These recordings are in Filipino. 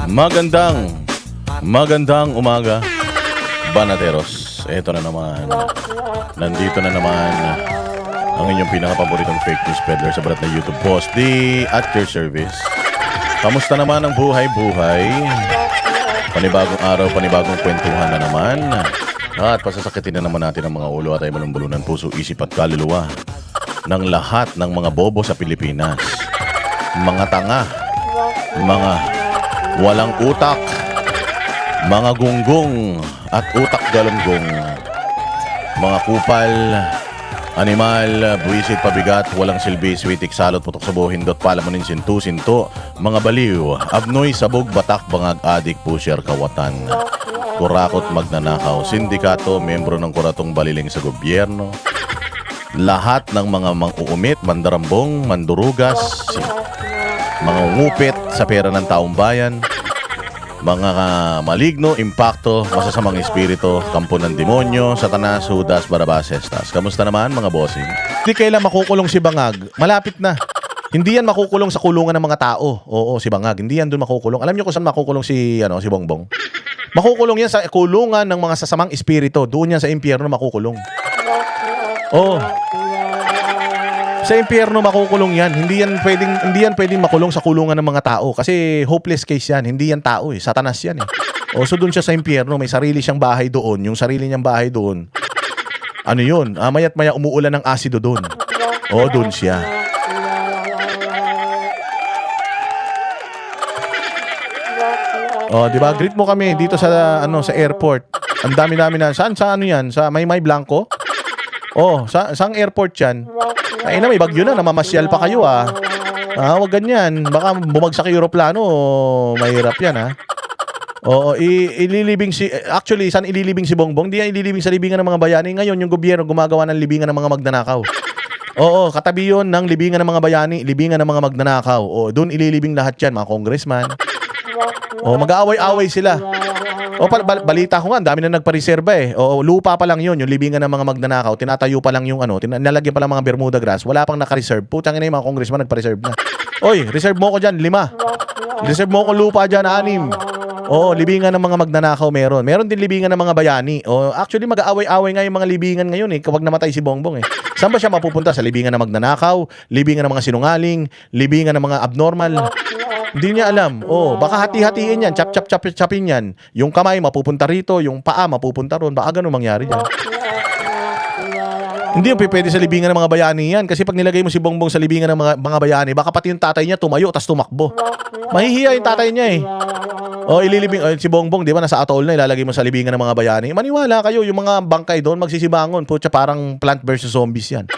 Magandang umaga, Banateros. Eto na naman. Nandito na naman ang inyong pinaka-paboritong fake news peddler sa barat na YouTube post, at your service. Kamusta naman ang buhay-buhay? Panibagong araw, panibagong kwentuhan na naman. At pasasakitin na naman natin ang mga ulo at ay malumbulunan puso, isip at kaluluwa ng lahat ng mga bobo sa Pilipinas. Mga tanga, mga walang utak, mga gunggong at utak galunggong, mga kupal, animal, buwisit, pabigat, walang silbi, switik, salot, putok sa buhin, dot, palamunin, sinto, mga baliw, abnoy, sabog, batak, bangag, adik, pusher, kawatan, kurakot, magnanakaw, sindikato, membro ng kuratong baliling sa gobyerno, lahat ng mga mang-uumit, mandarambong, mandurugas, mga ngupit sa pera ng taong bayan, mga maligno, impacto, masasamang espiritu, kampo ng demonyo, Satanas, Judas, Barabas, Estas. Kamusta naman mga bossing? Hindi kailan makukulong si Bangag. Malapit na. Hindi yan makukulong sa kulungan ng mga tao. Oo, si Bangag. Hindi yan doon makukulong. Alam niyo kung saan makukulong si Bongbong? Makukulong yan sa kulungan ng mga sasamang espiritu. Doon yan sa impyerno makukulong. Oo. Sa impyerno makukulong yan. Hindi yan pwedeng makulong sa kulungan ng mga tao kasi hopeless case yan. Hindi yan tao eh. Satanas yan eh. O so doon siya sa impyerno, may sarili siyang bahay doon. Yung sarili niyang bahay doon. Ano yun? Maya't maya umuulan ng asido doon. O doon siya. O, di ba? Greet mo kami dito sa sa airport. Ang dami-dami na. Saan sa ano yan? Sa May Blanco? Oh, saang airport yan? Ay na, may bagyo na, namamasyal pa kayo wag ganyan. Baka bumagsak yung eroplano, mahirap yan Oo, actually, saan ililibing si Bongbong? Di yan ililibing sa libingan ng mga bayani. Ngayon, yung gobyerno gumagawa ng libingan ng mga magnanakaw. Oo, katabi yun ng libingan ng mga bayani, libingan ng mga magnanakaw. Oo, doon ililibing lahat yan, mga congressman. Oo, mag-aaway-away sila. O, balita ko nga, dami na nagpa-reserva eh. O, lupa pa lang yun, yung libingan ng mga magnanakaw, tinatayo pa lang yung nalagyan pa lang mga Bermuda grass, wala pang naka-reserve. Putang ina yung mga congressman nagpa-reserve na. Oy, reserve mo ko dyan, 5. Reserve mo ko lupa dyan, 6. Oo, libingan ng mga magnanakaw meron. Meron din libingan ng mga bayani. O, actually, mag-aaway-away nga yung mga libingan ngayon eh, kapag namatay si Bongbong eh. Saan ba siya mapupunta? Sa libingan ng magnanakaw, libingan ng mga sinungaling, libingan ng mga abnormal. Hindi niya alam. Oh, baka hati-hatiin yan, chapin yan. Yung kamay mapupunta rito, yung paa mapupunta ron. Baka ganun mangyari dyan. Hindi yung pwede sa libingan ng mga bayani yan. Kasi pag nilagay mo si Bongbong sa libingan ng mga bayani, baka pati yung tatay niya tumayo tas tumakbo. Mahihiya yung tatay niya eh. O, ililibing si Bongbong, di ba, nasa atol na, ilalagay mo sa libingan ng mga bayani. Maniwala kayo, yung mga bangkay doon magsisibangon. Putya, parang Plant vs. Zombies yan.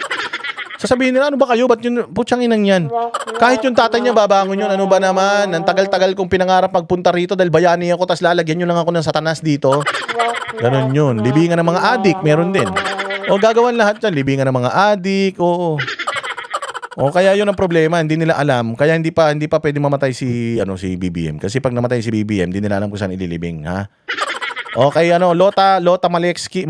Sasabihin nila, ano ba kayo? Ba't yun, putyang inang yan? Kahit yung tatay niya babangon yun, ano ba naman? Ang tagal-tagal kong pinangarap magpunta rito dahil bayani ako, tas lalagyan nyo lang ako ng Satanas dito. Ganun yun. Libingan ng mga adik, meron din. O, gagawan lahat yan. Libingan ng mga adik, oo. O, kaya yun ang problema, hindi nila alam. Kaya hindi pa pwede mamatay si BBM. Kasi pag namatay si BBM, hindi nila alam kung saan ililibing, ha? Okay, Lota Malexi,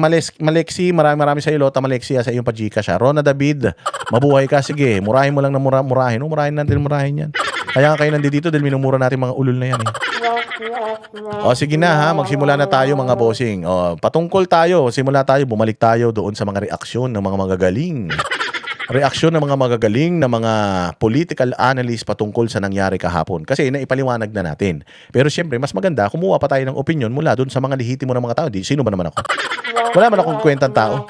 marami sa iyo, Lota Malexi, sa iyong pagika siya. Rona David, mabuhay ka, sige. Murahin mo lang na murahin. Murahin yan. Kaya kayo nandito dahil minumura natin mga ulol na yan eh. O, sige na ha, magsimula na tayo mga bossing. O, patungkol tayo, bumalik tayo doon sa mga reaksyon ng mga magagaling. Reaksyon ng mga magagaling na mga political analyst patungkol sa nangyari kahapon. Kasi naipaliwanag na natin. Pero siyempre, mas maganda, kumuha pa tayo ng opinion mula doon sa mga lehitimo ng mga tao. Sino ba naman ako? Wala man akong kwentang tao.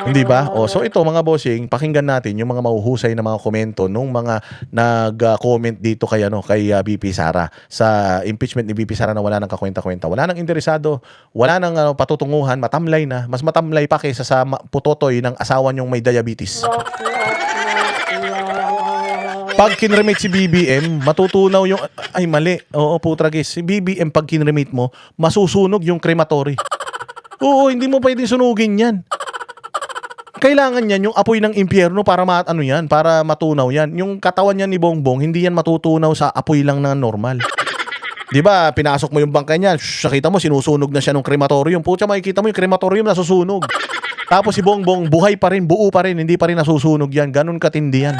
Hindi ba? O, so ito mga bossing, pakinggan natin yung mga mahuhusay na mga komento nung mga nag-comment dito kay BP Sara sa impeachment ni BP Sara na wala nang kakwenta-kwenta. Wala nang interesado, wala nang patutunguhan, matamlay na. Mas matamlay pa kaysa sa putotoy ng asawa niyong may diabetes. Pag kinremate si BBM, matutunaw yung... Ay, mali. Oo, putragis. Si BBM, pag kinremate mo, masusunog yung crematory. Oo, hindi mo pwedeng sunugin yan. Kailangan yan yung apoy ng impyerno para para matunaw yan. Yung katawan niya ni Bongbong, hindi yan matutunaw sa apoy lang na normal. 'Di ba? Pinasok mo yung bangkay niya, nakita mo sinusunog na siya ng crematorium. Pucha, makikita mo yung crematorium nasusunog. Tapos si Bongbong buhay pa rin, buo pa rin, hindi pa rin nasusunog yan. Ganun katindi yan.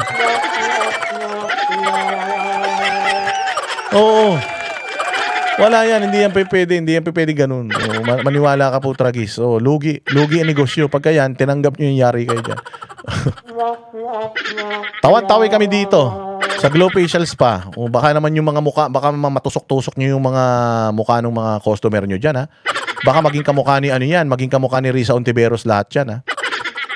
Oo. Wala yan, hindi yan pwede, hindi yan pwede ganun. Maniwala ka po, Tragis. Lugi ang negosyo. Pagka yan, tinanggap nyo yung yari kayo dyan. Tawan-tawi kami dito sa Glow Facial Spa. Baka naman yung mga muka, baka matusok-tusok nyo yung mga mukha ng mga customer nyo dyan, ha? Baka maging kamukha ni ano yan, maging kamukha ni Risa Ontiveros lahat yan, ha?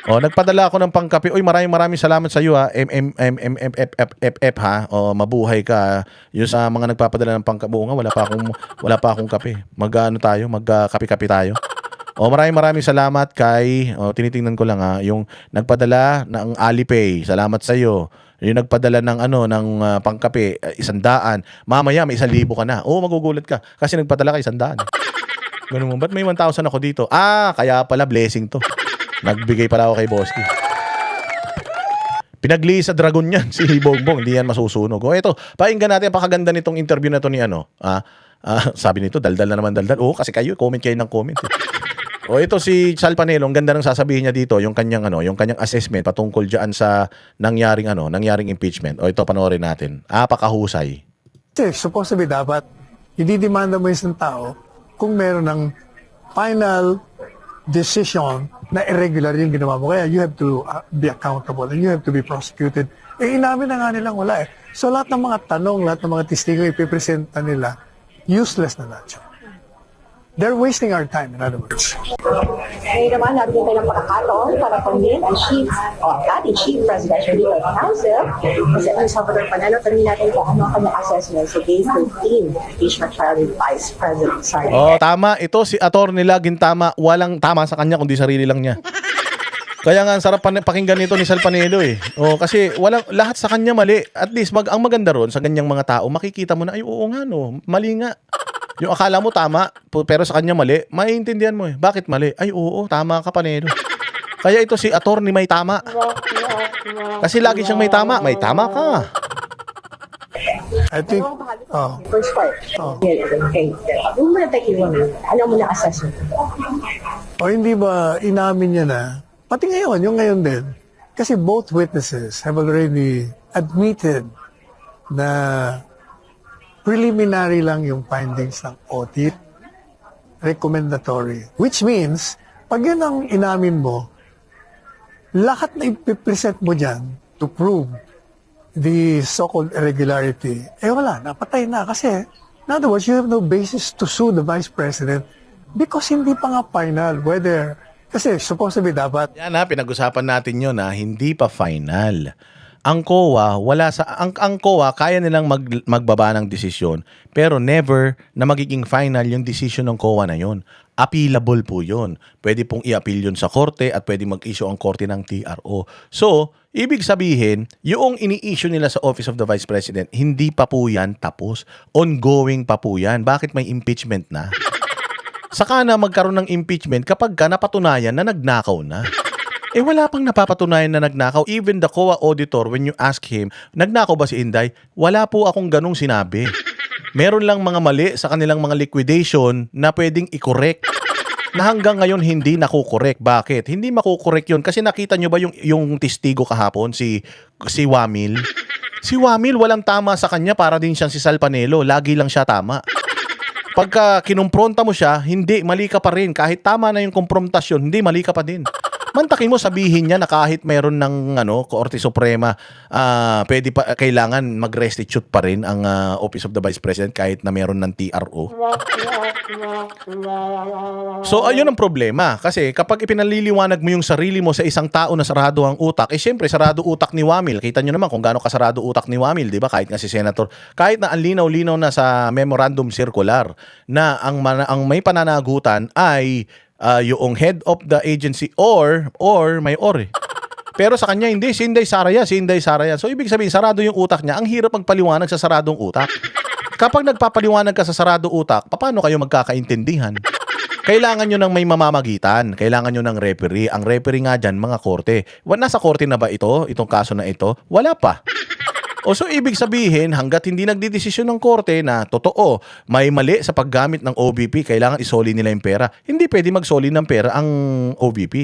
Nagpadala ako ng pangkape. Uy, maraming salamat sa iyo, ha. MMFFF, ha. Mabuhay ka. Yung sa mga nagpapadala ng pangkape. Nga, wala pa akong kape. Magkape-kape tayo. Maraming salamat kay, tinitingnan ko lang, ha, yung nagpadala ng Alipay. Salamat sa iyo. Yung nagpadala ng pangkape, 100. Mamaya may 1,000 ka na. Magugulat ka kasi nagpadala ka 100. Ganun mo, ba't may 1,000 ako dito? Kaya pala blessing to. Nagbigay pala ako kay Boski. Pinagli sa dragon yan, si Bongbong. Hindi yan masusunog. Ito, pakinggan natin. Pakaganda nitong interview na to ni sabi nito, daldal na naman daldal. Kasi comment kayo ng comment. Ito si Sal Panelo, ang ganda ng sasabihin niya dito, yung kanyang assessment patungkol diyan sa nangyaring impeachment. Ito, panoorin natin. Pakahusay. Kasi supposedly dapat, ididemanda mo yung isang tao kung meron ng final decision na irregular yung ginawa mo. Kaya you have to be accountable and you have to be prosecuted. Inamin na nga nilang wala eh. So lahat ng mga tanong, lahat ng mga testigo ipipresenta nila, useless na lahat. They're wasting our time, in other words. Ngayon naman, nabigyan tayo ng pagkakataon para pamilin ang dating Chief Presidential Legal Counsel, Mr. Salvador Panelo. Tanungin natin kung ano ang kanyang assessment sa Day 13 impeachment trial ni Vice President Sara. Tama. Ito si Atty. Laging tama. Walang tama sa kanya kundi sarili lang niya. Kaya nga ang sarap pakinggan nito ni Sal Panelo eh. Kasi lahat sa kanya mali. At least ang maganda ron sa ganyang mga tao, makikita mo na, ay oo nga no, mali nga. Yung akala mo tama, pero sa kanya mali, maiintindihan mo eh. Bakit mali? Ay oo, tama ka, Panelo. Kaya ito si attorney may tama. Kasi lagi siyang may tama ka. I think, First part. Okay. Kung mo na tayo ano mo na assessment? hindi ba inamin niya na, pati ngayon, yung ngayon din, kasi both witnesses have already admitted na preliminary lang yung findings ng audit, recommendatory. Which means, pag yun ang inamin mo, lahat na ipipresent mo dyan to prove the so-called irregularity, wala, napatay na. Kasi, in other words, you have no basis to sue the Vice President because hindi pa nga final whether, kasi supposedly dapat. Yan pinag-usapan natin yun hindi pa final. Ang COA, ang COA kaya nilang magbaba ng desisyon, pero never na magiging final yung desisyon ng COA na yun. Appealable po yun. Pwede pong i-appeal yun sa korte at pwede mag-issue ang korte ng TRO. So, ibig sabihin, yung ini-issue nila sa Office of the Vice President, hindi pa po yan tapos. Ongoing pa po yan. Bakit may impeachment na? Saka na magkaroon ng impeachment kapag napatunayan na nagnakaw na. Wala pang napapatunayan na nagnakaw. Even the COA auditor, when you ask him, nagnakaw ba si Inday? Wala po akong ganong sinabi. Meron lang mga mali sa kanilang mga liquidation na pwedeng i-correct. Na hanggang ngayon hindi nakukorek. Bakit? Hindi makukorek yun. Kasi nakita nyo ba yung testigo kahapon, si Wamil? Si Wamil, walang tama sa kanya, para din siyang si Sal Panelo. Lagi lang siya tama. Pagka kinumpronta mo siya, hindi, mali ka pa rin. Kahit tama na yung komprontasyon, hindi, mali ka pa din. Mantakin mo, sabihin niya na kahit meron ng Korte Suprema, pwede pa, kailangan mag-restitute pa rin ang Office of the Vice President kahit na meron ng TRO. So, ayun ang problema. Kasi kapag ipinaliliwanag mo yung sarili mo sa isang tao na sarado ang utak, syempre, sarado utak ni Wamil. Kita nyo naman kung gaano kasarado utak ni Wamil, di ba? Kahit nga si Senator, kahit na ang linaw-linaw na sa memorandum circular na ang may pananagutan ay yung head of the agency or may or. Pero sa kanya hindi, si Inday Sara yan. So ibig sabihin, sarado yung utak niya. Ang hirap magpaliwanag sa saradong utak. Kapag nagpapaliwanag ka sa sarado utak, paano kayo magkakaintindihan? Kailangan nyo ng may mamamagitan. Kailangan nyo ng referee. Ang referee nga dyan, mga korte. Nasa korte na ba ito? Itong kaso na ito? Wala pa. So ibig sabihin, hanggat hindi nagdidesisyon ng korte na totoo, may mali sa paggamit ng OVP, kailangan isoli nila yung pera. Hindi pwede magsoli ng pera ang OVP.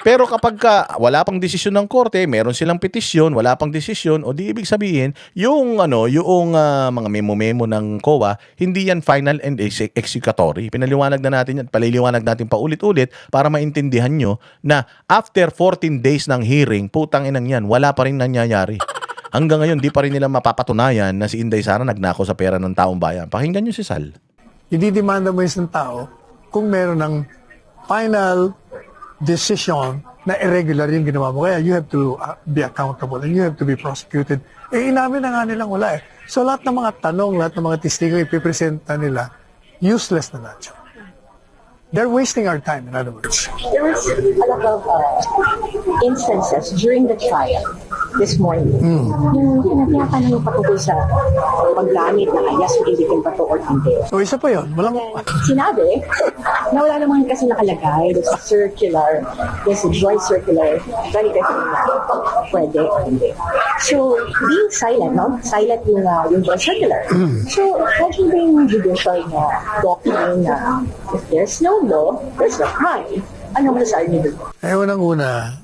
Pero kapag wala pang desisyon ng korte, meron silang petisyon, wala pang desisyon, o di ibig sabihin, yung mga memo-memo ng COA, hindi yan final and executory. Pinaliwanag na natin yan, paliliwanag natin paulit-ulit para maintindihan nyo na after 14 days ng hearing, putang inang yan, wala pa rin nangyayari. Hanggang ngayon, di pa rin nila mapapatunayan na si Inday Sara nagnakaw sa pera ng taong bayan. Pakinggan nyo si Sal. Ididemanda mo yung isang tao kung meron ng final decision na irregular yung ginawa mo. Kaya you have to be accountable and you have to be prosecuted. Inamin na nga nilang wala eh. So lahat ng mga tanong, lahat ng mga testigo ipipresenta nila, useless na lahat siya. They're wasting our time, in other words. There was a lot of instances during the trial this morning. Yung tinatanong patungkol sa paggamit ng alias illegal ba to or hindi. So isa pa yun, walang... Sinabi na wala naman kasi nakalagay doon sa circular, doon sa joint circular, validation na pwede o hindi. So, being silent, no? Silent yung joint circular. So, having yung judicial na document na if there's no law, there's no crime. Ano mo nasabi niyo doon? Unang-una,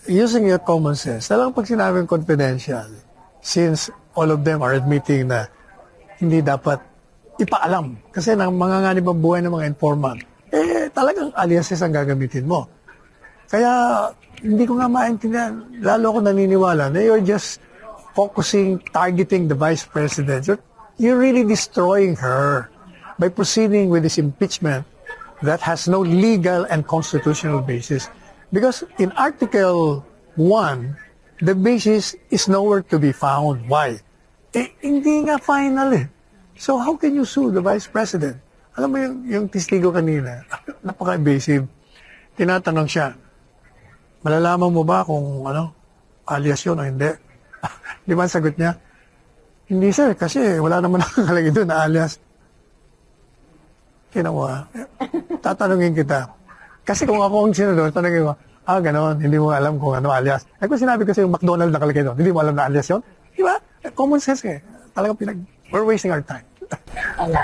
using your common sense, talagang pag sinabing confidential, since all of them are admitting na hindi dapat ipaalam. Kasi nang manganganib ang buhay ng mga informant, talagang aliases ang gagamitin mo. Kaya, hindi ko nga maintindihan. Lalo ako naniniwala na you're just focusing, targeting the Vice President. You're really destroying her by proceeding with this impeachment that has no legal and constitutional basis. Because in Article 1, the basis is nowhere to be found. Why? Hindi nga final eh. So how can you sue the Vice President? Alam mo yung testigo kanina, napaka-invasive. Tinatanong siya, malalaman mo ba kung alias yun o hindi? Di ba ang sagot niya? Hindi sir, kasi wala naman nakalagay doon na alias. Kinawa, tatanungin kita. Kasi kung ako ang sinunod, tanongin mo, ganon, hindi mo alam kung ano alias. Kung sinabi ko sa'yo, McDonald's nakalagay doon, hindi mo alam na alias yun? Di ba? Common sense eh. Talagang we're wasting our time. And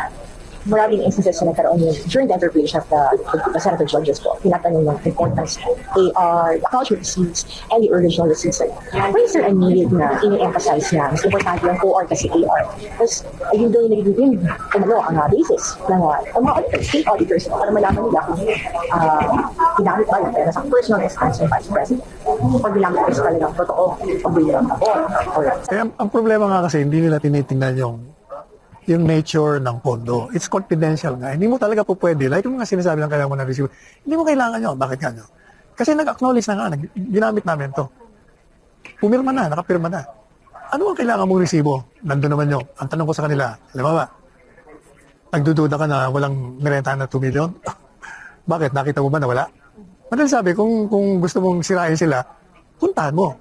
maraming instances na nagkaroon during the interpellation of the Senator judges po, tinatanong ng importance ng AR, the culture receipts, and the original receipts. Why is there a need na ini-emphasize na mas importante yung OR kasi AR? Because yun daw yung nagiging ang basis ng mga auditors, state auditors, para malaman nila kung ginamit ba yung pera sa personal expense ng Vice President o ginamit ba sa talagang totoo pagbili ng tabor. Ang problema nga kasi, hindi nila tinitingnan yung nature ng pondo. It's confidential nga. Hindi mo talaga po pwede. Like yung mga sinasabi lang kailangan mo na receive. Hindi mo kailangan yun. Bakit ganyan? Kasi nag-acknowledge na nga, ginamit namin to. Pumirma na, nakapirma na. Ano ang kailangan mong resibo? Nandun naman yun. Ang tanong ko sa kanila, alam mo ba, nagdududa ka na walang nirentahan na 2 million? Bakit? Nakita mo ba na wala? Madali sabi, kung gusto mong sirain sila, puntahan mo.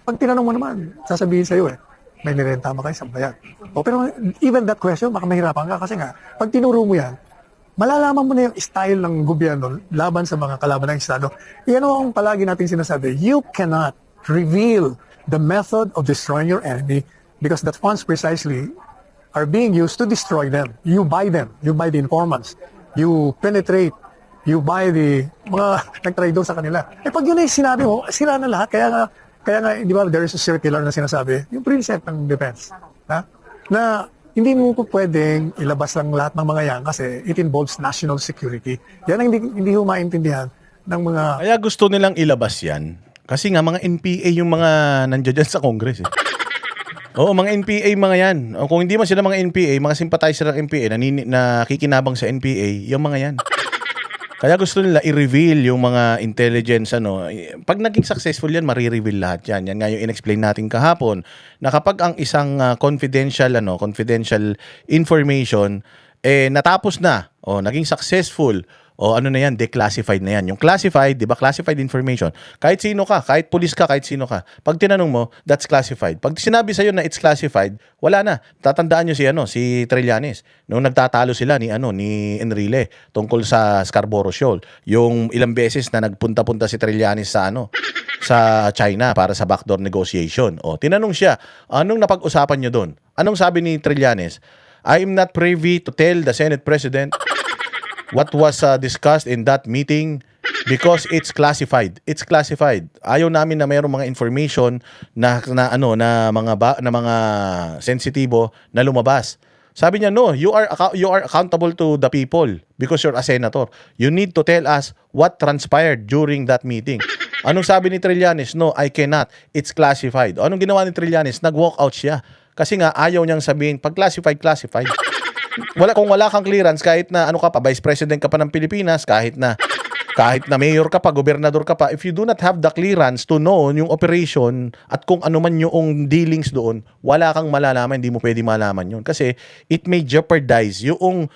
Pag tinanong mo naman, sasabihin sa'yo may nirenta ba kayo sa bayan? Pero even that question, baka mahirapan ka kasi nga, pag tinuro mo yan, malalaman mo na yung style ng gobyerno laban sa mga kalaban ng Estado. Yan ang palagi natin sinasabi, you cannot reveal the method of destroying your enemy because that funds precisely are being used to destroy them. You buy them. You buy the informants. You penetrate. You buy the mga nag-trade sa kanila. Pag yun ay sinabi mo, sira na lahat. Kaya nga, di ba, there is a circular na sinasabi, yung preset ng defense, na hindi mo po pwedeng ilabas lang lahat ng mga yan kasi it involves national security. Yan ang hindi ho maintindihan ng mga... Kaya gusto nilang ilabas yan. Kasi nga, mga NPA yung mga nandiyan sa Congress eh. Oo, mga NPA mga yan. O, kung hindi man sila mga NPA, mga sympathizer ng NPA, nakikinabang sa NPA, yung mga yan. Kaya gusto nila i-reveal yung mga intelligence Pag naging successful yan, mari-reveal lahat yan. Yan nga yung in-explain natin kahapon na kapag ang isang confidential information natapos na o naging successful o ano na yan, declassified na yan. Yung classified, di ba, classified information. Kahit sino ka, kahit pulis ka, kahit sino ka. Pag tinanong mo, that's classified. Pag sinabi sa'yo na it's classified, wala na. Tatandaan nyo si Trillanes. Nung nagtatalo sila ni Enrile tungkol sa Scarborough Shoal. Yung ilang beses na nagpunta-punta si Trillanes sa China para sa backdoor negotiation. O, tinanong siya, anong napag-usapan nyo doon? Anong sabi ni Trillanes? I'm not privy to tell the Senate President what was discussed in that meeting. Because it's classified. It's classified. Ayaw namin na mayroong mga information na mga sensitibo na lumabas. Sabi niya, no, you are accountable to the people because you're a senator. You need to tell us what transpired during that meeting. Anong sabi ni Trillanes? No, I cannot. It's classified. Anong ginawa ni Trillanes? Nag-walk out siya. Kasi nga ayaw niyang sabihin, pag classified. Kung wala kang clearance, kahit na ano ka pa, vice president ka pa ng Pilipinas, kahit na mayor ka pa, gobernador ka pa, if you do not have the clearance to know yung operation at kung ano man yung dealings doon, wala kang malalaman, hindi mo pwede malaman yun. Kasi it may jeopardize yung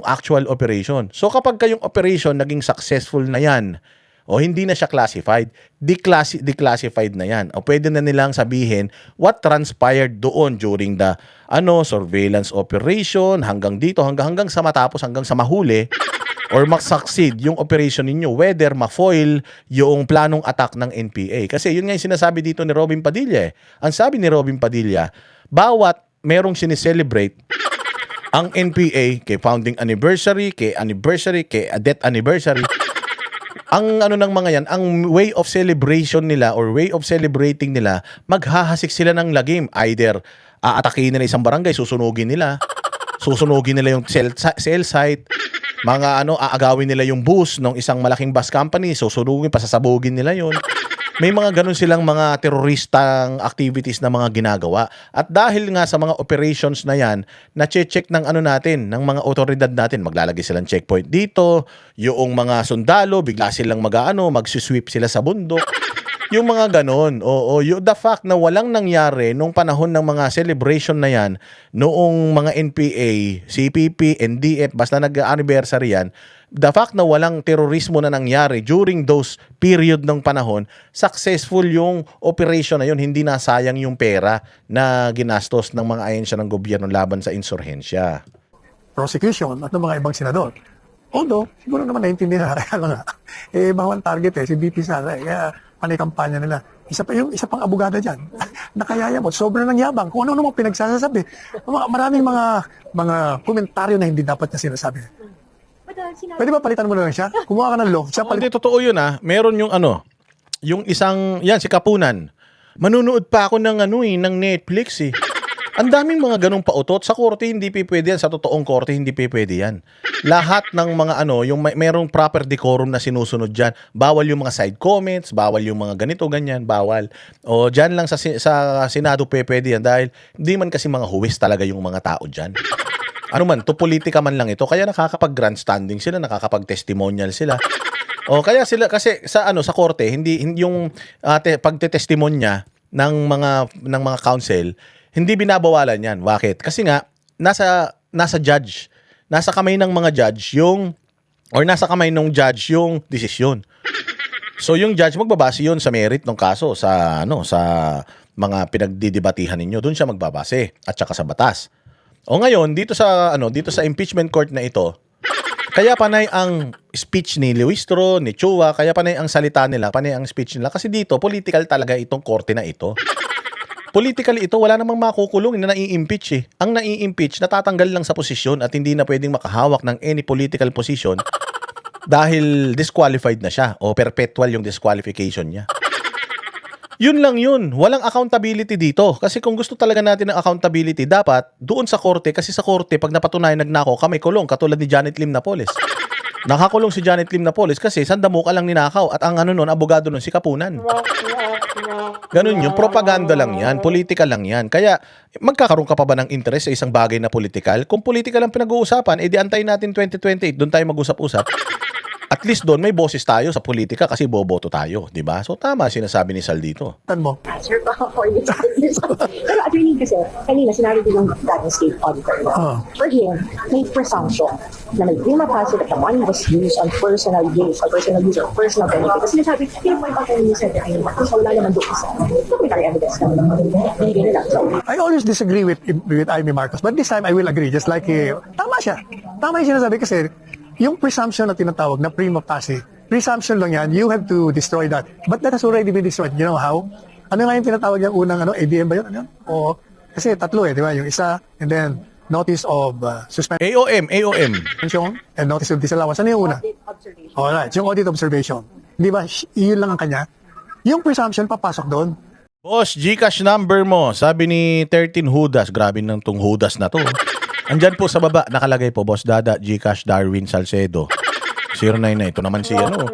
actual operation. So kapag kayong operation naging successful na yan, o hindi na siya classified, declassified na yan. O pwede na nilang sabihin what transpired doon during the surveillance operation, hanggang dito, hanggang sa matapos, hanggang sa mahuli, or mag-succeed yung operation ninyo, whether ma-foil yung planong attack ng NPA. Kasi yun nga yung sinasabi dito ni Robin Padilla. Ang sabi ni Robin Padilla, bawat merong sineselebrate ang NPA, kay founding anniversary, kay death anniversary, ang ng mga yan, ang way of celebration nila or way of celebrating nila, maghahasik sila ng lagim. Either aatakihin nila isang barangay, susunugin nila yung cell site, aagawin nila yung bus ng isang malaking bus company, susunugin, pasasabugin nila yun. May mga ganun silang mga teroristang activities na mga ginagawa. At dahil nga sa mga operations na yan, na-check ng ng mga otoridad natin, maglalagay silang checkpoint dito, yung mga sundalo, bigla silang magsusweep sila sa bundok. Yung mga ganun. The fact na walang nangyari nung panahon ng mga celebration na yan, noong mga NPA, CPP, NDF, basta nag-anniversary yan, the fact na walang terorismo na nangyari during those period ng panahon, successful yung operation na yun, hindi nasayang yung pera na ginastos ng mga ahensya ng gobyerno laban sa insurhensya. Prosecution at ng mga ibang senador. Although, siguro naman naintindihan na, kaya nga, bawang target si BP Sara, kaya panay kampanya nila. Isa pang abogada dyan, nakayayamot, sobrang nangyabang, kung ano-ano mga pinagsasabi. Maraming mga komentaryo na hindi dapat na sinasabi. Pwede ba palitan mo na lang siya? Kumuha ka ng law. Hindi, totoo yun Meron yung yung isang, yan, si Kapunan. Manunood pa ako ng Netflix Ang daming mga ganong pautot. Sa korte, hindi pwede yan. Sa totoong korte, hindi pwede yan. Lahat ng mga yung merong proper decorum na sinusunod dyan. Bawal yung mga side comments, bawal yung mga ganito, ganyan, bawal. O dyan lang sa Senado pwede yan dahil hindi man kasi mga huwis talaga yung mga tao dyan. To politika man lang ito, kaya nakakapag-grandstanding sila, nakakapag-testimonial sila. Kaya sila kasi sa korte, hindi yung pagtetestimonya ng mga counsel, hindi binabawalan 'yan. Bakit? Kasi nga nasa judge, nasa kamay ng mga judge nasa kamay ng judge yung desisyon. So yung judge magbabase 'yon sa merit ng kaso, sa mga pinagdidebatihan ninyo, doon siya magbabase at saka sa batas. Ngayon, dito sa impeachment court na ito, kaya panay ang speech ni Luistro, ni Chua, kaya panay ang salita nila, panay ang speech nila. Kasi dito, political talaga itong korte na ito. Politically ito, wala namang makukulong na nai-impeach Ang nai-impeach, natatanggal lang sa posisyon at hindi na pwedeng makahawak ng any political position dahil disqualified na siya o perpetual yung disqualification niya. Yun lang yun. Walang accountability dito. Kasi kung gusto talaga natin ng accountability, dapat doon sa korte. Kasi sa korte, pag napatunayan nagnakaw, kamay kulong. Katulad ni Janet Lim Napoles. Nakakulong si Janet Lim Napoles kasi sandamuka lang ninakaw. At ang abogado nun, si Kapunan. Ganun yun. Propaganda lang yan. Politika lang yan. Kaya, magkakaroon ka pa ba ng interest sa isang bagay na politikal? Kung politika lang pinag-uusapan, edi antayin natin 2028. Doon tayo mag-usap-usap. At least doon may boses tayo sa politika kasi boboto tayo, di ba? So tama sinasabi ni Sal dito. Answer pa for you. Pero attorney kasi, kanina sinabi din yung dating state auditor. For him, may presumption na may prima facie that the money was used on personal use or personal benefit. Kasi nasabi, pinpoint out yung Senator Amy Marcos, wala naman doon sa documentary evidence na binigay nila. So, I always disagree with Amy Marcos, but this time I will agree. Just like, tama siya. Tama yung sinasabi kasi, yung presumption na tinatawag na prima facie, presumption lang yan, you have to destroy that. But that has already been destroyed. You know how? Ano nga yung tinatawag yung unang ADM ba yun? Ano yun? Kasi tatlo di ba? Yung isa, and then notice of suspension. AOM. And notice of disallowance. Ano yung una? Alright, yung audit observation. Di ba, yun lang ang kanya. Yung presumption, papasok doon. Boss, Gcash number mo. Sabi ni 13 Hudas. Grabe nang tong Hudas na to. Andyan po sa baba, nakalagay po, Boss Dada, Gcash Darwin Salcedo. 099. Ito naman si ano.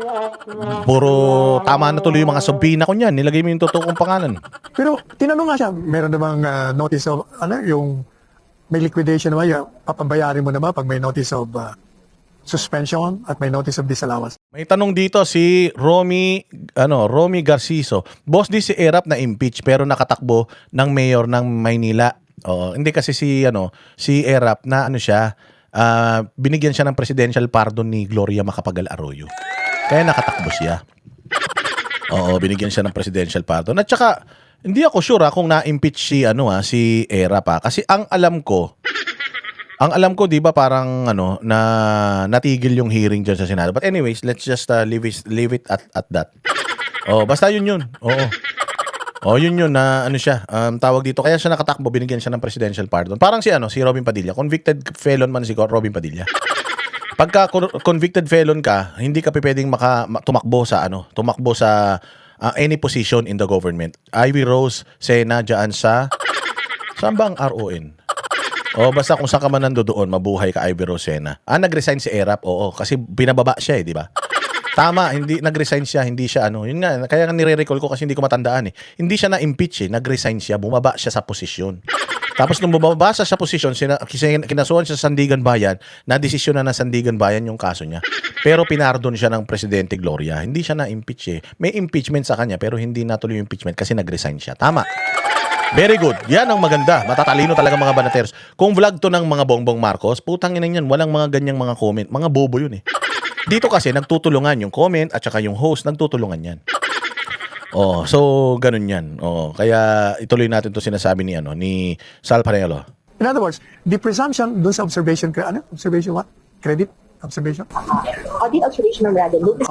Puro tama na tuloy yung mga subpina ko niyan. Nilagay mo yung totoo kong pangalan. Pero tinanong nga siya, meron namang notice of, yung may liquidation naman, yung papabayarin mo naman pag may notice of suspension at may notice of disallowance. May tanong dito si Romy Garciso. Boss, di si Erap na impeach pero nakatakbo ng mayor ng Maynila. Hindi kasi si Erap na siya, binigyan siya ng presidential pardon ni Gloria Macapagal Arroyo. Kaya nakatakbo siya. Binigyan siya ng presidential pardon. At saka hindi ako sure kung na-impeach si Erap kasi ang alam ko 'di ba parang na natigil yung hearing diyan sa Senado. But anyways, let's just leave it at that. Basta yun. Yun na siya. Tawag dito kaya siya nakatakbo, binigyan siya ng presidential pardon. Parang si Robin Padilla. Convicted felon man si Robin Padilla. Pagka convicted felon ka, hindi ka pwedeng tumakbo sa any position in the government. Ivy Rose, Sena diyan saan ba ang RON? Basta kung saan ka man nandoon, mabuhay ka, Ivy Rosena. Nag-resign si Erap, kasi binababa siya di ba? Tama, hindi nag-resign siya, hindi siya yun nga, kaya nire-recall ko kasi hindi ko matandaan Hindi siya na-impeach nag-resign siya, bumaba siya sa posisyon. Tapos nung bumaba siya sa posisyon, kinasuhan siya sa Sandigan Bayan, na-desisyon na ng Sandigan Bayan yung kaso niya. Pero pinardon siya ng Presidente Gloria, hindi siya na-impeach May impeachment sa kanya, pero hindi natuloy yung impeachment kasi nag-resign siya. Tama. Very good. Yan ang maganda. Matatalino talaga mga banateros. Kung vlog to ng mga Bongbong Marcos, putang ina yan, walang mga ganyang mga comment. Mga bobo yun Dito kasi nagtutulungan yung comment at saka yung host, nagtutulungan yan. So ganun yan. Kaya ituloy natin to sinasabi ni Sal Panelo. In other words, the presumption dun sa observation, observation what? Credit? Observation? Audit observation memorandum, notice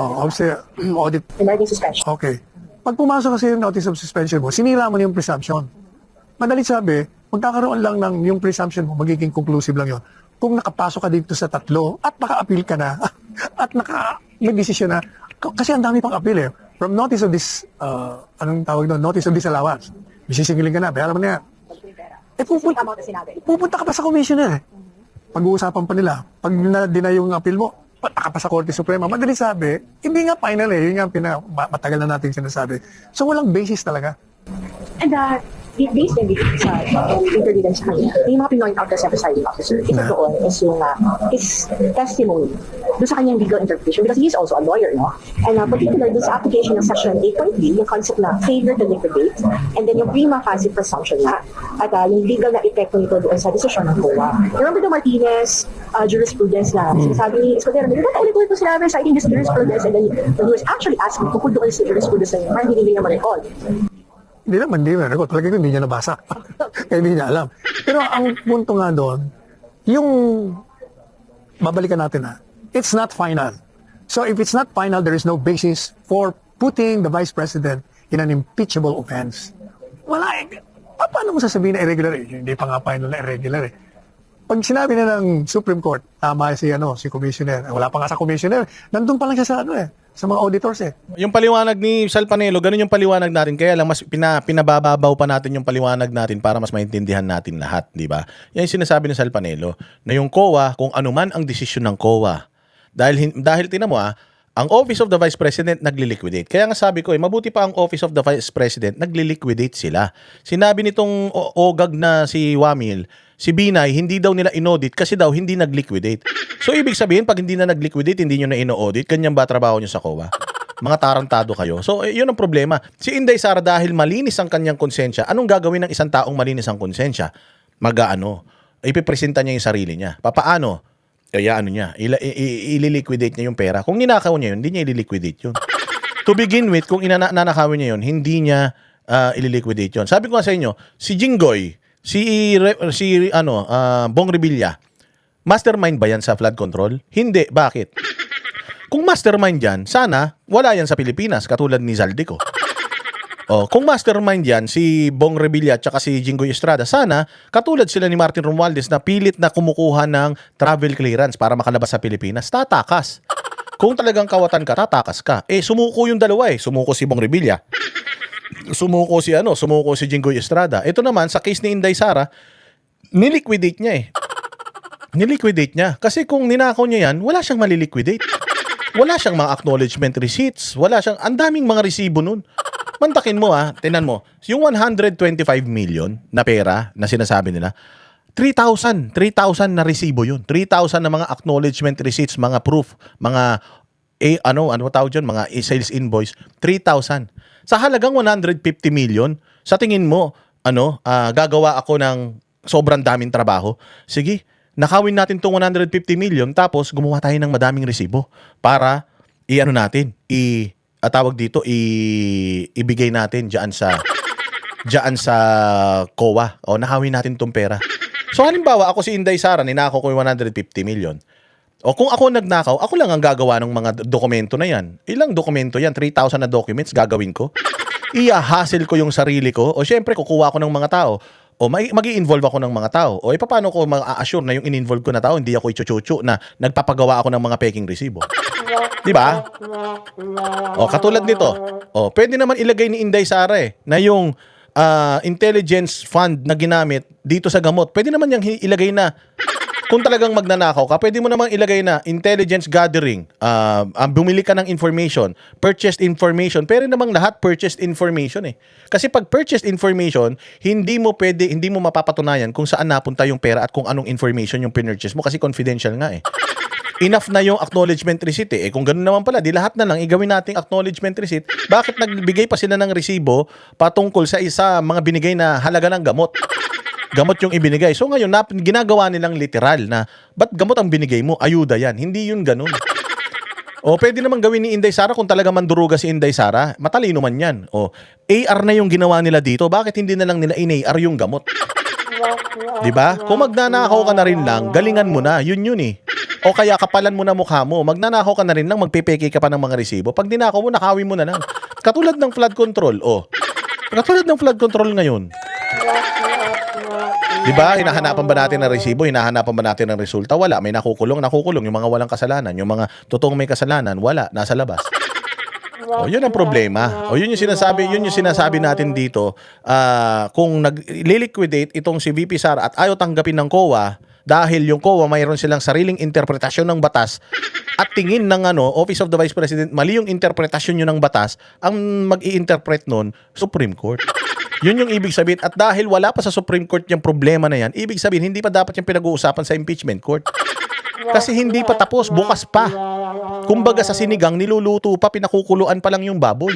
Audit. emergency suspension. Okay. Pag pumasok kasi yung notice of suspension mo, sinira mo na yung presumption. Madalit sabi, magkakaroon lang ng yung presumption mo, magiging conclusive lang yon. Kung nakapasok ka dito sa 3 at naka-appeal ka na at may desisyon na, kasi ang dami pang appeal From notice of this, anong tawag doon? Notice of disallowance. Misisingiling ka na, bayaran mo na yan. Pupunta ka pa sa commissioner Pag-uusapan pa nila. Pag na-deny yung appeal mo, pataka pa sa Korte Suprema. Madalit sabi, hindi nga final Yun nga matagal na natin sinasabi. So walang basis talaga. And based on sa interview din sa kanya, yung mga pinoint out sa presiding officer, ito doon is yung his testimony doon sa kanyang legal interpretation because he is also a lawyer, no? And particular doon sa application ng Section 8.3, yung concept na failure to liquidate, and then yung prima facie presumption na, at yung legal na epekto nito doon sa desisyon ng COA. Remember the Martinez jurisprudence na sinasabi ni Escudero, hindi ba ulit-ulit ko sinabi citing this jurisprudence, and then when he was actually asking kung doon sa jurisprudence na yun, hindi niya ma-recall. Hindi naman, hindi meron. Talaga hindi niya nabasa. Kaya hindi niya alam. Pero ang punto nga doon, yung babalikan natin it's not final. So if it's not final, there is no basis for putting the Vice President in an impeachable offense. Wala paano mo sasabihin na irregular Hindi pa nga final na irregular Pag sinabi na ng Supreme Court, tama si Commissioner. Wala pa nga sa Commissioner. Nandun pa lang siya sa sa mga auditors Yung paliwanag ni Sal Panelo, ganun yung paliwanag natin. Kaya lang mas pinabababaw pa natin yung paliwanag natin para mas maintindihan natin lahat, di ba? Yan yung sinasabi ni Sal Panelo na yung COA, kung ano man ang desisyon ng COA. Dahil tinan mo ang Office of the Vice President nagli-liquidate. Kaya nga sabi ko mabuti pa ang Office of the Vice President nagli-liquidate sila. Sinabi nitong ogag na si Wamil, si Binay, hindi daw nila inaudit kasi daw hindi nag-liquidate. So ibig sabihin, pag hindi na nag-liquidate, hindi nyo na ino-audit, ganyan ba trabaho nyo sa COA? Mga tarantado kayo. So yun ang problema. Si Inday Sara dahil malinis ang kanyang konsensya, anong gagawin ng isang taong malinis ang konsensya? Ipipresenta niya yung sarili niya. Papaano? Kaya niya, ililiquidate niya yung pera. Kung ninakaw niya yun, hindi niya ililiquidate yun. To begin with, kung nanakawin niya yun, hindi niya ililiquidate yun. Sabi ko nga sa inyo, si Jinggoy, si Bong Revilla, mastermind ba yan sa flood control? Hindi. Bakit? Kung mastermind yan, sana wala yan sa Pilipinas, katulad ni Zaldico. Kung mastermind yan, si Bong Revilla at si Jinggoy Estrada, sana katulad sila ni Martin Romualdez na pilit na kumukuha ng travel clearance para makalabas sa Pilipinas, tatakas. Kung talagang kawatan ka, tatakas ka. Sumuko yung dalawa Sumuko si Bong Revilla. Sumuko si Jinggoy Estrada. Ito naman, sa case ni Inday Sara, niliquidate niya Niliquidate niya. Kasi kung ninakaw niya yan, wala siyang maliliquidate. Wala siyang mga acknowledgement receipts. Ang daming mga resibo nun. Mantakin mo tinan mo, yung 125 million na pera na sinasabi nila, 3,000 na resibo yun. 3,000 na mga acknowledgement receipts, mga proof, mga ano tawag dyan, mga sales invoice, 3,000. Sa halagang 150 million, sa tingin mo, gagawa ako ng sobrang daming trabaho. Sige, nakawin natin tong 150 million tapos gumawa tayo ng madaming resibo para ibigay natin diyan sa COA. Nakawin natin tong pera. So halimbawa ako si Inday Sara, ninakaw ko yung 150 million. O kung ako nagnakaw, ako lang ang gagawa ng mga dokumento na yan. Ilang dokumento yan? 3,000 na documents gagawin ko. Hassle ko yung sarili ko. O syempre, kukuha ko ng mga tao. O mag-i-involve ako ng mga tao. O paano ko ma-assure na yung in-involve ko na tao, hindi ako ichuchuchu na nagpapagawa ako ng mga peking resibo. Di ba? O katulad nito. O pwede naman ilagay ni Inday Sara na yung intelligence fund na ginamit dito sa gamot. Pwede naman yung ilagay na kung talagang magnanakaw ka, pwede mo namang ilagay na intelligence gathering, bumili ka ng information, purchased information, pero namang lahat purchased information Kasi pag purchased information, hindi mo mapapatunayan kung saan napunta yung pera at kung anong information yung pinurchase mo kasi confidential nga Enough na yung acknowledgement receipt Kung ganoon naman pala, di lahat na lang igawin nating acknowledgement receipt. Bakit nagbigay pa sila ng resibo patungkol sa mga binigay na halaga ng gamot? Gamot yung ibinigay. So ngayon, ginagawa nilang literal na, ba't gamot ang binigay mo? Ayuda yan. Hindi yun ganun. O pwede naman gawin ni Inday Sara kung talaga manduruga si Inday Sara. Matalino man yan. O AR na yung ginawa nila dito. Bakit hindi na lang nila in-AR yung gamot? Diba? Kung magnanakaw ka na rin lang, galingan mo na. Yun O kaya kapalan mo na mukha mo. Magnanakaw ka na rin lang, magpipeke ka pa ng mga resibo. Pag dinakaw mo, nakawin mo na lang. Katulad ng flood control. Katulad ng flood control ngayon. Diba? Hinahanapan ba natin ng resibo? Hinahanapan ba natin ng resulta? Wala. May nakukulong. Yung mga walang kasalanan. Yung mga totoong may kasalanan, wala. Nasa labas. Yun ang problema. Yun yung sinasabi natin dito. Kung nag-liquidate itong si VP Sara at ayaw tanggapin ng COA, dahil yung COA mayroon silang sariling interpretasyon ng batas at tingin ng Office of the Vice President, mali yung interpretasyon nyo ng batas, ang mag-i-interpret nun, Supreme Court. Yun yung ibig sabihin. At dahil wala pa sa Supreme Court yung problema na yan, ibig sabihin, hindi pa dapat yung pinag-uusapan sa impeachment court. Kasi hindi pa tapos, bukas pa. Kumbaga sa sinigang, niluluto pa, pinakukuluan pa lang yung baboy.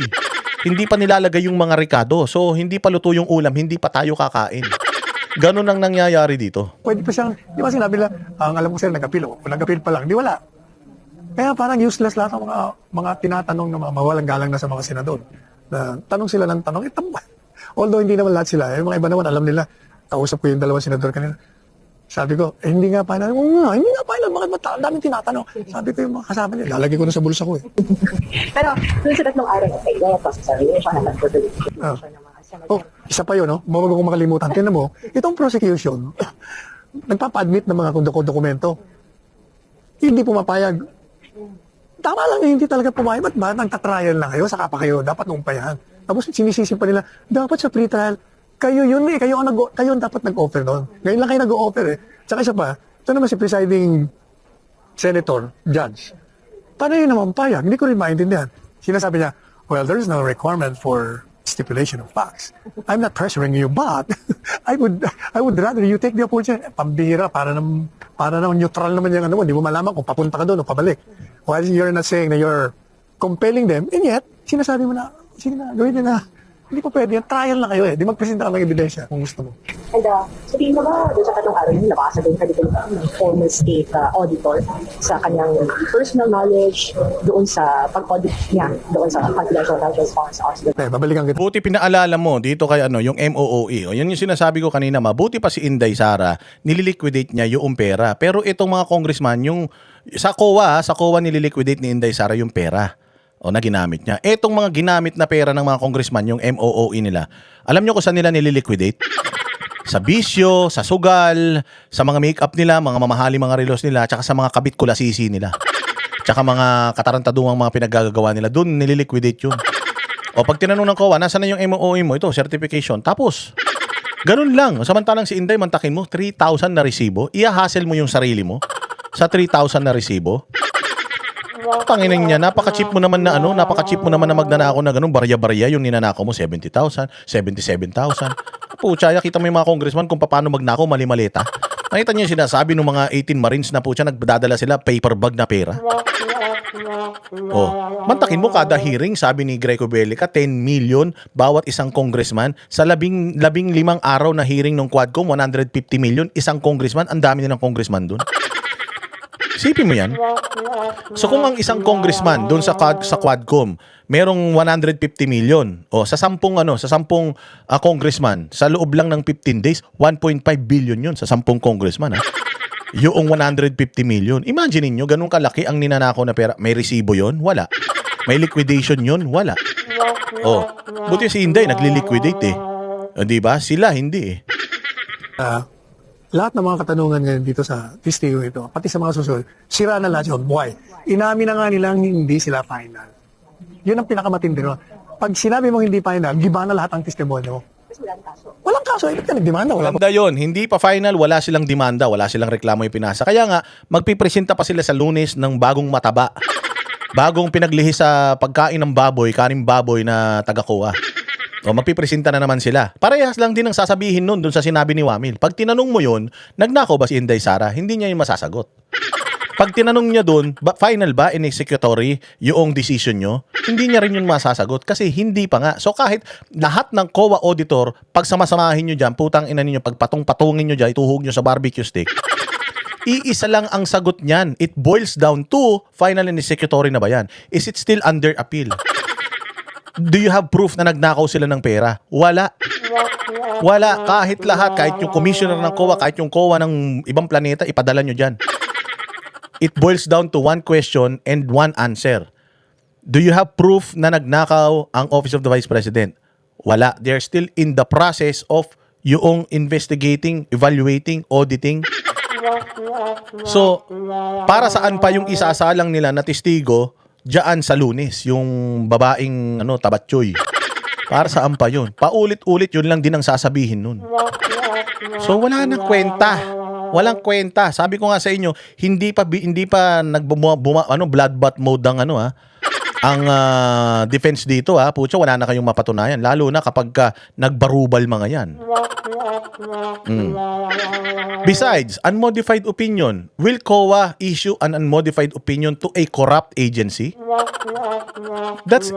Hindi pa nilalagay yung mga ricado. So, hindi pa luto yung ulam, hindi pa tayo kakain. Ganun ang nangyayari dito. Pwede pa siyang, di ba sinabi lang, ang alam ko sir, nag-appeal. Kung nag-appeal pa lang, di wala. Kaya parang useless lahat ng mga tinatanong ng mga mawalang galang na sa mga senador. Na tanong sila ng tanong, although hindi naman lahat sila, yung mga iba naman alam nila. Kausap ko yung dalawang senador kanina. Sabi ko, hindi nga final. Hindi nga final. Bakit daming tinatanong? Sabi ko yung mga kasama nila, lalagay ko na sa bulsa ko Pero, dun sa tatlong araw na kayo, gaya process sa relation naman for the isa pa yun, Huwag akong makalimutan. Tingnan mo, itong prosecution, nagpapa-admit ng mga dokumento. Hindi pumapayag. Tama lang hindi talaga pumayag. Ba't ba? Nagtatrial na kayo, saka pa kayo, dapat numpayan. Tapos sinisisi pa nila, dapat sa pre-trial, kayo yun kayo ang dapat nag-offer doon. Ngayon lang kayo nag-offer Tsaka isa pa, ito naman si presiding senator, judge. Paano yun naman payag? Hindi ko rin maintindihan. Sinasabi niya, well, there is no requirement for stipulation of facts. I'm not pressuring you, but I would rather you take the opportunity. Pambihira, para naman neutral naman yung hindi mo malaman kung papunta ka doon o pabalik. While you're not saying na you're compelling them, and yet, sinasabi mo na, sige na, gawin na. Hindi pa pwede yan. Trial na kayo Di magpresenta ka ng ebidensya kung gusto mo. And sabihin mo ba, doon sa tatlong araw yun, nabasa din ka dito ng former state auditor sa kanyang personal knowledge doon sa pag-audit niya, doon sa confidential intelligence funds. Babalikan kita. Buti pinaalala mo dito kay yung MOOE. Yan yung sinasabi ko kanina, mabuti pa si Inday Sara, nililiquidate niya yung pera. Pero itong mga congressman, yung sa COA nililiquidate ni Inday Sara yung pera. Na ginamit niya. Etong mga ginamit na pera ng mga congressman, yung MOOE nila, alam nyo kung saan nila nililiquidate? Sa bisyo, sa sugal, sa mga make-up nila, mga mamahali mga relos nila, tsaka sa mga kabit kulasisi nila. tsaka mga katarantaduang mga pinaggagawa nila, doon nililiquidate yun. O pag tinanong ng COA, nasa na yung MOE mo? Ito, certification. Tapos, ganun lang. Samantalang si Inday, mantakin mo, 3,000 na resibo. Ia-hassle mo yung sarili mo sa 3,000 na resibo. Tanginan niya, napaka-cheap mo naman na napaka-cheap mo naman na magnanakaw na ganun, barya-barya yung ninanakaw mo, 70,000, 77,000. Pucha, kita mo yung mga congressman kung paano magnakaw, mali-malita. Nakita niyo yung sinasabi ng mga 18 Marines na pucha, nagdadala sila paper bag na pera. Oh, mantakin mo kada hearing, sabi ni Greco Belica, 10 million bawat isang congressman. Sa labing limang araw na hearing ng Quadcom, 150 million, isang congressman, ang dami nilang congressman dun. Isipin mo yan. So kung ang isang congressman doon sa Quadcom, merong 150 million, sa 10 congressman, sa loob lang ng 15 days, 1.5 billion yun sa 10 congressman. Yung 150 million. Imagine niyo ganun kalaki ang ninanakaw na pera. May resibo yon? Wala. May liquidation yon? Wala. Buti si Inday nagli-liquidate di ba? Sila hindi Lahat ng mga katanungan ngayon dito sa testigo ito, pati sa mga susunod, sira na lahat yun. Why? Inamin na nga nilang hindi sila final. Yun ang pinakamatindi ron. Pag sinabi mong hindi final, giba na lahat ang testimonyo. Walang kaso. Hindi ka nagdemanda. Maganda yun. Hindi pa final, wala silang demanda, wala silang reklamo yung pinasa. Kaya nga, magpipresenta pa sila sa Lunes ng bagong mataba. Bagong pinaglihi sa pagkain ng baboy, kaning baboy na taga-COA. Magpipresenta na naman sila. Parehas lang din ang sasabihin nun dun sa sinabi ni Wamil. Pag tinanong mo yun, nagnakaw ba si Inday Sara? Hindi niya yung masasagot. Pag tinanong niya dun, final ba in executory yung decision nyo? Hindi niya rin yun masasagot kasi hindi pa nga. So kahit lahat ng COA auditor, pag samasamahin nyo dyan, putang ina ninyo, pag patong-patungin nyo dyan, ituhog nyo sa barbecue stick, iisa lang ang sagot niyan. It boils down to final and executory na ba yan? Is it still under appeal? Do you have proof na nagnakaw sila ng pera? Wala. Wala. Kahit lahat, kahit yung commissioner ng COA, kahit yung COA ng ibang planeta, ipadala nyo dyan. It boils down to one question and one answer. Do you have proof na nagnakaw ang Office of the Vice President? Wala. They're still in the process of yung investigating, evaluating, auditing. So, para saan pa yung isasalang nila na testigo diyan sa Lunes, yung babaeng tabatchoy? Para saan pa yun? Paulit-ulit yun lang din ang sasabihin nun. So wala nang kwenta. Walang kwenta. Sabi ko nga sa inyo, hindi pa bloodbath mode ang defense dito Pucha, wala na kayong mapatunayan, lalo na kapag nagbarubal mga yan. Besides, unmodified opinion. Will COA issue an unmodified opinion to a corrupt agency? That's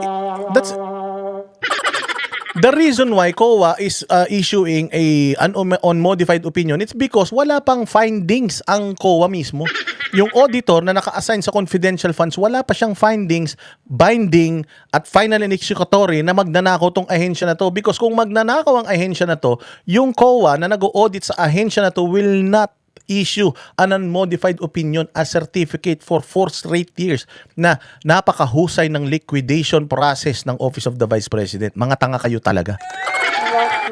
the reason why COA is issuing an unmodified opinion. It's because wala pang findings ang COA mismo. Yung auditor na naka-assign sa confidential funds, wala pa siyang findings, binding, at final and executory na magnanakaw tong ahensya na to. Because kung magnanakaw ang ahensya na to, yung COA na nag-audit sa ahensya na to will not issue an unmodified opinion as certificate for 4 straight years na napakahusay ng liquidation process ng Office of the Vice President. Mga tanga kayo talaga.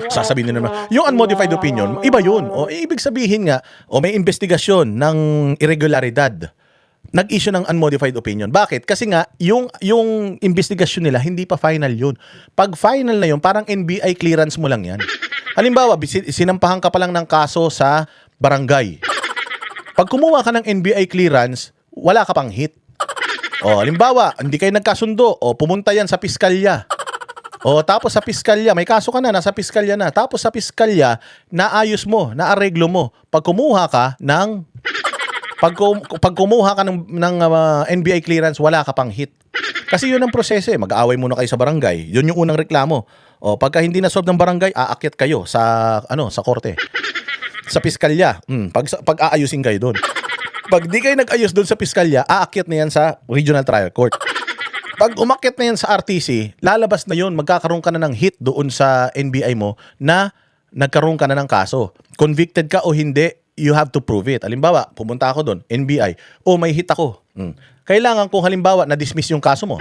Sasabihin nila naman, yung unmodified opinion, iba yun. Ibig sabihin nga, may investigasyon ng irregularidad. Nag-issue ng unmodified opinion. Bakit? Kasi nga, yung investigasyon nila, hindi pa final yun. Pag final na yun, parang NBI clearance mo lang yan. Halimbawa, sinampahan ka pa lang ng kaso sa barangay. Pag kumuha ka ng NBI clearance, wala ka pang hit. Halimbawa, hindi kayo nagkasundo, pumunta yan sa piskalya. Tapos sa piskalya, may kaso ka na, nasa piskalya na. Tapos sa piskalya, naayos mo, naareglo mo. Pag kumuha ka ng NBI clearance, wala ka pang hit. Kasi yun ang proseso Mag-aaway muna kayo sa barangay. Yun yung unang reklamo. Pagka hindi na-solve ng barangay, aakyat kayo sa korte. Sa piskalya. Pag aayusin kayo doon. Pag di kayo nag-ayos doon sa piskalya, aakyat na yan sa Regional Trial Court. Pag umakyat na yan sa RTC, lalabas na yun, magkakaroon ka na ng hit doon sa NBI mo na nagkaroon ka na ng kaso. Convicted ka o hindi, you have to prove it. Halimbawa, pumunta ako doon, NBI, may hit ako. Kailangan kung halimbawa, na-dismiss yung kaso mo.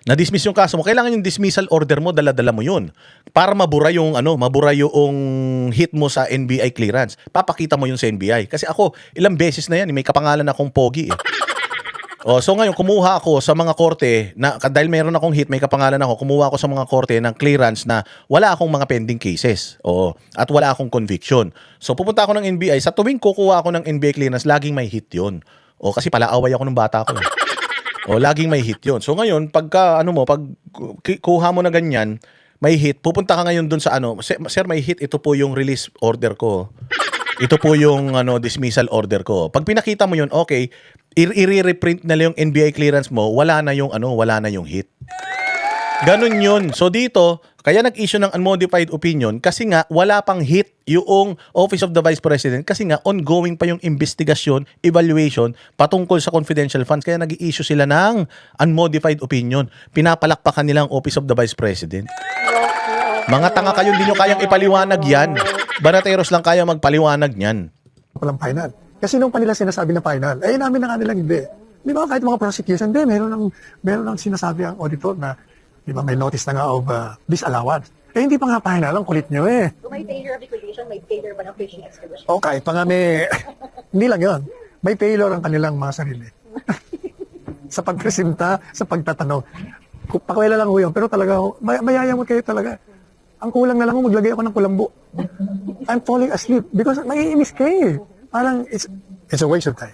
Kailangan yung dismissal order mo, dala-dala mo yun. Para mabura yung hit mo sa NBI clearance. Papakita mo yun sa NBI. Kasi ako, ilang beses na yan, may kapangalan akong pogi Oh, so ngayon kumuha ako sa mga korte na dahil meron akong hit, may kapangalan ako, kumuha ako sa mga korte ng clearance na wala akong mga pending cases. Oh, at wala akong conviction. So pupunta ako ng NBI, sa tuwing kukuha ako ng NBI clearance, laging may hit 'yon. Oh, kasi palaaway ako ng bata ko. Oh, laging may hit 'yon. So ngayon, pagka pag kuha mo na ganyan, may hit, pupunta ka ngayon dun sa sir, may hit, ito po yung release order ko. Ito po yung dismissal order ko. Pag pinakita mo 'yun, okay, i-reprint na lang yung NBI clearance mo, wala na yung hit. Ganun 'yun. So dito, kaya nag-issue ng unmodified opinion kasi nga wala pang hit yung Office of the Vice President kasi nga ongoing pa yung investigasyon, evaluation patungkol sa confidential funds. Kaya nag-i-issue sila ng unmodified opinion. Pinapalakpakan nila ang Office of the Vice President. Mga tanga kayo, hindi nyo kayang ipaliwanag yan. Banateros lang kaya magpaliwanag niyan. Walang final. Kasi nung pa nila sinasabi na final, namin na nga nilang hindi. Di ba kahit mga prosecution, meron ng sinasabi ang auditor na, di ba may notice na nga of disallowance. Hindi pa nga final, ang kulit nyo Kung may failure of liquidation, may failure ba ng fishing expedition? Kahit pa nga hindi lang yun. May failure ang kanilang mga sarili. Sa pagpresenta, sa pagtatanong. Pakwela lang ho yun, pero talaga, mayayamot kayo talaga. Ang kulang na lang ho, maglagay ako ng kulambo. I'm falling asleep because naiinis kayo. Parang, it's a waste of time.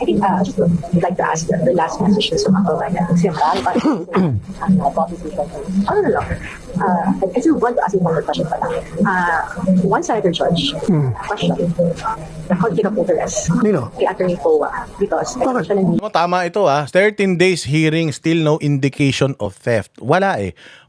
I think I just would like to ask the last message to mga kabayan. Kasi marami pa I just want to ask you one more question pala. One senator judge, question, the conflict of interest Nino? kay Attorney Poa because siya lang Tama ito 13 days hearing, still no indication of theft. Wala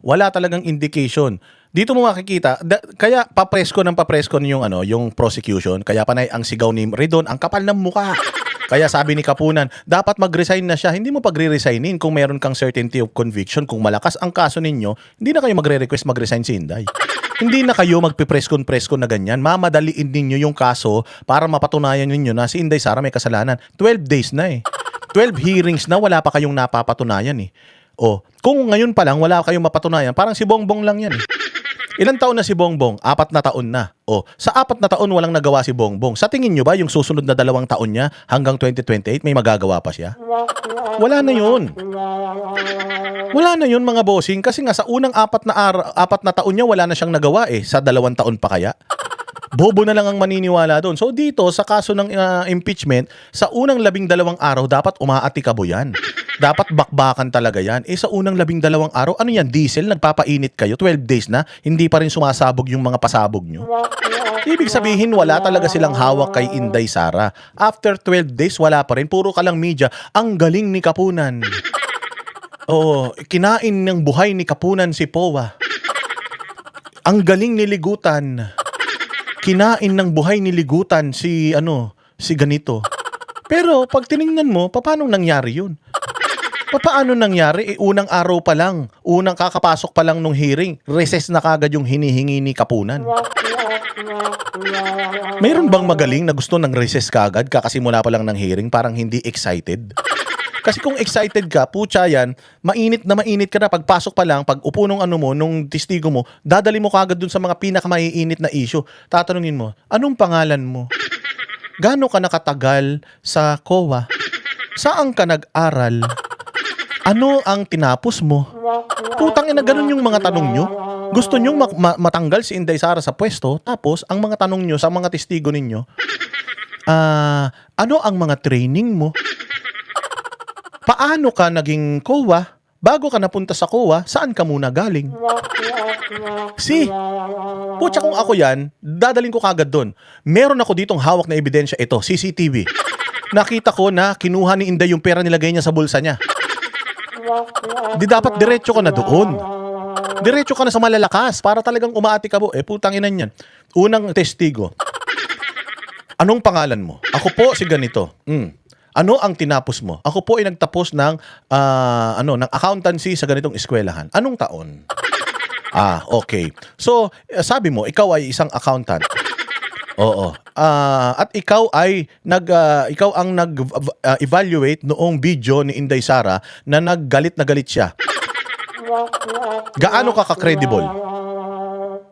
Wala talagang indication. Dito mo makikita, kaya papresko yung prosecution, kaya panay ang sigaw ni Redon, ang kapal ng muka. Kaya sabi ni Kapunan, dapat mag-resign na siya. Hindi mo pagre-resignin kung meron kang certainty of conviction. Kung malakas ang kaso ninyo, hindi na kayo magre-request mag-resign si Inday. Hindi na kayo magpipreskon na ganyan. Mamadaliin ninyo yung kaso para mapatunayan ninyo na si Inday Sara may kasalanan. 12 days na 12 hearings na wala pa kayong napapatunayan kung ngayon pa lang wala kayong mapatunayan, parang si Bongbong lang yan Ilang taon na si Bongbong? 4 na taon na. Sa 4 na taon walang nagawa si Bongbong. Sa tingin nyo ba yung susunod na 2 taon niya hanggang 2028 may magagawa pa siya? Wala na yun. Wala na yun mga bossing kasi nga sa unang 4 na taon niya wala na siyang nagawa Sa 2 taon pa kaya? Bobo na lang ang maniniwala doon. So dito sa kaso ng impeachment, sa unang 12 araw dapat umaatikabo yan. Dapat bakbakan talaga yan. Sa unang 12 araw, ano yan? Diesel? Nagpapainit kayo? 12 days na? Hindi pa rin sumasabog yung mga pasabog nyo? Ibig sabihin, wala talaga silang hawak kay Inday Sara. After 12 days, wala pa rin. Puro ka lang media. Ang galing ni Kapunan. Kinain ng buhay ni Kapunan si Poa. Ang galing ni Ligutan. Kinain ng buhay ni Ligutan si ganito. Pero pag tiningnan mo, paano nangyari yun? Paano nangyari? Unang araw pa lang, unang kakapasok pa lang nung hearing, recess na kagad yung hinihingi ni Kapunan. Mayroon bang magaling na gusto ng recess kagad kakasimula pa lang ng hearing, parang hindi excited? Kasi kung excited ka, putya yan, mainit ka na pagpasok pa lang, pag upo nung nung testigo mo, dadali mo kagad dun sa mga pinakamaiinit na issue. Tatanungin mo, anong pangalan mo? Gaano ka nakatagal sa COA? Saan ka nag-aral? Ano ang tinapos mo? Putang ina, ganun yung mga tanong nyo. Gusto nyo matanggal si Inday Sara sa pwesto, tapos ang mga tanong nyo sa mga testigo ninyo, ano ang mga training mo? Paano ka naging COA? Bago ka napunta sa COA, saan ka muna galing? Putya kung ako yan, dadaling ko kagad doon. Meron ako ditong hawak na ebidensya ito, CCTV. Nakita ko na kinuha ni Inday yung pera nilagay niya sa bulsa niya. Di dapat diretso ka na doon. Diretso ka na sa malalakas para talagang umaati ka po. Putang ina niyan. Unang testigo. Anong pangalan mo? Ako po si ganito. Ano ang tinapos mo? Ako po ay nagtapos ng ng accountancy sa ganitong eskwelahan. Anong taon? Okay. So, sabi mo, ikaw ay isang accountant. Oo. At ikaw ay ikaw ang nag-evaluate noong video ni Inday Sara na naggalit na galit siya. Gaano ka ka-credible?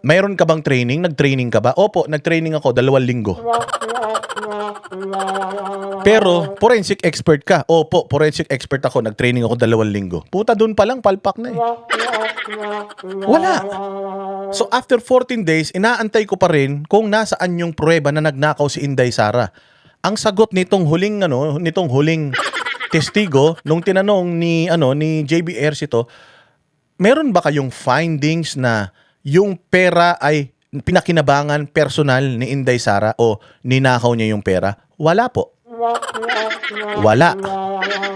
mayroon ka bang training? Nag-training ka ba? Opo, nag-training ako 2 linggo. Pero, forensic expert ka? Opo, forensic expert ako. Nag-training ako 2 linggo. Puta, dun pa lang, palpak na eh. Wala. So, after 14 days, inaantay ko pa rin kung nasaan yung pruweba na nagnakaw si Inday Sara. Ang sagot nitong huling testigo, nung tinanong ni JB Ercito, meron ba kayong findings na yung pera ay pinakinabangan personal ni Inday Sara o ninakaw niya yung pera? Wala po. Wala.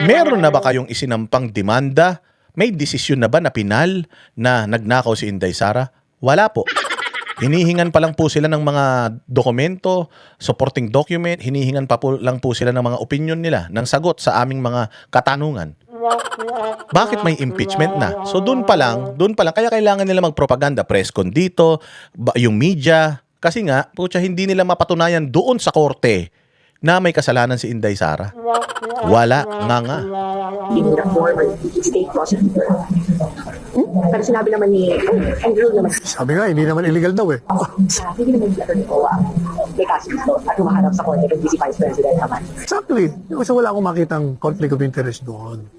Meron na ba kayong isinampang demanda? May desisyon na ba na pinal na nagnakaw si Inday Sara? Wala po. Hinihingan pa lang po sila ng mga dokumento, supporting document, hinihingan pa po lang po sila ng mga opinion nila, ng sagot sa aming mga katanungan. Bakit may impeachment na? So doon pa lang, kaya kailangan nila magpropaganda, press con dito, yung media, kasi nga, putya, hindi nila mapatunayan doon sa korte na may kasalanan si Inday Sara. Wala, nga. Being the former state prosecutor. Pero sinabi naman ni Andrew naman, Sabi nga, hindi naman illegal daw eh. sabi naman ni Atty. Poa, may kaso dito at humaharap sa korte kung Vice President naman. Exactly. Kasi wala akong makitang conflict of interest doon.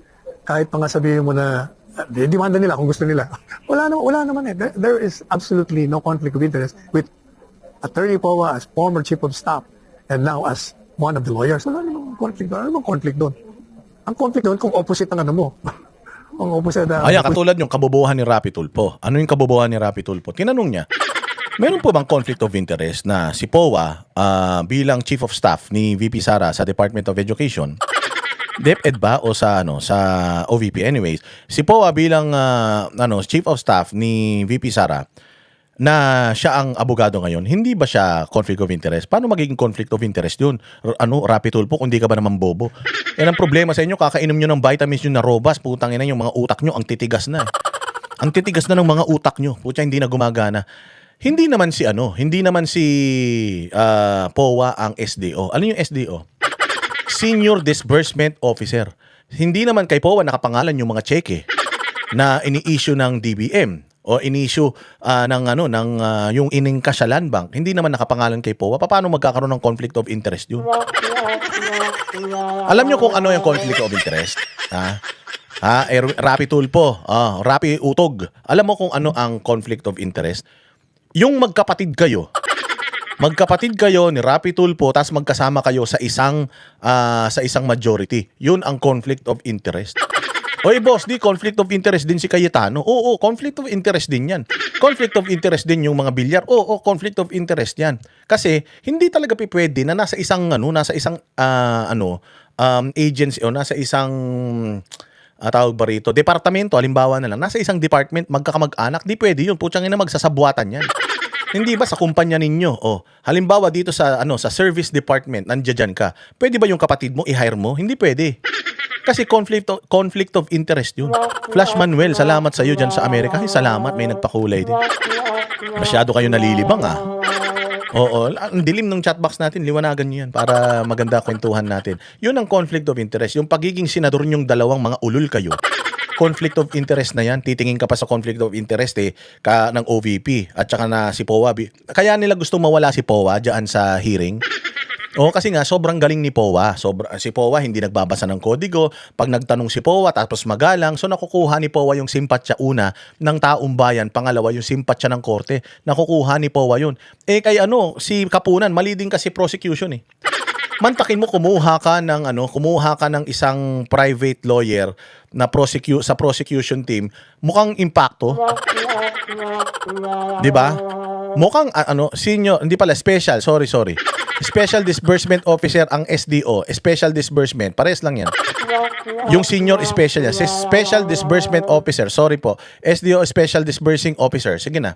Kahit pa nga sabihin mo na, demanda nila kung gusto nila. Wala naman eh. There is absolutely no conflict of interest with Attorney Poa as former chief of staff and now as one of the lawyers. Wala namang conflict doon. Ano bang conflict doon? Ang conflict doon kung opposite ang ano mo. Ang opposite na... Ayan, katulad yung kabobohan ni Rapi Tulfo. Ano yung kabobohan ni Rapi Tulfo? Tinanong niya, meron po bang conflict of interest na si Poa bilang chief of staff ni VP Sara sa Department of Education, DepEd ba o sa OVP? Anyways, si Poa bilang chief of staff ni VP Sara na siya ang abogado ngayon, hindi ba siya conflict of interest? Paano magiging conflict of interest yun? Rapi Tulfo, kung di ka ba naman bobo? Yan ang problema sa inyo, kakainom nyo ng vitamins nyo na robust, putang ina yung mga utak nyo, ang titigas na. Ang titigas na ng mga utak nyo, putya, hindi na gumagana. Hindi naman si Poa ang SDO. Ano yung SDO? Senior Disbursement Officer. Hindi naman kay Poa nakapangalan yung mga cheque na ini-issue ng DBM o in-issue yung iningkas sa Land Bank. Hindi naman nakapangalan kay Poa. Paano magkakaroon ng conflict of interest yun? Alam nyo kung ano yung conflict of interest? Rapi Tulfo, Rapi Utog. Alam mo kung ano ang conflict of interest? Yung magkapatid kayo ni Rapi Tulfo, tapos magkasama kayo sa isang majority. Yun ang conflict of interest. Oy boss, di conflict of interest din si Cayetano. Oo, conflict of interest din yan. Conflict of interest din yung mga bilyar. Oo, conflict of interest yan. Kasi hindi talaga pwede na nasa isang agency o nasa isang tawag ba rito, departamento, halimbawa na lang, nasa isang department magkakamag-anak, di pwede yun. Putsang ina, magsasabuatan yan. Hindi ba sa kumpanya ninyo? Halimbawa dito sa service department, nandiyan ka. Pwede ba yung kapatid mo i-hire mo? Hindi pwede. Kasi conflict of interest yun. Flash Manuel, salamat sa iyo dyan sa Amerika. Ay, salamat, may nagpakulay din. Masyado kayo nalilibang Oo, ang dilim ng chatbox natin, liwanagan nyo yan para maganda kwentuhan natin. Yun ang conflict of interest. Yung pagiging senador nyong dalawang mga ulul kayo. Conflict of interest na yan. Titingin ka pa sa conflict of interest ng OVP at saka na si Poa. Kaya nila gusto mawala si Poa dyan sa hearing. Kasi nga sobrang galing ni Poa. Si Poa hindi nagbabasa ng kodigo. Pag nagtanong si Poa tapos magalang, so nakukuha ni Poa yung simpatya una ng taong bayan, pangalawa yung simpatya ng korte. Nakukuha ni Poa yun. Kay si Kapunan, mali din kasi prosecution Mantakin mo kumuha ka ng isang private lawyer na sa prosecution team, mukhang impacto. 'Di ba? Mukhang senior, hindi pala special, sorry. Special Disbursement Officer ang SDO, Special Disbursement, pares lang 'yan. Yung senior special yan, Special Disbursement Officer, sorry po. SDO Special Disbursing Officer. Sige na.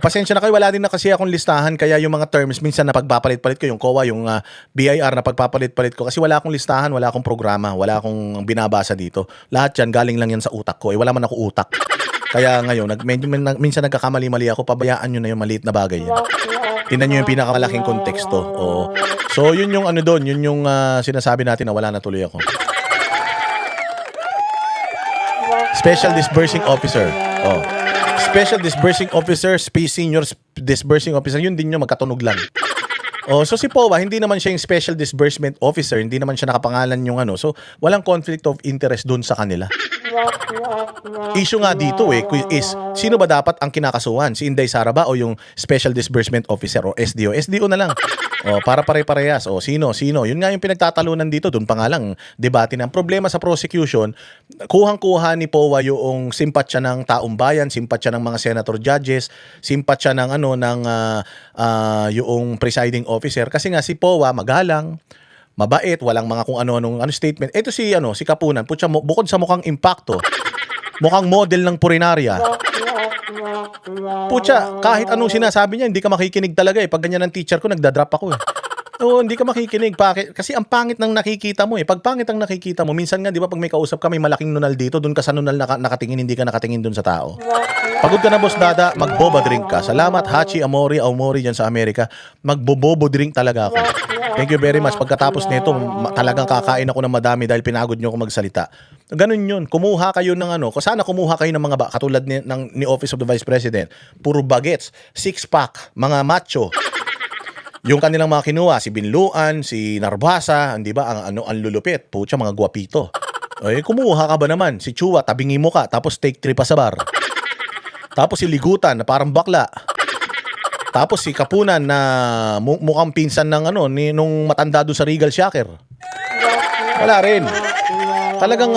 Pasensya na kayo, wala din na kasi akong listahan, kaya yung mga terms minsan na pagpapalit-palit ko, yung COA, yung BIR na pagpapalit-palit ko, kasi wala akong listahan, wala akong programa, wala akong binabasa dito. Lahat yan, galing lang yan sa utak ko. Wala man ako utak. Kaya ngayon, minsan nagkakamali-mali ako, pabayaan nyo na yung maliit na bagay yan. Tingnan nyo yung pinakamalaking konteksto. So, yun yung doon, yun yung sinasabi natin na wala na tuloy ako. Special Disbursing Officer. Special Disbursing Officer, Senior Disbursing Officer, yun din yung magkatunog lang. Oh, so si POA, hindi naman siya yung Special Disbursement Officer, hindi naman siya nakapangalan yung ano. So, walang conflict of interest dun sa kanila. Issue nga dito is, sino ba dapat ang kinakasuhan? Si Inday Sara ba o yung Special Disbursement Officer o SDO? SDO na lang. O, para pare-parehas. O, sino? Yun nga yung pinagtatalunan dito. Doon pa nga lang, debate na. Ang problema sa prosecution, kuhang-kuha ni POA yung simpatsya ng taong bayan, simpatsya ng mga senator judges, simpatsya ng yung presiding officer. Kasi nga si POA magalang, mabait, walang mga kung ano-anong statement. Ito si Kapunan, putya, bukod sa mukhang impacto, mukhang model ng purinarya. Putya, kahit anong sinasabi niya, hindi ka makikinig talaga Pag ganyan ang teacher ko, nagda-drop ako Oo, hindi ka makikinig. Bakit? Kasi ang pangit ng nakikita mo Pag pangit ang nakikita mo, minsan nga, di ba, pag may kausap ka, may malaking nunal dito, dun ka sa nunal nakatingin, hindi ka nakatingin dun sa tao. Pagod ka na, Boss Dada, magboba drink ka. Salamat, Hachi Amori dyan sa Amerika. Magbobobo drink talaga ako. Thank you very much. Pagkatapos nito, talagang kakain ako ng madami dahil pinagod nyo ako magsalita. Ganun yun. Kumuha kayo ng sana kumuha kayo ng mga katulad ni Office of the Vice President. Puro bagets, six-pack, mga macho. Yung kanilang mga kinuha, si Binluan, si Narbasa, di ba, ang lulupit, putya, mga guwapito. Kumuha ka ba naman? Si Chua, tabingi mo ka, tapos take 3 pa sa bar. Tapos si Ligutan, na parang bakla. Tapos si Kapunan, na mukhang pinsan ng nung matanda doon sa Regal Shaker. Wala rin. Talagang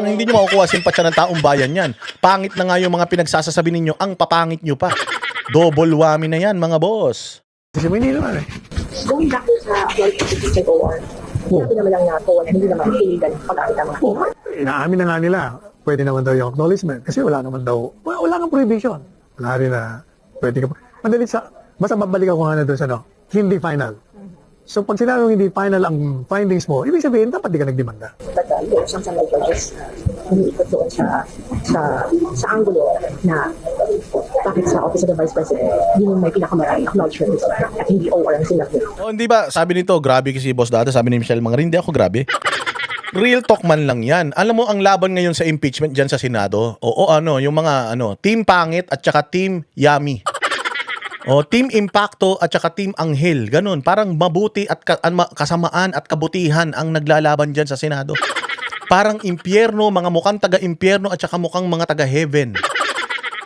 hindi nyo makukuha simpatsya ng taong bayan yan. Pangit na nga yung mga pinagsasasabi ninyo, ang papangit nyo pa. Double whammy na yan, mga boss. Kasi hindi naman Going back to sa flight of the war, sinabi naman lang na POA na hindi naman illegal pag-akit ang mga inaamin na nga nila, pwede naman daw yung acknowledgement kasi wala nang prohibition. Wala rin na pwede ka basta babalik ako nga na doon sa hindi final. So pag sinabing hindi final ang findings mo, ibig sabihin dapat di ka nagdemanda. But yung isang sa judges, umiikot doon sa angulo na bakit sa Office of the Vice President, yun yung may pinakamaraming acknowledgement at hindi OR ang sinabi. Hindi ba, sabi nito, grabe kasi Boss Dada, sabi ni Michelle Mangarin, hindi ako grabe. Real talk man lang yan. Alam mo, ang laban ngayon sa impeachment dyan sa Senado, yung mga, Team Pangit at saka Team Yummy. Team Impacto at saka Team Anghel. Ganun, parang mabuti at kasamaan at kabutihan ang naglalaban dyan sa Senado. Parang impyerno, mga mukhang taga-impyerno at saka mukhang mga taga-heaven.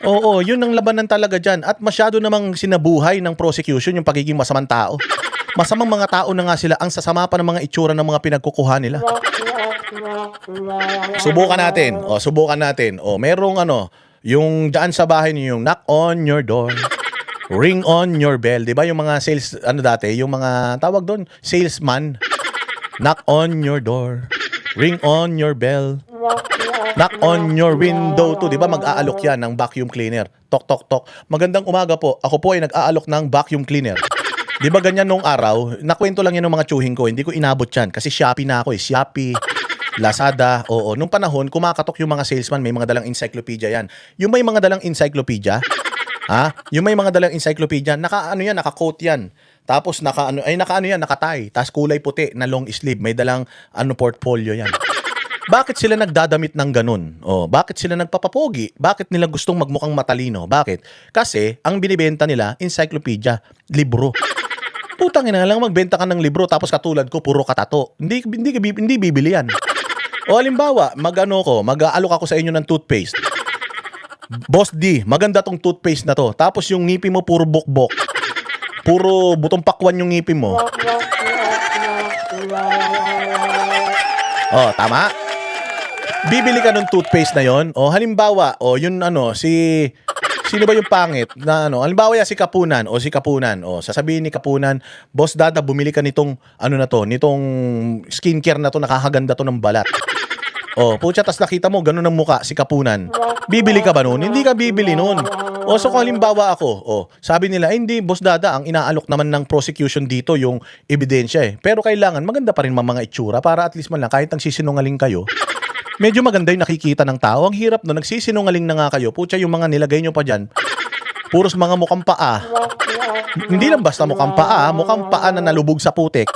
Oo, yun ang labanan talaga dyan. At masyado namang sinabuhay ng prosecution yung pagiging masamang tao. Masamang mga tao na nga sila, ang sasama pa ng mga itsura ng mga pinagkukuha nila. Subukan natin. Merong yung dyan sa bahay niyo, yung knock on your door, ring on your bell. Diba yung mga sales, dati, yung mga tawag doon, salesman. Knock on your door, ring on your bell, knock on your window to, di ba mag-aalok yan ng vacuum cleaner. Tok, tok, tok. Magandang umaga po. Ako po ay nag-aalok ng vacuum cleaner. Di ba ganyan nung araw? Nakwento lang yan ng mga tsuhin ko. Hindi ko inabot yan. Kasi Shopee na ako Shopee, Lazada. Oo. Nung panahon, kumakatok yung mga salesman. May mga dalang encyclopedia yan. Yung may mga dalang encyclopedia, yung may mga dalang encyclopedia, naka-coat yan. Tapos nakatay. Tapos kulay puti na long sleeve. May dalang portfolio yan. Bakit sila nagdadamit ng ganun? Bakit sila nagpapapogi? Bakit nila gustong magmukhang matalino? Bakit? Kasi ang binibenta nila, encyclopedia, libro. Putang ina lang, magbenta ka ng libro tapos katulad ko, puro katato. Hindi bibili yan. Halimbawa, mag-aalok ako sa inyo ng toothpaste. Boss D, maganda tong toothpaste na to. Tapos yung ngipin mo, puro bukbok. Puro butong pakwan yung ngipin mo. Tama? Bibili ka ng toothpaste na yon. Halimbawa, sino ba yung pangit na halimbawa si Kapunan si Kapunan. Sasabihin ni Kapunan, Boss Dada, bumili ka nitong nitong skincare na to, nakakaganda to ng balat. Pucha, tas nakita mo ganun ang muka si Kapunan. Bibili ka ba noon? Hindi ka bibili noon. So kung halimbawa ako, sabi nila, hindi, Boss Dada, ang inaalok naman ng prosecution dito yung ebidensya Pero kailangan maganda pa rin mga itsura para at least man lang kahit ang sisinungaling kayo, medyo maganda yung nakikita ng tao. Ang hirap no, nagsisinungaling na nga kayo. Pucha, yung mga nilagay nyo pa dyan, puros mga mukhang paa. Hindi lang basta mukhang paa na nalubog sa putik.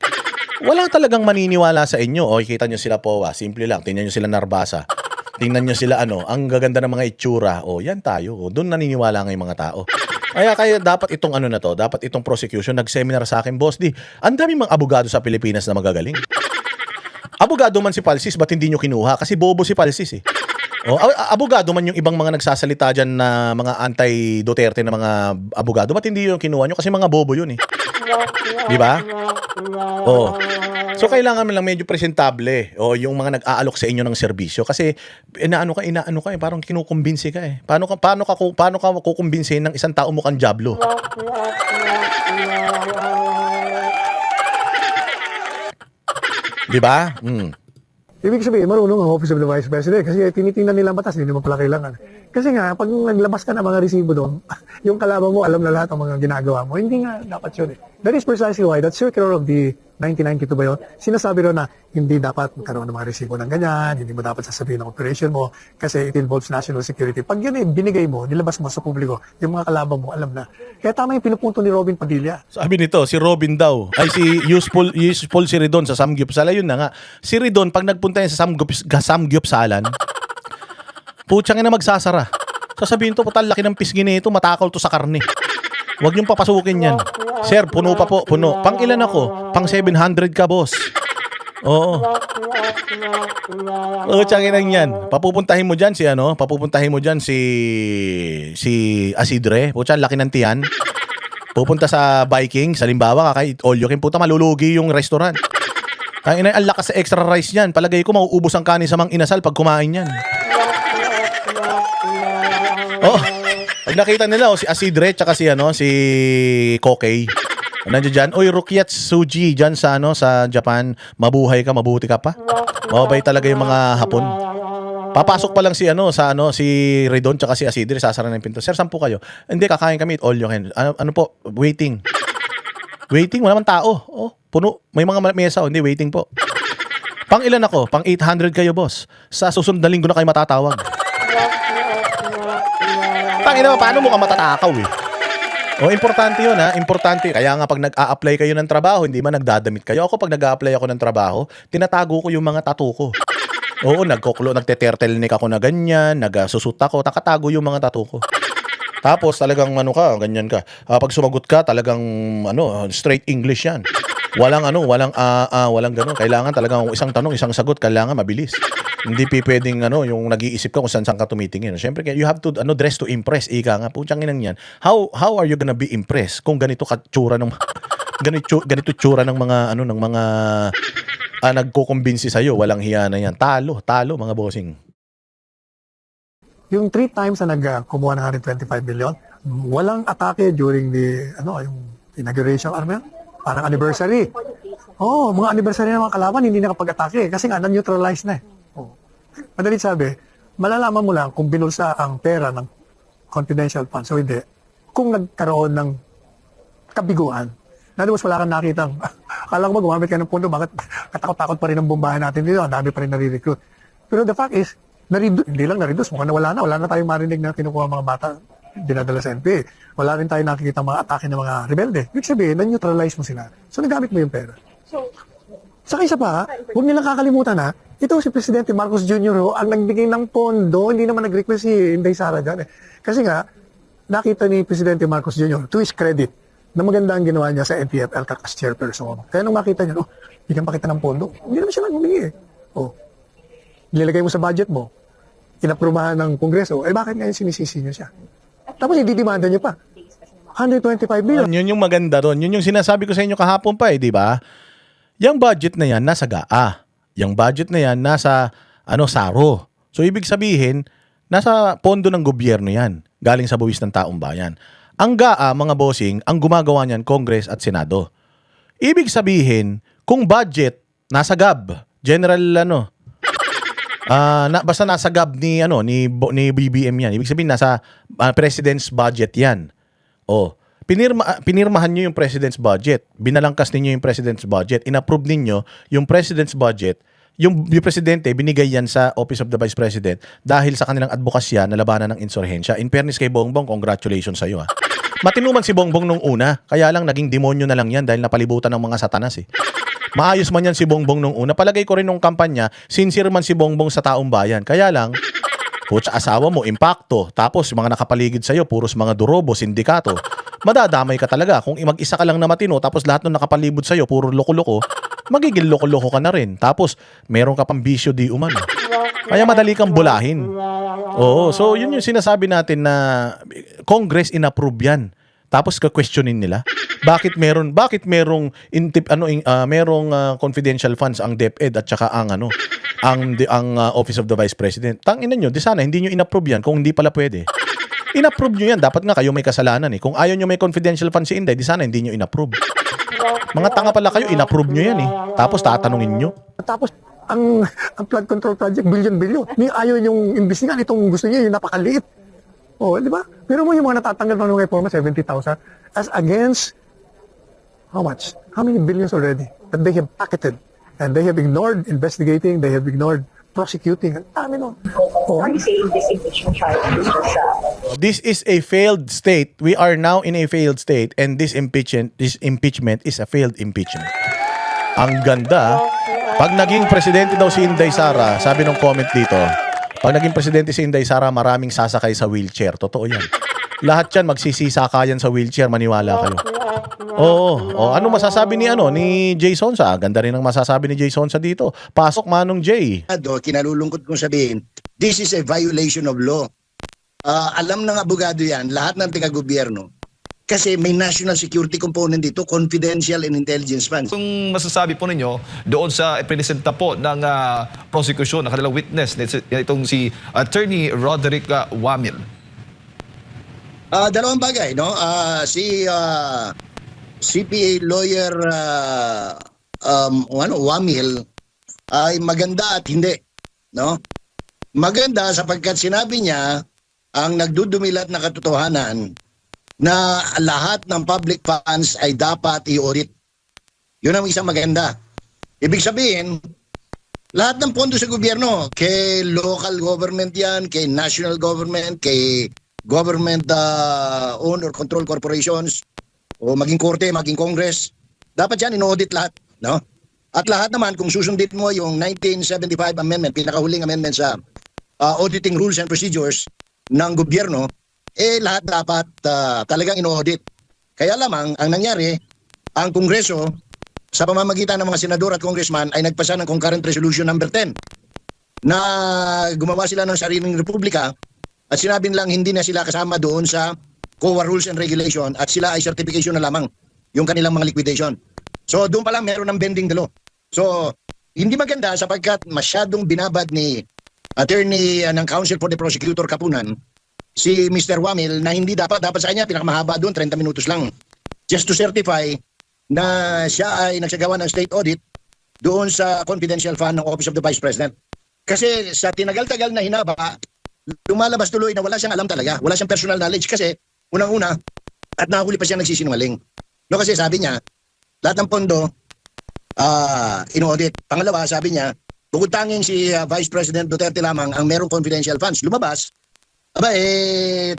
Wala talagang maniniwala sa inyo. Kita nyo sila POA, simple lang. Tingnan nyo sila Narbasa. Tingnan nyo sila, ang gaganda ng mga itsura. O, yan tayo. O, doon naniniwala nga yung mga tao. Kaya dapat itong dapat itong prosecution, nag-seminar sa akin, boss, ang daming mga abogado sa Pilipinas na magagaling. Abogado man si Palsis, ba't hindi nyo kinuha? Kasi bobo si Palsis eh. Abogado man yung ibang mga nagsasalita dyan na mga anti-Duterte na mga abogado, ba't hindi yung kinuha nyo? Kasi mga bobo yun eh. Di ba? So kailangan mo lang medyo presentable yung mga nag-aalok sa inyo ng serbisyo kasi inaano ka parang kinukumbinsi ka eh. Paano ka kukumbinsihin ng isang tao mukhang diablo? Di ba? Ibig sabihin, marunong ang Office of the Vice President kasi tinitingnan nilang batas, hindi naman pala kailangan. Kasi nga, pag naglabas ka ng mga resibo doon, yung kalaban mo, alam na lahat ng mga ginagawa mo, hindi nga dapat yun eh. That is precisely why that circular of the 1992 ba yun, sinasabi ron na hindi dapat magkaroon ng mga resibo ng ganyan, hindi mo dapat sasabihin ng operation mo kasi it involves national security. Pag yun binigay mo, nilabas mo sa publiko, yung mga kalaban mo, alam na. Kaya tama yung pinupunto ni Robin Padilla. Sabi nito, si Robin daw, ay si useful si Ridon sa Samgyupsal. Yun na nga. Si Ridon, pag nagpunta yan sa Samgyupsalan, putsang na magsasara. Sasabihin to, putal, laki ng pisngi nito, matakal to sa karne. Huwag niyong papasukin yan. Sir, puno pa po, puno. Pang ilan ako? Pang 700 ka, boss. Oo. Tsangin yan. Papupuntahin mo dyan si Asidre. Putsang, laki ng tiyan. Pupunta sa Viking, sa Limbawa, kakain all you can, puta, malulugi yung restaurant. Ang lakas sa extra rice niyan. Palagay ko mauubos ang kanin sa mang inasal pag kumain yan. Pag nakita nila si Asidre tsaka si Kokey. Nandiyan dyan, oy, Rukyat Suji dyan sa Japan, mabuhay ka, mabuti ka pa. Mababay talaga yung mga Hapon. Papasok pa lang si Redon tsaka si Asidre, sasara ng pinto. Sir, 10 kayo? Hindi, kakain kami, all you can. Ano po? Waiting. Waiting, wala man tao. Puno. May mga mesa, hindi, waiting po. Pang ilan ako? Pang 800 kayo, boss. Sa susunod na linggo na kayo matatawag. Tangina mo, paano mo ka matatakaw eh? Importante yun ha, importante. Kaya nga pag nag-a-apply kayo ng trabaho, hindi man nagdadamit kayo. Ako pag nag-a-apply ako ng trabaho, tinatago ko yung mga tattoo ko. Nagte-turtleneck ako na ganyan, nagsusut ako, nakatago yung mga tattoo ko. Tapos talagang ganyan ka. Pag sumagot ka, talagang straight English yan. Walang walang gano'n. Kailangan talagang isang tanong, isang sagot, kailangan mabilis. Hindi pwedeng yung nag-iisip ka kung saan ka tumitingin. Siyempre, you have to dress to impress. Ika nga, putyang inang yan. How are you gonna be impressed kung ganito tsura ng ganito tsura ng mga nagkukumbinsi sa'yo, walang hiya na yan. Talo mga bossing. Yung 3 times na kumuha ng 125 million, walang atake during the yung inauguration, parang anniversary. Mga anniversary ng mga kalaban, hindi nakapag-atake kasi nga na-neutralize na eh. Madalit sabi, malalaman mo lang kung binulsa ang pera ng confidential funds o hindi, kung nagkaroon ng kabiguan. Naluwas wala kang nakitang, akala ko ba gumamit ka ng pondo, bakit katakot-takot pa rin ang bombahan natin dito, ang dami pa rin nare-recruit. Pero the fact is, hindi lang na-reduce, mukhang wala na tayong marinig na kinukuha mga bata, dinadala sa NPA. Wala rin tayong nakikita mga atake ng mga rebelde. Ibig sabihin, na-neutralize mo sila. So, nagamit mo yung pera. Saka isa pa, huwag nilang kakalimutan ito si Presidente Marcos Jr. ang nagbigay ng pondo, hindi naman nag-request si Inday Sara dyan Kasi nga, nakita ni Presidente Marcos Jr., to his credit, na maganda ang ginawa niya sa NTF-ELCAC as chairperson. Kaya nung makita niya, bigyan pa kita ng pondo, hindi naman siya lang humingi nilagay mo sa budget mo, inaprumahan ng Kongreso, bakit ngayon sinisisi niyo siya? Tapos hindi-demanda niyo pa. 125 billion. Yun yung maganda ron. Yun yung sinasabi ko sa inyo kahapon pa di ba? Yung budget na yan, nasa GAA. Yung budget na yan, nasa SARO. So, ibig sabihin, nasa pondo ng gobyerno yan. Galing sa buwis ng taong bayan. Ang GAA, mga bossing, ang gumagawa niyan, Congress at Senado. Ibig sabihin, kung budget, nasa GAB, General, basta nasa GAB ni BBM yan. Ibig sabihin, nasa President's budget yan. Pinirmahan nyo yung President's budget. Binalangkas ninyo yung President's budget. Inapprove ninyo yung President's budget. Yung Presidente, binigay yan sa Office of the Vice President dahil sa kanilang advokasya na labanan ng insurhensya. In fairness kay Bongbong, congratulations sa'yo Matinuman si Bongbong nung una, kaya lang naging demonyo na lang yan dahil napalibutan ng mga satanas Maayos man yan si Bongbong nung una. Palagay ko rin nung kampanya, sincere man si Bongbong sa taong bayan. Kaya lang, putsa, asawa mo, impacto. Tapos, yung mga nakapaligid sa'yo, puros mga durobo, sindikato. Madadamay ka talaga. Kung mag-isa ka lang na matino, tapos lahat ng nakapalibot sa'yo, puro loko-loko, magiging loko-loko ka na rin. Tapos, meron ka pang bisyo di umano. Kaya madali kang bulahin. Oo, so yun yung sinasabi natin na Congress inapprove yan. Tapos ka-questionin nila. Bakit merong confidential funds ang DepEd at saka ang Office of the Vice President. Tangina nyo, di sana hindi nyo inapprove yan kung hindi pala pwede. Inapprove nyo yan, dapat nga kayo may kasalanan eh. Kung ayaw nyo may confidential funds si Inday, di sana hindi nyo inapprove. Mga tanga pala kayo, inapprove nyo yan eh. Tapos tatanungin nyo. Tapos, ang flood control project, billion. Ayaw yung imbisigan, itong gusto niya, yung napakaliit. Oh, di ba? Pero mo yung mga natatanggal ng mga reforma, 70,000, as against, how much? How many billions already that they have pocketed? And they have ignored investigating, they have ignored prosecuting. Ang dami nun. Oh. Are you saying this impeachment trial is just This is a failed state. We are now in a failed state and this impeachment is a failed impeachment. Ang ganda. Pag naging presidente daw si Inday Sara, sabi ng comment dito, pag naging presidente si Inday Sara, maraming sasakay sa wheelchair. Totoo yan. Lahat yan magsisisakayan sa wheelchair, maniwala kayo. Oo. Ano masasabi ni Jason Sonsa? Ganda rin ang masasabi ni Jason Sonsa dito. Pasok Manong Jay. Kinalulungkot kong sabihin, this is a violation of law. Alam ng abogado yan, lahat ng taga-gobyerno. Kasi may national security component dito, confidential and intelligence funds. Kung masasabi po ninyo doon sa presenta po ng prosecution, ng kanilang witness, itong si Attorney Roderick Wamil. Dalawang bagay, no? Si CPA lawyer Wamil ay maganda at hindi, no? Maganda sapagkat sinabi niya ang nagdudumilat na katotohanan na lahat ng public funds ay dapat i-audit. Yun ang isang maganda. Ibig sabihin, lahat ng pondo sa gobyerno, kay local government yan, kay national government, kay government owned or controlled corporations, o maging korte, maging congress, dapat yan in-audit lahat. No? At lahat naman, kung susundin mo yung 1975 amendment, pinakahuling amendment sa auditing rules and procedures ng gobyerno, lahat dapat talagang ino-audit. Kaya lamang, ang nangyari, ang Kongreso, sa pamamagitan ng mga senador at congressman, ay nagpasa ng Concurrent Resolution number 10 na gumawa sila ng sariling republika at sinabi lang hindi na sila kasama doon sa COA Rules and Regulation at sila ay certification na lamang yung kanilang mga liquidation. So doon pa lang meron ng bending the law. So hindi maganda sapagkat masyadong binabad ni attorney ng Counsel for the Prosecutor Kapunan si Mr. Wamil na hindi dapat sa kanya pinakamahaba doon 30 minutos lang just to certify na siya ay nagsagawa ng state audit doon sa confidential fund ng Office of the Vice President. Kasi sa tinagal-tagal na hinaba, lumalabas tuloy na wala siyang alam talaga, wala siyang personal knowledge kasi unang-una at nahuli pa siya nagsisinungaling. No, kasi sabi niya, lahat ng pondo in-audit. Pangalawa, sabi niya, bukod tanging si Vice President Duterte lamang ang merong confidential funds. Lumabas, 2014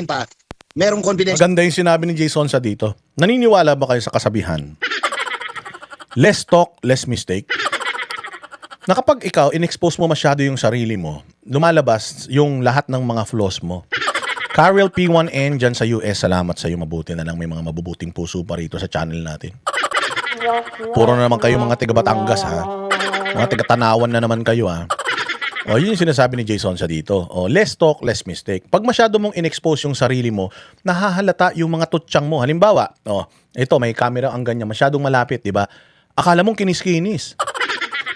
pa, merong confidential. Maganda yung sinabi ni Jason sa dito. Naniniwala ba kayo sa kasabihan? Less talk, less mistake. Na kapag ikaw, in-expose mo masyado yung sarili mo, lumalabas yung lahat ng mga flaws mo. Carol P1N dyan sa US, salamat sa iyo. Mabuti na lang may mga mabubuting puso pa rito sa channel natin. Puro na naman kayo mga taga Batangas ha. Mga taga Tanawan na naman kayo ha. O, yun yung sinasabi ni Jason sa dito. O, less talk, less mistake. Pag masyado mong in-expose yung sarili mo, nahahalata yung mga tutsang mo. Halimbawa, ito, may camera ang ganyan, masyadong malapit, di ba? Akala mong kinis-kinis.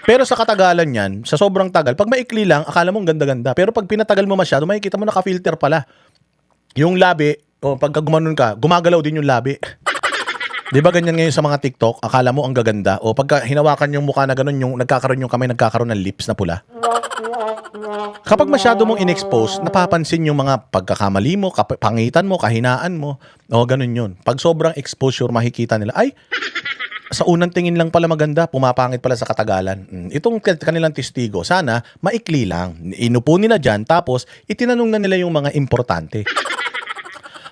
Pero sa katagalan yan, sa sobrang tagal, pag maikli lang, akala mong ganda-ganda. Pero pag pinatagal mo masyado, makikita mo naka-filter pala. Yung labi, pagka gumanon ka, gumagalaw din yung labi. Di ba ganyan ngayon sa mga TikTok, akala mo ang gaganda. O pagka hinawakan yung mukha na ganun, yung nagkakaroon yung kamay, nagkakaroon ng lips na pula. Kapag masyado mong in-expose, napapansin yung mga pagkakamali mo, pangitan mo, kahinaan mo. O ganun yun. Pag sobrang exposure, makikita nila, ay, sa unang tingin lang pala maganda, pumapangit pala sa katagalan. Itong kanilang testigo, sana maikli lang. Inupo nila dyan, tapos itinanong na nila yung mga importante.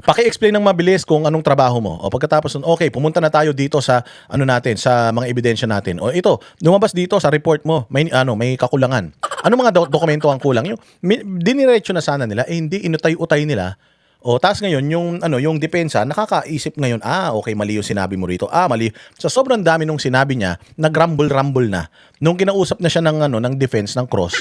Paki-explain ng mabilis kung anong trabaho mo. O pagkatapos nun, okay, pumunta na tayo dito sa ano natin, sa mga ebidensya natin. O ito, lumabas dito sa report mo, may may kakulangan. Ano mga dokumento ang kulang? Yung diniretso na sana nila, hindi inutay-utay nila. O taas ngayon yung depensa nakakaisip ngayon, okay, mali yung sinabi mo rito. Mali. Sa sobrang dami nung sinabi niya, nag-rumble-rumble na. Nung kinausap na siya ng defense ng Cross,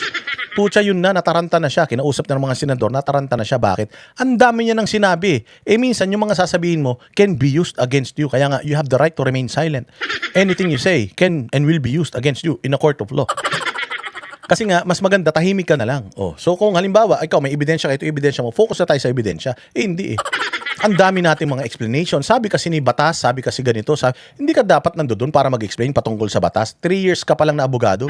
putya yun na, nataranta na siya. Kinausap na ng mga senador, nataranta na siya. Bakit? Ang dami niya nang sinabi. Minsan yung mga sasabihin mo can be used against you. Kaya nga, you have the right to remain silent. Anything you say can and will be used against you in a court of law. Kasi nga, mas maganda, tahimik ka na lang. So kung halimbawa, ikaw may ebidensya ka, ito ebidensya mo, focus na tayo sa ebidensya. Hindi eh. Ang dami natin mga explanation. Sabi kasi ni batas, sabi kasi ganito, hindi ka dapat nandoon para mag-explain patungkol sa batas. 3 years ka pa lang na abogado.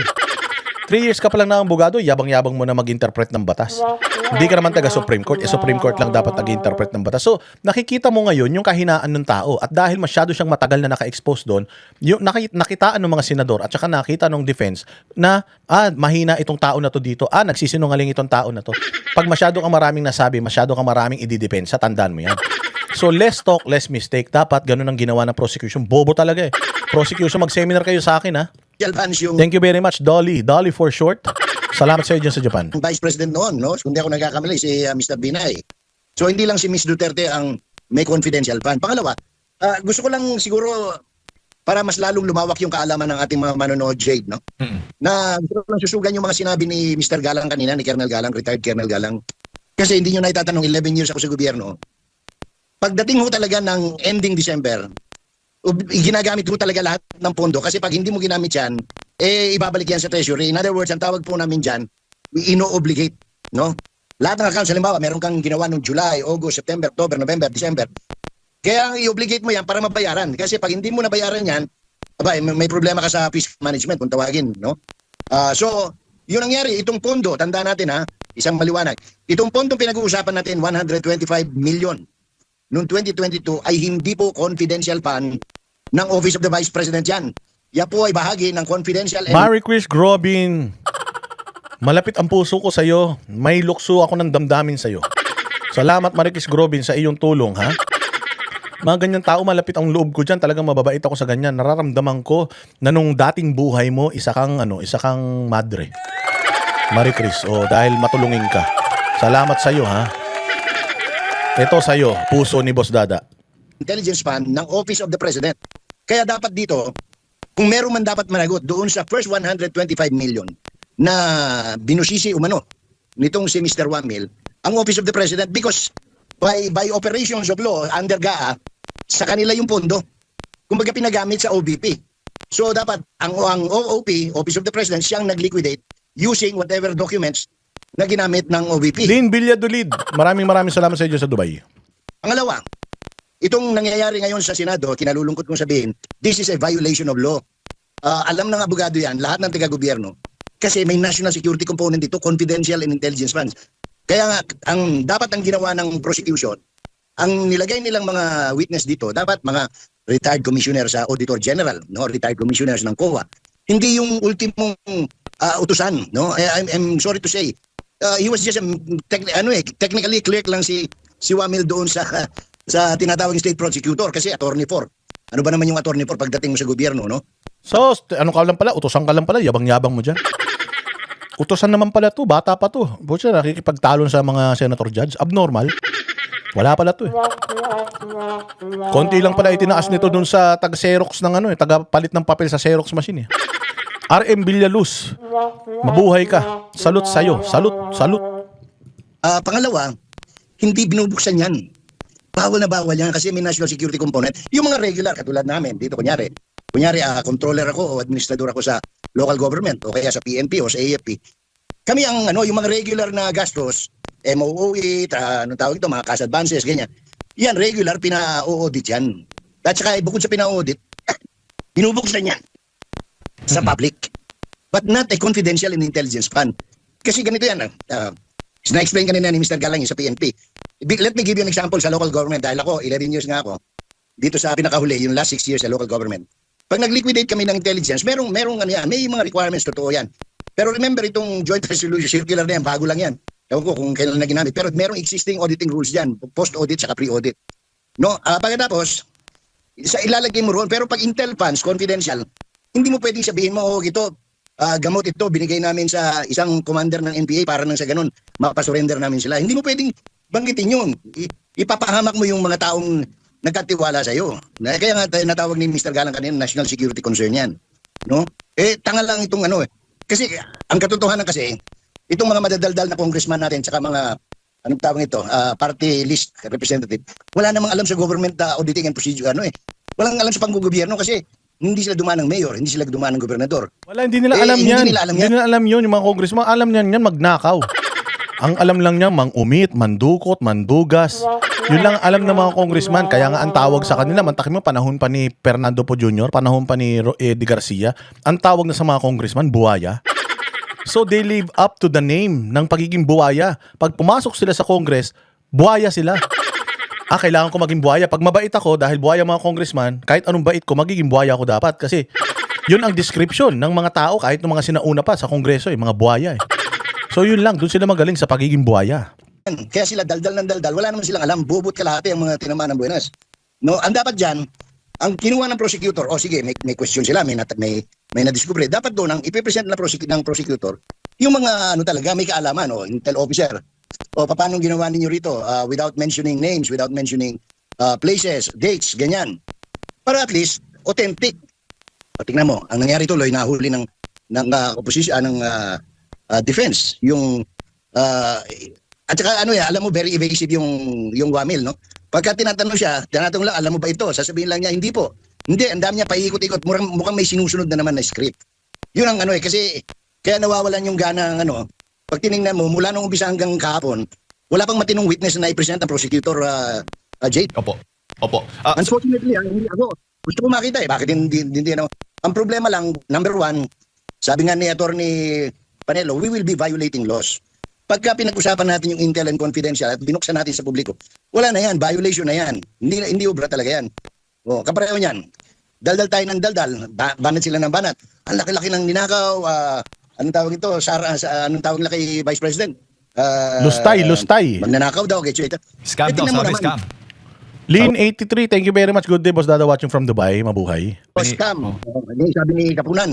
3 years ka pa lang na abogado, yabang-yabang mo na mag-interpret ng batas. Hindi ka naman taga Supreme Court. Supreme Court lang dapat nag-interpret ng batas. So, nakikita mo ngayon yung kahinaan ng tao. At dahil masyado siyang matagal na naka-expose doon, yung nakitaan ng mga senador at saka nakita ng defense na, mahina itong tao na to dito. Nagsisinungaling itong tao na to. Pag masyado kang maraming nasabi, masyado kang maraming ididepensa, tandaan mo yan. So, less talk, less mistake. Dapat ganun ang ginawa ng prosecution. Bobo talaga eh. Prosecution, mag-seminar kayo sa akin ha. Vance yung Thank you very much, Dolly. Dolly for short. Salamat sa iyo dyan sa Japan. Vice President noon, no? Kung di ako nagkakamali, si Mr. Binay. So hindi lang si Ms. Duterte ang may confidential fund. Pangalawa, gusto ko lang siguro para mas lalong lumawak yung kaalaman ng ating mga manonood, Jade, no? Na gusto ko lang susugan yung mga sinabi ni Mr. Galang kanina, ni Colonel Galang, retired Colonel Galang. Kasi hindi nyo na itatanong, 11 years ako sa gobyerno. Pagdating ho talaga ng ending December, ginagamit ho talaga lahat ng pondo kasi pag hindi mo ginamit yan, ibabalik yan sa treasury. In other words, ang tawag po namin dyan, we ino-obligate, no? Lahat ng accounts, halimbawa, meron kang ginawa noong July, August, September, October, November, December. Kaya i-obligate mo yan para mabayaran. Kasi pag hindi mo nabayaran yan, may problema ka sa fiscal management kung tawagin, no? So, yun nangyari, itong pondo, tandaan natin ha, isang maliwanag. Itong pondo pinag-uusapan natin, 125 million. Noong 2022 ay hindi po confidential fund ng Office of the Vice President yan. Yan po ay bahagi ng confidential and Mary Chris Grobin, malapit ang puso ko sa iyo. May lukso ako ng damdamin sa iyo. Salamat Mary Chris Grobin sa iyong tulong, ha? Mga ganyan tao, malapit ang loob ko dyan. Talagang mababait ako sa ganyan. Nararamdaman ko na nung dating buhay mo, isa kang madre. Mary Chris, dahil matulungin ka. Salamat sa iyo, ha? Ito sa iyo, puso ni Boss Dada. intelligence fund ng Office of the President. Kaya dapat dito, kung meron man dapat managot doon sa first 125 million na binusisi umano nitong si Mr. Wamil, ang Office of the President, because by operations of law under GAA, sa kanila yung pondo. Kumbaga pinagamit sa OBP. So dapat ang OOP, Office of the President, siyang nag-liquidate using whatever documents na ginamit ng OVP. Lynn Villadolid, maraming salamat sa iyo sa Dubai. Pangalawa, itong nangyayari ngayon sa Senado, kinalulungkot kong sabihin, this is a violation of law. Alam ng abogado yan, lahat ng taga-gobyerno, kasi may national security component dito, confidential and intelligence funds. Kaya nga, dapat ang ginawa ng prosecution, ang nilagay nilang mga witness dito, dapat mga retired commissioner sa Auditor General, no, retired commissioners ng COA. Hindi yung ultimong utusan, no. I'm sorry to say, he was just technically clerk lang si Wamil doon sa tinatawag state prosecutor kasi attorney for. Ano ba naman yung attorney for pagdating mo sa gobyerno, no? So, ano ka lang pala? Utosan ka lang pala, yabang-yabang mo dyan. Utosan naman pala to, bata pa to. Butya, nakikipagtalon sa mga senator judge. Abnormal. Wala pala to eh. Konti lang pala itinaas nito dun sa taga-Xerox ng taga-palit ng papel sa Xerox machine eh. RM Villaluz, mabuhay ka. Salute sa'yo. Salute. Pangalawa, hindi binubuksan yan. Bawal na bawal yan kasi may national security component. Yung mga regular, katulad namin, dito kunyari, controller ako o administrador ako sa local government o kaya sa PNP o sa AFP. Kami yung mga regular na gastos, MOOE, anong tawag ito, mga cash advances, ganyan. Yan, regular, pina-audit yan. At saka, bukod sa pina-audit, binubuksan yan sa public. But not a confidential and intelligence fund. Kasi ganito yan, na-explain kanina ni Mr. Galang sa PNP. Let me give you an example sa local government. Dahil ako, 11 years nga ako, dito sa pinakahuli, yung last 6 years sa local government. Pag nag-liquidate kami ng intelligence, may mga requirements, totoo yan. Pero remember, itong joint resolution circular na yan, bago lang yan. Ewan ko kung kailan na ginamit. Pero merong existing auditing rules dyan. Post-audit saka pre-audit. No? Pagkatapos, ilalagay mo roon. Pero pag Intel funds, confidential, hindi mo pwedeng sabihin mo, oh, ito, gamot ito, binigay namin sa isang commander ng NPA para nang sa ganun, mapasurrender namin sila. Hindi mo pwedeng banggitin yun. Ipapahamak mo yung mga taong nagkatiwala sa iyo. Kaya nga natawag ni Mr. Galang kanina, national security concern yan. No? Tanga lang itong ano eh. Kasi ang katotohanan kasi, itong mga madadaldal na congressman natin saka mga anong tawag ito, party list representative, wala namang alam sa government auditing and procedure walang alam sa panggogobyerno kasi hindi sila dumaan ng mayor, hindi sila dumaan ng gobernador. Wala, hindi nila alam yan. Hindi nila alam yan. Hindi nila alam yun, yung mga congressman. Alam niyan magnakaw. Ang alam lang niya, mang-umit, mandukot, mandugas. Yun lang alam ng mga congressman. Kaya nga ang tawag sa kanila, mantakin mo, panahon pa ni Fernando Po Jr., panahon pa ni Eddie Garcia, ang tawag na sa mga congressman, buwaya. So they live up to the name ng pagiging buwaya. Pag pumasok sila sa Congress, buwaya sila. Kailangan ko maging buwaya. Pag mabait ako, dahil buwaya mga congressman, kahit anong bait ko, magiging buwaya ako dapat. Kasi yun ang description ng mga tao, kahit ng mga sinauna pa sa Kongreso, mga buwaya. So yun lang, doon sila magaling sa pagiging buwaya. Kaya sila daldal ng daldal, wala naman silang alam, bubot kalahati ang mga tinamaan ng Buenas. No, ang dapat diyan, ang kinuha ng prosecutor, sige, may question sila, may na-discover. Dapat doon ang ipe-present ng prosecutor, yung mga talaga may kaalaman, intel officer. Paano ginawa ninyo rito without mentioning names, without mentioning places, dates, ganyan. Para at least authentic. Tingnan mo, ang nangyari tuloy nahuli ng opposition ng defense, yung at saka alam mo, very evasive yung Wamil, no? Pagka tinatanong lang, alam mo ba ito? Sasabihin lang niya, hindi po. Hindi, ang dami niya paikot-ikot, mukhang may sinusunod na naman na script. Yun ang kasi kaya nawawalan yung gana ng pag tinignan mo, mula nung umpisa hanggang kahapon, wala pang matinong witness na i-present ang prosecutor, Jade. Opo. Unfortunately, hindi ako. Gusto ko makita bakit hindi Ang problema lang, number one, sabi nga ni Attorney Panelo, we will be violating laws. Pagka pinag-usapan natin yung intel and confidential at binuksan natin sa publiko, wala na yan, violation na yan. Hindi obra talaga yan. Kapareho niyan. Daldal tayo ng daldal, banat sila ng banat. Ang laki-laki ng ninakaw, anong tawag ito? Anong tawag nila kay Vice President? Lustay. Magnanakaw daw. Scam daw, sabi scam. Lean83, thank you very much. Good day, Boss Dada, watching from Dubai. Mabuhay. Scam. Sabi ni Kapunan.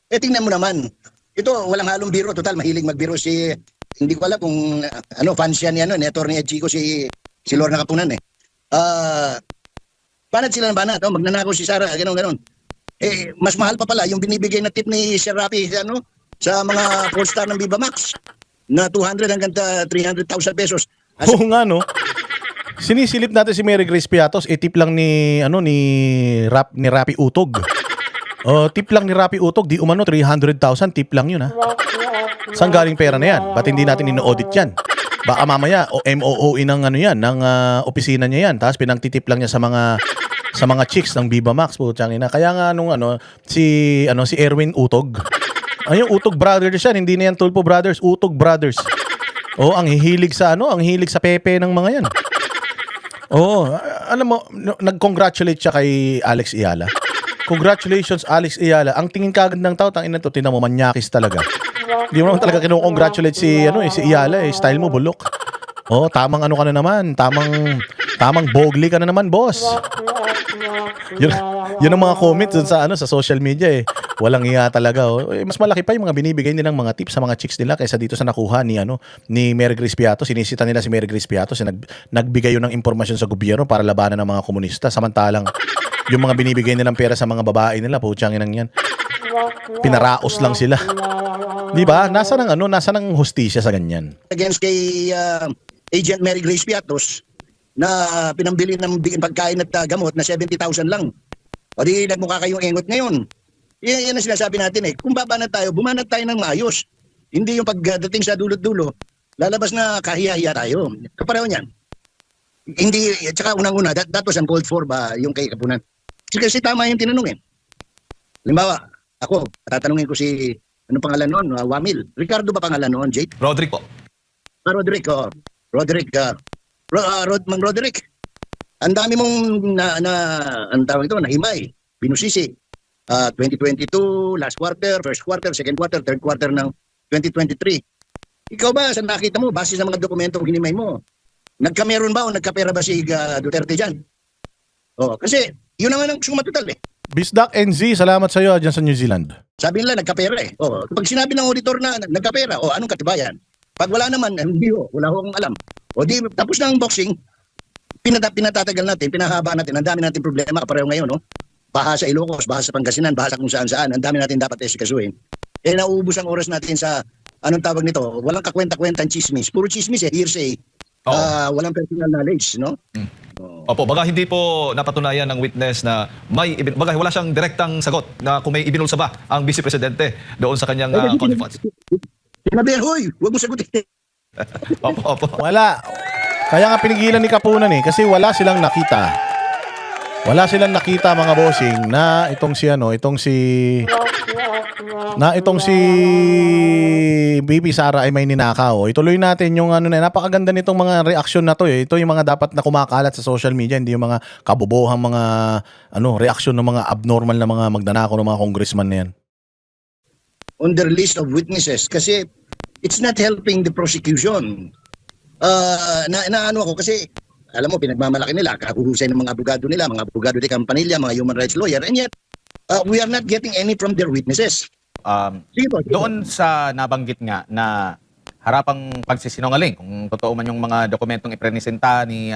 Tingnan mo naman. Ito, walang halong biro. Total, mahilig magbiro hindi ko alam kung fans yan ni Attorney Chico si Lorna Kapunan banat sila ng banat, magnanakaw si Sara, ganon. Mas mahal pa pala yung binibigay na tip ni Sir Rapi sa mga poll-star ng Viva Max na 200 hanggang 300,000 pesos. Oo nga, no? Sinisilip natin si Mary Grace Piatos, tip lang ni Rapi Utog. Tip lang ni Rapi Utog, di umano 300,000, tip lang yun, ha? Saan galing pera na yan? Ba't hindi natin ino-audit yan? Baka mamaya MOOE ng ng opisina niya yan, tapos pinangtitip lang niya sa mga chicks ng Viva Max, putyang ina. Kaya nga si Erwin Utog. Yung Utog Brothers yan, hindi na yan Tulpo Brothers, Utog Brothers. Ang hihilig sa pepe ng mga yan. Alam mo, nag-congratulate siya kay Alex Ayala. Congratulations, Alex Ayala. Ang tingin kagad ng tao, tangina to, tinan mo, manyakis talaga. Hindi mo naman talaga kino-congratulate si Ayala, style mo bulok. Tamang ka na naman, tamang bogli ka na naman, boss. Yun ang mga comments dun sa social media Walang iya talaga. Mas malaki pa yung mga binibigay nilang mga tips sa mga chicks nila kaysa dito sa nakuha ni Mary Grace Piatos. Sinisita nila si Mary Grace Piatos nagbigay yun ng impormasyon sa gobyerno para labanan ng mga komunista. Samantalang yung mga binibigay nilang pera sa mga babae nila, putyang inang yan. Pinaraos lang sila. Di ba? Nasa ng hustisya sa ganyan. Against kay Agent Mary Grace Piatos na pinambili ng pagkain at gamot na 70,000 lang. Di nagmukha kayong engot ngayon. Yan ang sinasabi natin Kung babanat tayo, bumanat tayo ng maayos. Hindi yung pagdating sa dulot-dulo, lalabas na kahiya-hiya tayo. Kapareho niyan. Hindi, at saka unang-una, that was uncalled for ba yung kay Kapunan? Kasi tama yung tinanong Halimbawa, ako, tatanungin ko si, anong pangalan noon? Wamil. Ricardo ba pangalan noon, Jake? Roderick po. Roderick. Mang Roderick. Ang dami mong ang tawag ito, nahimay, binusisi. 2022, last quarter, first quarter, second quarter, third quarter ng 2023. Ikaw ba, sa nakita mo, base sa mga dokumentong hinimay mo, nagkameron ba o nagkapera ba si Duterte dyan? Oh, kasi yun naman ang suma total eh. Bisdak NZ, salamat sa iyo dyan sa New Zealand. Sabi nila nagkapera eh. Oh, pag sinabi ng auditor na nagkapera, anong katibayan? Pag wala naman, hindi wala akong alam. O di, tapos na ang boxing, pinatatagal natin, pinahaba natin, ang dami natin problema kapareho ngayon, no? Baha sa Ilocos, baha sa Pangasinan, baha sa kung saan-saan, ang dami natin dapat esikasuhin. Eh, nauubos ang oras natin sa, anong tawag nito, walang kakwenta-kwentang chismis. Puro chismis hearsay. Walang personal knowledge, no? Opo, baga hindi po napatunayan ng witness na baga wala siyang direktang sagot na kung may ibinulsa ba ang Vice Presidente doon sa kanyang Condy funds. Sinabi, hoy, huwag mo sagutin. Opo. Wala. Kaya nga pinigilan ni Kapunan kasi wala silang nakita. Wala silang nakita mga bossing na itong si BP Sara ay may ninakaw. Ituloy natin yung napakaganda nitong mga reaksyon na to eh. Ito yung mga dapat na kumakalat sa social media, hindi yung mga kabobohang mga reaksyon ng mga abnormal na mga magdanako ng mga congressman na yan. On their list of witnesses kasi it's not helping the prosecution. Naano ako kasi alam mo, pinagmamalaki nila, kahuhusay ng mga abogado nila, mga abogado de Campanilla, mga human rights lawyer, and yet, we are not getting any from their witnesses. Sige po. Doon sa nabanggit nga na harapang pagsisinungaling, kung totoo man yung mga dokumentong ipresenta ni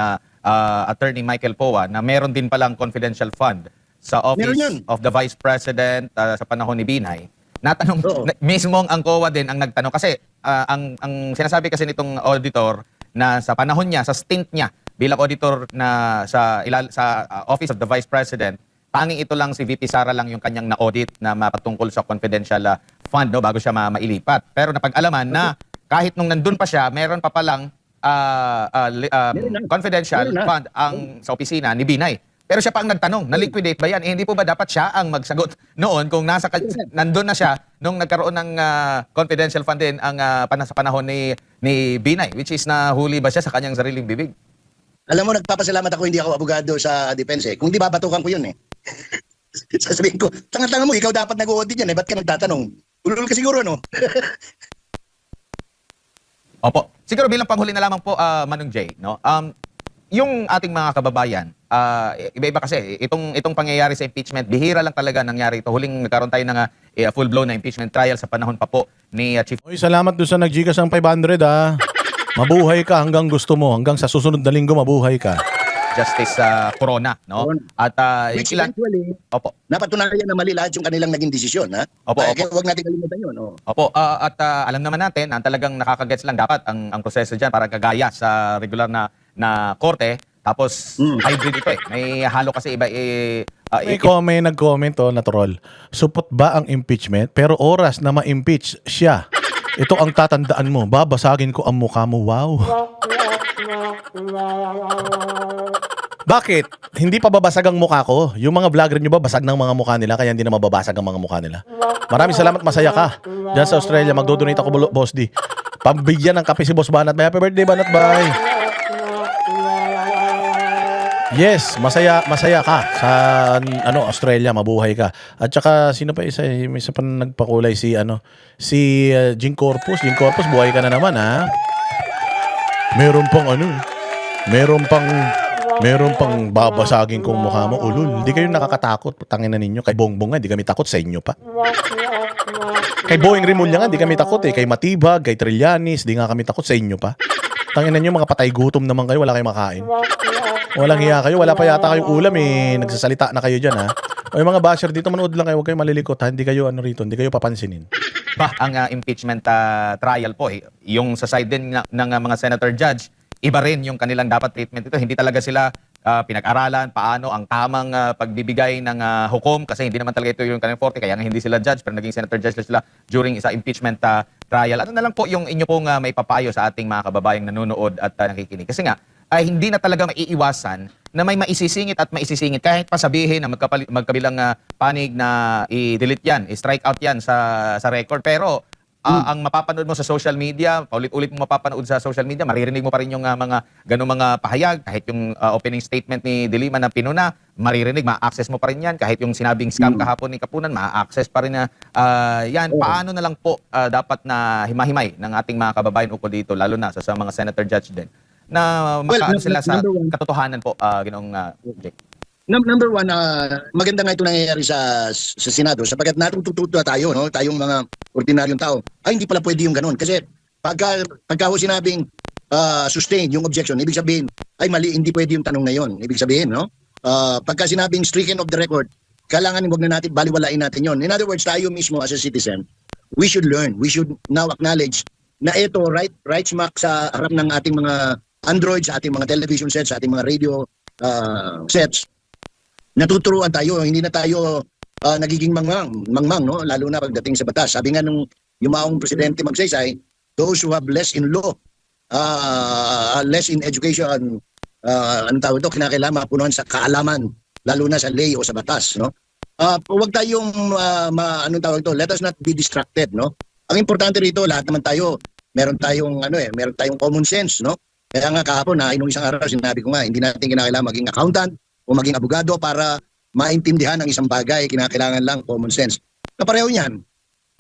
Attorney Michael Poa, na meron din palang confidential fund sa Office of the Vice President sa panahon ni Binay. Natanong, mismo ang COA din ang nagtanong. Kasi ang sinasabi kasi nitong auditor na sa panahon niya, sa stint niya, bilang auditor na sa Office of the Vice President, tanging ito lang si VP Sara lang yung kanyang na-audit na mapatungkol sa confidential fund bago siya mailipat. Pero napag-alaman na kahit nung nandun pa siya, meron pa palang confidential fund sa opisina ni Binay. Pero siya pa ang nagtanong, na-liquidate ba yan? Hindi po ba dapat siya ang magsagot noon kung nandun na siya nung nagkaroon ng confidential fund din sa panahon ni Binay, which is nahuli ba siya sa kanyang sariling bibig? Alam mo, nagpapasalamat ako hindi ako abogado sa defense eh. Kung di babatukan ko yun eh. Sasabihin ko, tanga-tanga mo, ikaw dapat nag-audit yan eh. Ba't ka nagtatanong? Ulul ka siguro, no? Opo. Siguro bilang panghuli na lamang po, Manong Jay, no? Yung ating mga kababayan, iba-iba kasi, itong pangyayari sa impeachment, bihira lang talaga nangyari ito. Huling nagkaroon tayo ng full-blown na impeachment trial sa panahon pa po ni Chief. Oy, salamat doon sa nag-Gcash ng 500 Mabuhay ka hanggang gusto mo. Hanggang sa susunod na linggo, mabuhay ka. Justice Corona, no? At Which eventually, napatunayan na mali lahat yung kanilang naging desisyon, ha? Kaya huwag natin kalimutan yun. Opo, at alam naman natin, ang talagang nakakagets lang dapat ang proseso dyan para kagaya sa regular na korte, tapos hybrid ito eh. May halo kasi iba May nag-comment na troll. Supot ba ang impeachment? Pero oras na ma-impeach siya. Ito ang tatandaan mo. Babasagin ko ang mukha mo. Wow. Bakit? Hindi pa babasag ang mukha ko. Yung mga vlogger nyo ba, basag ng mga mukha nila, kaya hindi na mababasag ang mga mukha nila. Maraming salamat, masaya ka. Diyan sa Australia, magdodonate ako, Boss D. Pambigyan ng kape si Boss Banat. May happy birthday, Banat. Bye. Yes, masaya ka sa Australia, mabuhay ka. At saka sino pa may isa pa nagpakulay si Jing Corpus. Jing Corpus, buhay ka na naman ha. Meron pang babasagin kong mukha mo. Ulul, hindi kayo nakakatakot. Tangin na ninyo. Kay Bongbong nga, hindi kami takot sa inyo pa. Kay Boeing Rimulya nga, hindi kami takot eh. Kay Matibag, kay Trillanes, hindi nga kami takot sa inyo pa. Tangin na ninyo, mga patay gutom naman kayo, wala kayong makain. Walang hiya kayo, wala pa yata kayong ulam eh. Nagsasalita na kayo dyan ha. O yung mga basher dito, manood lang kayo, huwag kayong malilikot ha. Hindi kayo hindi kayo papansinin. Ang impeachment trial po, yung sa side din ng mga senator judge, iba rin yung kanilang dapat treatment ito. Hindi talaga sila pinag-aralan paano ang tamang pagbibigay ng hukom kasi hindi naman talaga ito yung kanilang forte, kaya nga hindi sila judge pero naging senator judge sila during isa impeachment trial. Ano na lang po yung inyo pong may papayo sa ating mga kababayang nanonood at nakikinig? Kasi nga, hindi na talaga maiiwasan na may maisisingit at maisisingit kahit pa sabihin na magkabilang panig na i-delete yan, i-strike out yan sa record. Pero ang mapapanood mo sa social media, paulit-ulit mo mapapanood sa social media, maririnig mo pa rin yung mga ganung mga pahayag, kahit yung opening statement ni De Lima na pinuna, maririnig, ma-access mo pa rin yan, kahit yung sinabing scam kahapon ni Kapunan, ma-access pa rin na yan. Paano na lang po dapat na himahimay ng ating mga kababayan ukol dito, lalo na sa mga senator judge din, na makaano sila sa number one. katotohanan po, Ginoong Jake? Number one, maganda nga ito nangyayari sa Senado sapagkat natututo tayo, no? Tayong mga ordinaryong tao. Ay, hindi pala pwede yung ganun. Kasi pagka ho sinabing sustain yung objection, ibig sabihin, ay mali, hindi pwede yung tanong na yun. Ibig sabihin, no? Pagka sinabing stricken of the record, kailangan huwag na natin, baliwalain natin yon. In other words, tayo mismo as a citizen, we should learn, we should now acknowledge na ito, right smack sa harap ng ating mga Android, sa ating mga television sets, sa ating mga radio sets, natuturuan tayo, hindi na tayo nagiging mangmang, no? Lalo na pagdating sa batas. Sabi nga nung yumaong presidente magsaysay, those who have less in law, less in education, anong tawag ito, kinakailangan mapunuan sa kaalaman, lalo na sa lay o sa batas, no? Huwag tayong, anong tawag ito, let us not be distracted, no? Ang importante rito, lahat naman tayo, meron tayong common sense, no? Kaya nga kahapon, nung isang araw, sinabi ko nga, hindi natin kinakailangan maging accountant, o maging abogado para maintindihan ang isang bagay, kinakailangan lang common sense. Kapareho niyan,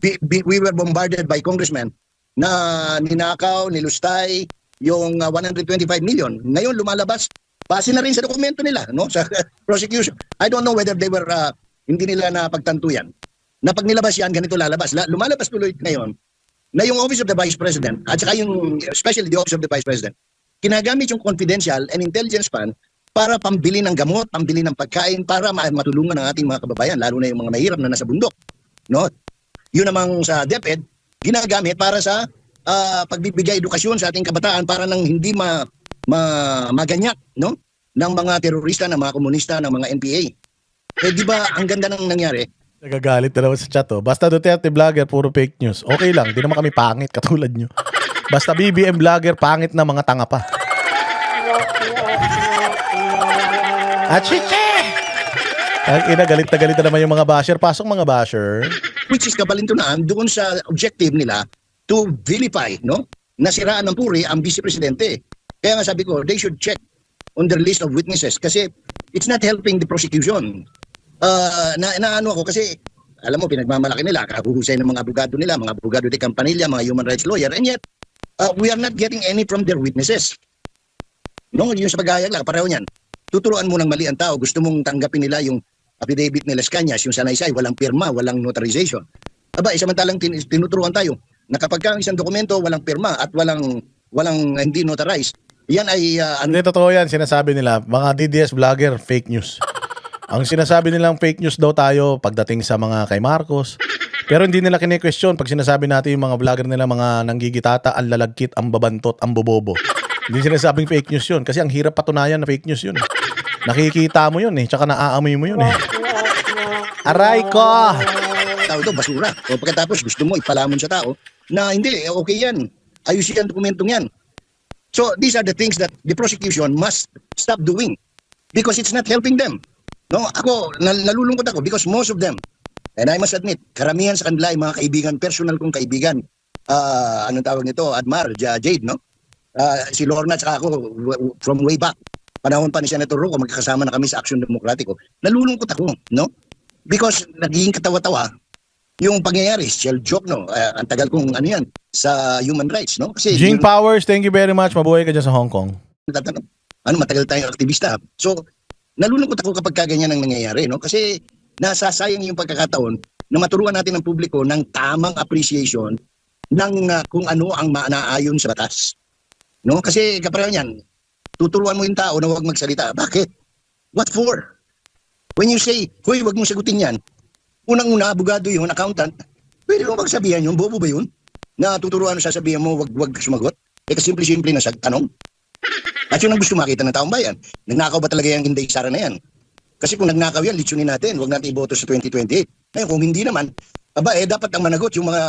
we were bombarded by congressmen na ninakaw, nilustay yung 125 million. Ngayon lumalabas, base na rin sa dokumento nila, no? Sa prosecution. I don't know whether they were, hindi nila napagtanto yan. Na pag nilabas yan, ganito lalabas. Lumalabas tuloy ngayon na yung Office of the Vice President, at saka yung, especially the Office of the Vice President, kinagamit yung confidential and intelligence fund para pambili ng gamot, pambili ng pagkain, para matulungan ang ating mga kababayan, lalo na yung mga mahirap na nasa bundok. No? Yun namang sa DepEd, ginagamit para sa pagbibigay edukasyon sa ating kabataan para nang hindi maganyak, no? Ng mga terorista, ng mga komunista, ng mga NPA. Eh di ba ang ganda ng nangyari? Nagagalit na naman sa chat, oh. Basta Duterte vlogger, puro fake news. Okay lang, di naman kami pangit katulad nyo. Basta BBM vlogger, pangit na mga tanga pa. Achiche! Ang ina, galit na naman yung mga basher. Pasok mga basher. Which is kabalintunaan doon sa objective nila to vilify, no? Nasiraan ng puri ang vice presidente. Kaya nga sabi ko, they should check on their list of witnesses kasi it's not helping the prosecution. Naano ako kasi alam mo, pinagmamalaki nila, kahuhusay ng mga abogado nila, mga abogado de Campanilla, mga human rights lawyer, and yet we are not getting any from their witnesses. No, yung sa pag-ayag lang, pareho niyan. Tuturuan mo ng mali ang tao, gusto mong tanggapin nila yung affidavit nila sa kanyas, yung sanaysay, walang pirma, walang notarization. Aba, samantalang tinuturuan tayo na kapag ang isang dokumento walang pirma at walang hindi notarized, yan ay Hindi, totoo yan. Sinasabi nila, mga DDS vlogger, fake news. Ang sinasabi nilang fake news daw tayo pagdating sa mga kay Marcos. Pero hindi nila kine-question pag sinasabi natin yung mga vlogger nila, mga nanggigitata, ang lalagkit, ang babantot, ang bobobo. Hindi sinasabing fake news yun. Kasi ang hirap patunayan na fake news yun. Nakikita mo yun eh. Tsaka naaamoy mo yun eh. Aray ko! tao ito, basura. O pagkatapos gusto mo ipalamon sa tao na hindi, okay yan. Ayusin ang dokumentong yan. So these are the things that the prosecution must stop doing because it's not helping them. No, ako, nalulungkot ako because most of them, and I must admit, karamihan sa kanila ay mga kaibigan, personal kong kaibigan. Anong tawag nito? Admar, Jade, no? Si Lorna at ako from way back. Panahon pa ni Senator Roque, magkakasama na kami sa Action Democratico. Nalulungkot ako, no? Because nagiging katawa-tawa yung pangyayari, shell joke, no? Ang tagal kong ano yan, sa human rights, no? Kasi Gene Powers, thank you very much. Mabuhay ka dyan sa Hong Kong. Matagal tayong aktivista. So, nalulungkot ako kapag ganyan ang nangyayari, no? Kasi nasasayang yung pagkakataon na maturuan natin ang publiko ng tamang appreciation ng kung ano ang maanaayon sa batas. No? Kasi kapareho niyan, tuturuan mo yung tao na huwag magsalita. Bakit? What for? When you say, hoy, huwag mong sagutin yan, unang-una, abogado yun, accountant, pwede mo magsabihan yun, bobo ba yun? Na tuturuan mo sasabihan mo, huwag sumagot? Kasi simple-simple na tanong. At yun ang gusto makita ng taong bayan. Nagnakaw ba talaga yung Inday Sara na yan? Kasi kung nagnakaw yan, litsunin natin. Huwag natin iboto sa 2028. Ngayon, kung hindi naman, dapat ang managot yung mga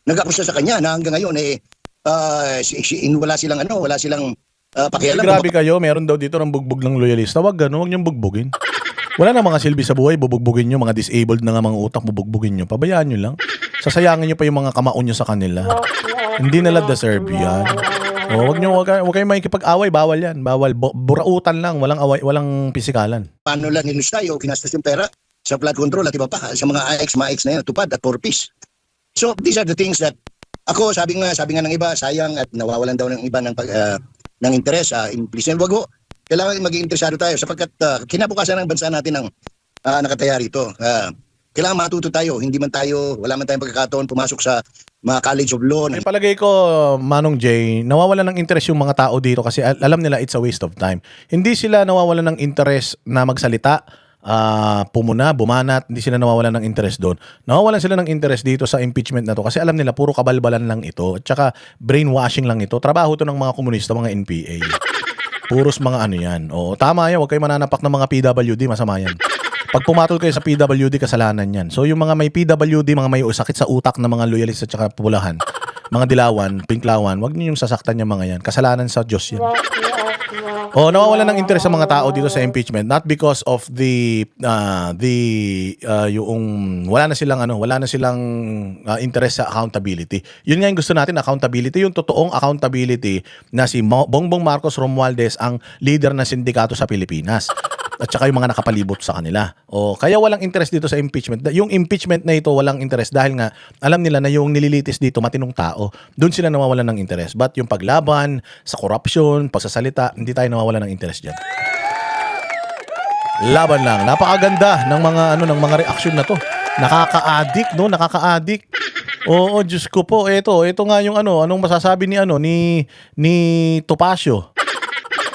nag-akusa sa kanya na hanggang ngayon, wala silang pakialam. Grabe kayo, meron daw dito ng bugbog ng loyalista. Wag gano'n, wag niyong bugbugin. Wala na mga silbi sa buhay, bubugbugin nyo. Mga disabled na nga mga utak, bubugbugin nyo. Pabayaan nyo lang. Sasayangin nyo pa yung mga kamaon nyo sa kanila. Hindi nila deserve yan. Wag kayong makikipag-away, bawal yan. Bawal, burautan lang, walang away, walang pisikalan. Paano lang nilus tayo, kinastos yung pera sa flood control at iba pa, sa mga AX, mga X na yan, tupad at 4 piece. So, these are the things that, ako, sabi nga ng iba, sayang at nawawalan daw ng iba ng interes sa implicit. Wag ho, kailangan maging interesado tayo sapagkat kinabukasan ng bansa natin ang nakataya rito. Kailangan matuto tayo, wala man tayong pagkakataon pumasok sa mga college of law. May palagay ko, Manong Jay, nawawalan ng interest yung mga tao dito kasi alam nila it's a waste of time. Hindi sila nawawalan ng interest na magsalita, pumuna, bumanat, hindi sila nawawalan ng interest doon. Nawawalan sila ng interest dito sa impeachment na to kasi alam nila puro kabalbalan lang ito at saka brainwashing lang ito. Trabaho to ng mga komunista, mga NPA. Puros mga ano yan. Oo, tama yan, huwag kayo mananapak ng mga PWD, masama yan. Pag pumatol kayo sa PWD, kasalanan yan. So yung mga may PWD, mga may sakit sa utak na mga loyalist at saka pulahan, mga dilawan, pinklawan, huwag niyo yung sasaktan yung mga yan. Kasalanan sa Diyos yan. Nawawalan ng interest sa mga tao dito sa impeachment not because of yung wala na silang interest sa accountability. Yun nga yung gusto natin, accountability, yung totoong accountability na si Bongbong Marcos Romualdez ang leader ng sindikato sa Pilipinas. At saka yung mga nakapalibot sa kanila. Kaya walang interest dito sa impeachment. Yung impeachment na ito walang interest dahil nga alam nila na yung nililitis dito matinong tao. Doon sila nawawalan ng interest. But yung paglaban sa korupsyon, pagsasalita, hindi tayo nawawalan ng interest diyan. Laban lang. Napakaganda ng mga reaksyon na to. Nakaka-addict, no? Nakaka-addict. Oo, Diyos ko po. Ito nga yung anong masasabi ni Topacio.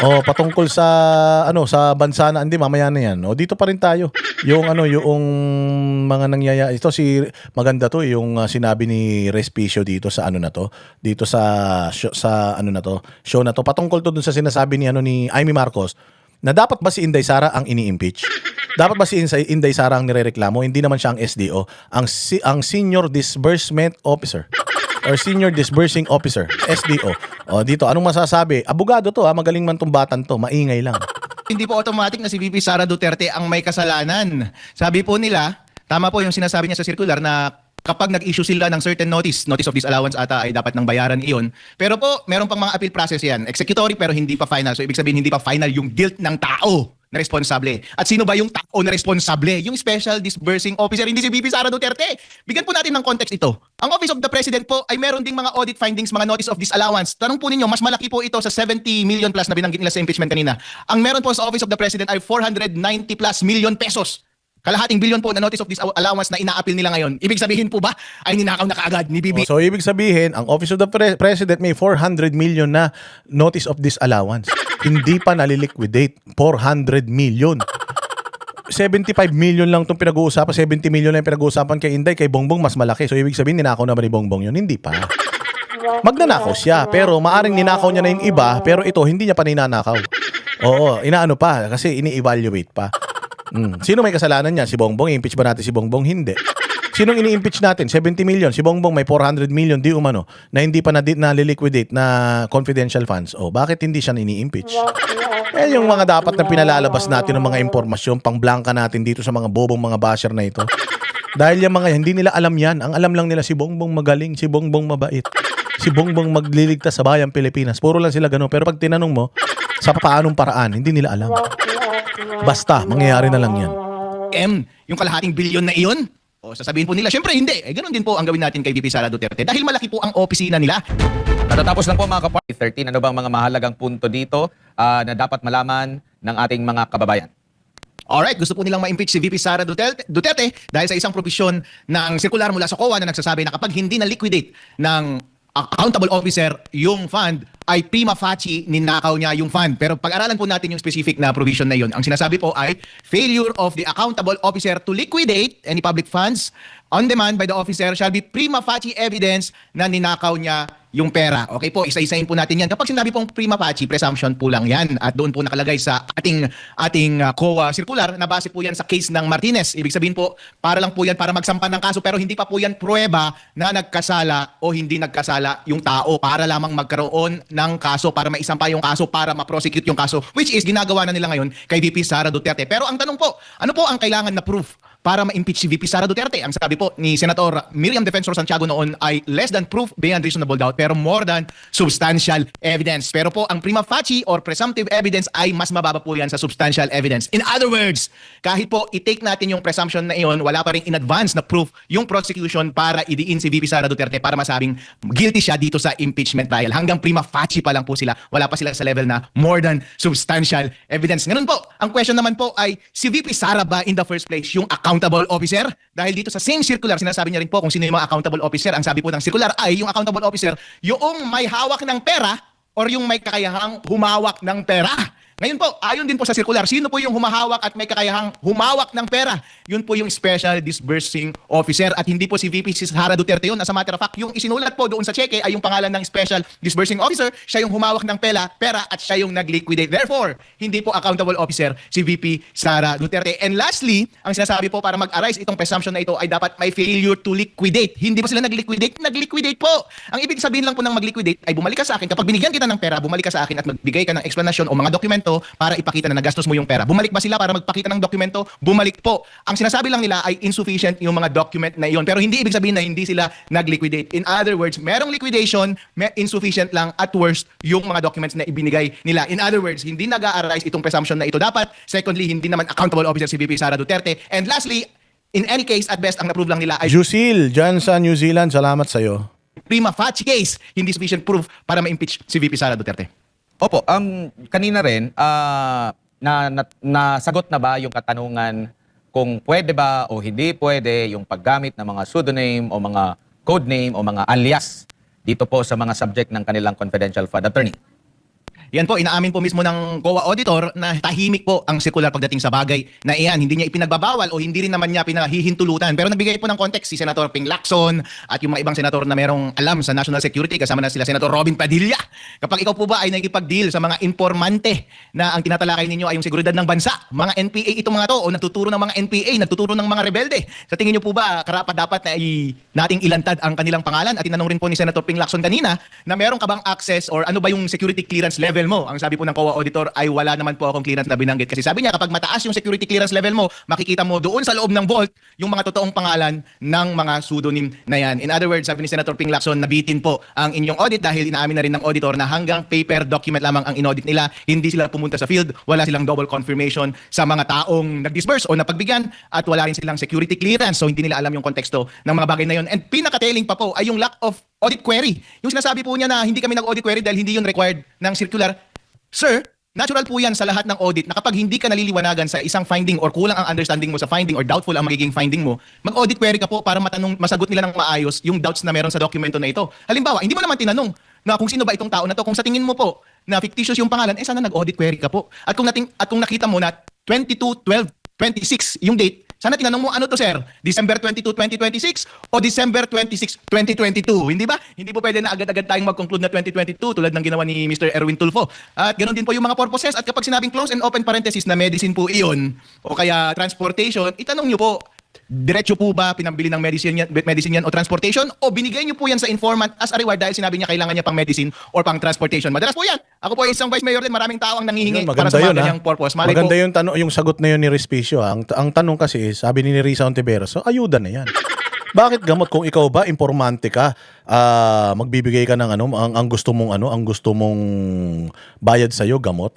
Patungkol sa sa bansa na hindi mamaya na yan. Dito pa rin tayo. Yung mga nangyayari ito maganda to yung sinabi ni Respicio dito sa dito sa show na to patungkol to dun sa sinasabi ni Amy Marcos na dapat ba si Inday Sara ang ini-impeach? Dapat ba si Inday Sara ang nirereklamo? Hindi naman siya ang SDO, ang Senior Disbursement Officer. Or Senior Disbursing Officer, SDO. Dito, anong masasabi? Abogado to, magaling man tong batang to, maingay lang. Hindi po automatic na si VP Sara Duterte ang may kasalanan. Sabi po nila, tama po yung sinasabi niya sa circular na kapag nag-issue sila ng certain notice of disallowance ata ay dapat nang bayaran iyon. Pero po, meron pang mga appeal process yan. Executory pero hindi pa final. So ibig sabihin hindi pa final yung guilt ng tao na responsable. At sino ba yung tao na responsable? Yung Special Disbursing Officer, hindi si VP Sara Duterte. Bigyan po natin ng context ito. Ang Office of the President po ay meron ding mga audit findings, mga notice of disallowance. Tanong po ninyo, mas malaki po ito sa 70 million plus na binanggit nila sa impeachment kanina. Ang meron po sa Office of the President ay 490 plus million pesos. Kalahating bilyon po na notice of disallowance na ina-appeal nila ngayon. Ibig sabihin po ba ay ninakaw na kaagad ni BB? So ibig sabihin, ang Office of the President may 400 million na notice of disallowance. Hindi pa naliliquidate. 400 million. 75 million lang itong pinag-uusapan. 70 million lang yung pinag-uusapan kay Inday. Kay Bongbong mas malaki. So ibig sabihin, ninakaw na ba ni Bongbong yun? Hindi pa. Magnanakaw siya. Pero maaring ninakaw niya na yung iba. Pero ito, hindi niya pa ninanakaw. Oo, inaano pa. Kasi ini-evaluate pa. Sino may kasalanan niya? Si Bongbong? I-impeach ba natin si Bongbong? Hindi. Sinong ini-impeach natin? 70 million. Si Bongbong may 400 million di umano na hindi pa na-liquidate na confidential funds. Bakit hindi siya ini-impeach? Yung mga dapat na pinalalabas natin ng mga impormasyon, pang-blanka natin dito sa mga bobong mga basher na ito. Dahil yung mga hindi nila alam yan. Ang alam lang nila si Bongbong magaling, si Bongbong mabait. Si Bongbong magliligtas sa bayang Pilipinas. Puro lang sila gano'n. Pero pag tinanong mo, sa paanong paraan, hindi nila alam. Basta, mangyayari na lang yan. Yung kalahating bilyon na iyon? Sasabihin po nila, syempre hindi. Ganun din po ang gawin natin kay VP Sara Duterte. Dahil malaki po ang opisina nila. Natatapos lang po mga kapatid. 13, ano bang mga mahalagang punto dito na dapat malaman ng ating mga kababayan? Alright, gusto po nilang ma-impeach si VP Sara Duterte dahil sa isang provision ng circular mula sa COA na nagsasabi na kapag hindi na-liquidate ng accountable officer yung fund, ay prima facie ninakaw niya yung fund. Pero pag-aralan po natin yung specific na provision na yun. Ang sinasabi po ay failure of the accountable officer to liquidate any public funds on demand by the officer shall be prima facie evidence na ninakaw niya yung pera. Okay po, isa-isahin po natin yan. Kapag sinabi pong prima facie, presumption po lang yan. At doon po nakalagay sa ating COA circular na base po yan sa case ng Martinez. Ibig sabihin po, para lang po yan para magsampan ng kaso pero hindi pa po yan pruweba na nagkasala o hindi nagkasala yung tao para lamang magkaroon ng kaso, para maisampa yung kaso, para ma-prosecute yung kaso, which is ginagawa na nila ngayon kay VP Sara Duterte. Pero ang tanong po, ano po ang kailangan na proof para ma-impeach si VP Sara Duterte. Ang sabi po ni Senator Miriam Defensor Santiago noon ay less than proof beyond reasonable doubt pero more than substantial evidence. Pero po ang prima facie or presumptive evidence ay mas mababa po yan sa substantial evidence. In other words, kahit po i-take natin yung presumption na iyon, wala pa rin in advance na proof yung prosecution para idiin si VP Sara Duterte para masabing guilty siya dito sa impeachment trial. Hanggang prima facie pa lang po sila. Wala pa sila sa level na more than substantial evidence. Ganun po, ang question naman po ay si VP Sara ba in the first place yung accountable officer? Dahil dito sa same circular, sinasabi niya rin po kung sino yung mga accountable officer. Ang sabi po ng circular ay yung accountable officer, yung may hawak ng pera or yung may kakayahang humawak ng pera. Ngayon po, ayon din po sa circular, sino po yung humahawak at may kakayahang humawak ng pera? Yun po yung Special Disbursing Officer at hindi po si VP Sara Duterte yun. As a matter of fact, yung isinulat po doon sa cheque ay yung pangalan ng Special Disbursing Officer. Siya yung humawak ng pera at siya yung nag-liquidate. Therefore, hindi po accountable officer si VP Sara Duterte. And lastly, ang sinasabi po para mag-arise itong presumption na ito ay dapat may failure to liquidate. Hindi ba sila nag-liquidate? Nag-liquidate po. Ang ibig sabihin lang po ng mag-liquidate ay bumalik ka sa akin. Kapag binigyan kita ng pera, bumalik ka sa akin at magbigay ka ng explanation o mga dokumento para ipakita na nagastos mo yung pera. Bumalik ba sila para magpakita ng dokumento? Bumalik po. Ang sinasabi lang nila ay insufficient yung mga document na iyon. Pero hindi ibig sabihin na hindi sila nag-liquidate. In other words, merong liquidation, insufficient lang at worst yung mga documents na ibinigay nila. In other words, hindi nag-a-arise itong presumption na ito dapat. Secondly, hindi naman accountable officer si VP Sara Duterte. And lastly, in any case, at best, ang na-prove lang nila ay Jusil, dyan sa New Zealand, salamat sa'yo. prima facie case, hindi sufficient proof para ma-impeach si VP Sara Duterte. Opo, kanina rin, nasagot na ba yung katanungan kung pwede ba o hindi pwede yung paggamit ng mga pseudonym o mga codename o mga alias dito po sa mga subject ng kanilang confidential fund attorney? Yan po, inaamin po mismo ng COA auditor na tahimik po ang circular pagdating sa bagay na iyan. Hindi niya ipinagbabawal o hindi rin naman niya pinahihintulutan. Pero nagbigay po ng context si Senator Ping Lacson at yung mga ibang senator na merong alam sa national security, kasama na sila Senator Robin Padilla. Kapag ikaw po ba ay nakikipag-deal sa mga informante na ang tinatalakay ninyo ay yung seguridad ng bansa, mga NPA itong mga to o nagtuturo ng mga NPA, nagtuturo ng mga rebelde. Sa tingin niyo po ba karapat dapat na nating ilantad ang kanilang pangalan? At tinanong rin po ni Senator Ping Lacson kanina na meron ka bang access or ano ba yung security clearance level mo? Ang sabi po ng COA auditor ay wala naman po akong clearance na binanggit. Kasi sabi niya kapag mataas yung security clearance level mo, makikita mo doon sa loob ng vault yung mga totoong pangalan ng mga pseudonym na yan. In other words, sabi ni Senator Ping Lacson, nabitin po ang inyong audit dahil inaamin na rin ng auditor na hanggang paper document lamang ang inaudit nila. Hindi sila pumunta sa field, wala silang double confirmation sa mga taong nag-disburse o napagbigyan at wala rin silang security clearance. So hindi nila alam yung konteksto ng mga bagay na yun. And pinaka-telling pa po ay yung lack of audit query. Yung sinasabi po niya na hindi kami nag-audit query dahil hindi yun required ng circular. Sir, natural po yan sa lahat ng audit na kapag hindi ka naliliwanagan sa isang finding or kulang ang understanding mo sa finding or doubtful ang magiging finding mo, mag-audit query ka po para masagot nila ng maayos yung doubts na meron sa dokumento na ito. Halimbawa, hindi mo naman tinanong na kung sino ba itong tao na to, kung sa tingin mo po na fictitious yung pangalan, sana nag-audit query ka po. At kung nakita mo na 22/12/26 yung date, sana tinanong mo, ano to sir? December 22, 2026 o December 26, 2022? Hindi ba? Hindi po pwede na agad-agad tayong mag-conclude na 2022 tulad ng ginawa ni Mr. Erwin Tulfo. At ganoon din po yung mga purposes. At kapag sinabing close and open parenthesis na medicine po iyon o kaya transportation, itanong nyo po, diretso po ba pinambili ng medicine yan o transportation o binigay niyo po yan sa informant as a reward dahil sinabi niya kailangan niya pang medicine or pang transportation? Madalas po yan. Ako po ay isang vice mayor din, maraming tao ang nangihingi para sa mga ganyang purpose. Malay Maganda po, yung tanong, yung sagot na yun ni Respicio. Ang tanong kasi, sabi ni Risa Ontiveros, so ayuda na yan. Bakit gamot kung ikaw ba informante ka, magbibigay ka ng ang gusto mong bayad sa gamot?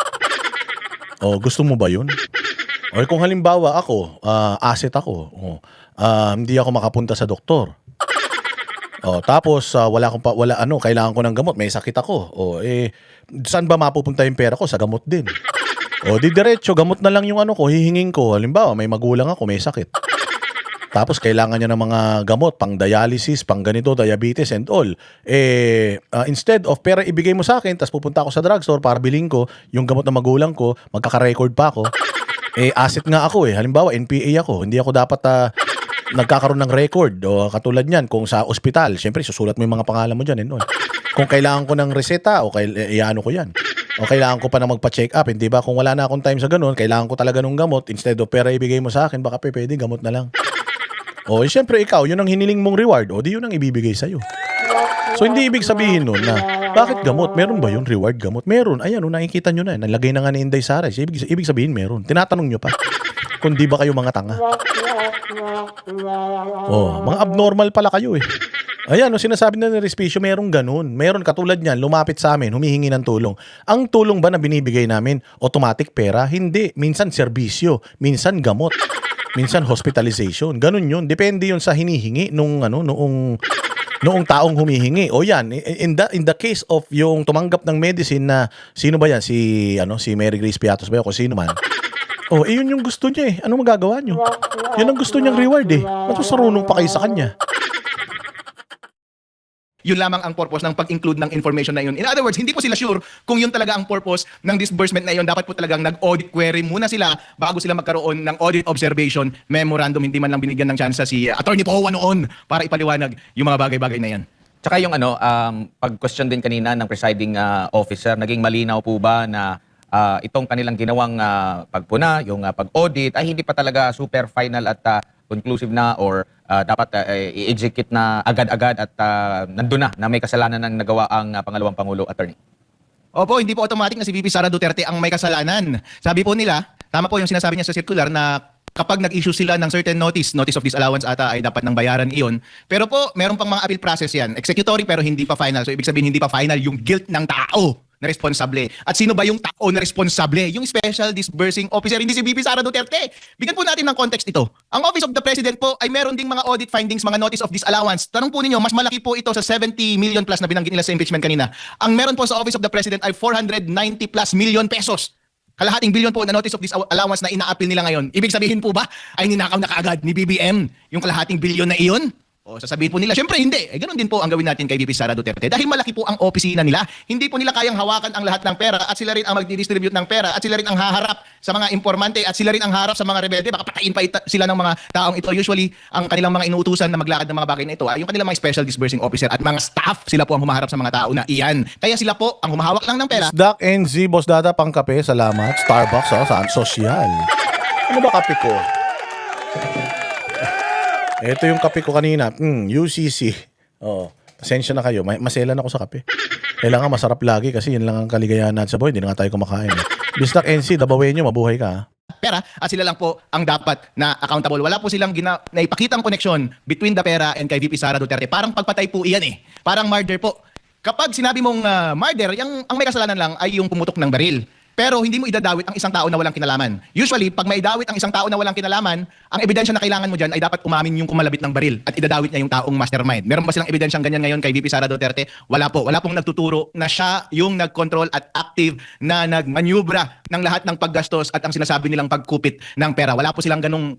O gusto mo ba 'yun? O kung halimbawa ako, asset ako, hindi ako makapunta sa doktor. Tapos kailangan ko ng gamot, may sakit ako. Saan ba mapupunta yung pera ko? Sa gamot din. Di diretso, gamot na lang yung hihingin ko. Halimbawa, may magulang ako, may sakit. Tapos kailangan niya ng mga gamot, pang dialysis, pang ganito, diabetes and all. Instead of pera ibigay mo sa akin, tapos pupunta ako sa drugstore para bilhin ko yung gamot na magulang ko, magkaka-record pa ako. Asset nga ako Halimbawa, NPA ako. Hindi ako dapat nagkakaroon ng record. O katulad niyan, kung sa ospital, syempre susulat mo yung mga pangalan mo dyan and all. Kung kailangan ko ng reseta, iano ko yan. O kailangan ko pa na magpa-check up, hindi ba? Kung wala na akong time sa ganun, kailangan ko talaga ng gamot. Instead of pera ibigay mo sa akin, baka pwede gamot na lang. Siyempre ikaw, yun ang hiniling mong reward, di yun ang ibibigay sa'yo. So hindi ibig sabihin nun na, bakit gamot? Meron ba yun? Reward gamot? Meron. Ayan, nakikita nyo na. Nalagay na nga ni Inday Sara. Ibig sabihin meron. Tinatanong nyo pa. kundi ba kayo mga tanga? Oh, mga abnormal pala kayo eh. Ayan, sinasabi na ni Respicio, merong ganun. Meron katulad niyan, lumapit sa amin, humihingi ng tulong. Ang tulong ba na binibigay namin, automatic pera? Hindi. Minsan serbisyo, minsan gamot, minsan hospitalization. Ganun yun. Depende yun sa hinihingi noong taong humihingi. O yan, in the case of yung tumanggap ng medicine na, sino ba yan? Si Mary Grace Piatos ba yun? Kung sino man. Oh, yun yung gusto niya eh. Ano magagawa nyo? Yan ang gusto niyang reward eh. Ba't sarunong pa kayo sa kanya? Yun lamang ang purpose ng pag-include ng information na yun. In other words, hindi po sila sure kung yun talaga ang purpose ng disbursement na yun. Dapat po talagang nag-audit query muna sila bago sila magkaroon ng audit observation memorandum. Hindi man lang binigyan ng chance si Attorney Powa noon para ipaliwanag yung mga bagay-bagay na yan. Tsaka yung pag-question din kanina ng presiding officer, naging malinaw po ba na itong kanilang ginawang pagpuna, yung pag-audit, ay hindi pa talaga super final at conclusive na or dapat i-execute na agad-agad at nandun na may kasalanan ng nagawa ang pangalawang Pangulo, Attorney? Opo, hindi po automatic na si VP Sara Duterte ang may kasalanan. Sabi po nila, tama po yung sinasabi niya sa circular na kapag nag-issue sila ng certain notice of disallowance ata ay dapat nang bayaran iyon. Pero po, meron pang mga appeal process yan. Executory pero hindi pa final. So ibig sabihin hindi pa final yung guilt ng tao na responsable. At sino ba yung tao na responsable? Yung Special Disbursing Officer, hindi si VP Sara Duterte. Bigyan po natin ng context ito. Ang Office of the President po ay meron ding mga audit findings, mga notice of disallowance. Tanong po ninyo, mas malaki po ito sa 70 million plus na binanggit nila sa impeachment kanina. Ang meron po sa Office of the President ay 490 plus million pesos. Kalahating bilyon po na notice of disallowance na ina-appeal nila ngayon. Ibig sabihin po ba ay ninakaw na kaagad ni BBM yung kalahating bilyon na iyon? O sasabihin po nila, syempre hindi. Ganun din po ang gawin natin kay VP Sara Duterte. Dahil malaki po ang opisina nila. Hindi po nila kayang hawakan ang lahat ng pera at sila rin ang magdi-distribute ng pera at sila rin ang haharap sa mga informante at sila rin ang harap sa mga rebelde. Baka patayin pa sila ng mga taong ito. Usually, ang kanilang mga inuutusan na maglakad ng mga bagay na ito ay yung kanilang mga Special Disbursing Officer at mga staff. Sila po ang humaharap sa mga tao na iyan. Kaya sila po ang humahawak lang ng pera. Doc NZ, Boss Dada, pang kape, salamat. Starbucks, saan? Social. Ano ba kape ko? Ito yung kape ko kanina. UCC. Oh, pasensya na kayo. Maselan ako sa kape. Kailangan masarap lagi kasi yun lang ang kaligayahan natin sa buhay. Hindi na nga tayo kumakain. Bistak NC, dabawin nyo, mabuhay ka. Pera at sila lang po ang dapat na accountable. Wala po silang naipakitang connection between the pera and kay VP Sara Duterte. Parang pagpatay po iyan eh. Parang murder po. Kapag sinabi mong murder, ang may kasalanan lang ay yung pumutok ng baril. Pero hindi mo idadawit ang isang tao na walang kinalaman. Usually, pag maidawit ang isang tao na walang kinalaman, ang ebidensya na kailangan mo dyan ay dapat umamin yung kumalabit ng baril at idadawit niya yung taong mastermind. Meron ba silang ebidensyang ganyan ngayon kay VP Sara Duterte? Wala po. Wala pong nagtuturo na siya yung nag-control at active na nagmanyubra ng lahat ng paggastos at ang sinasabi nilang pagkupit ng pera. Wala po silang ganung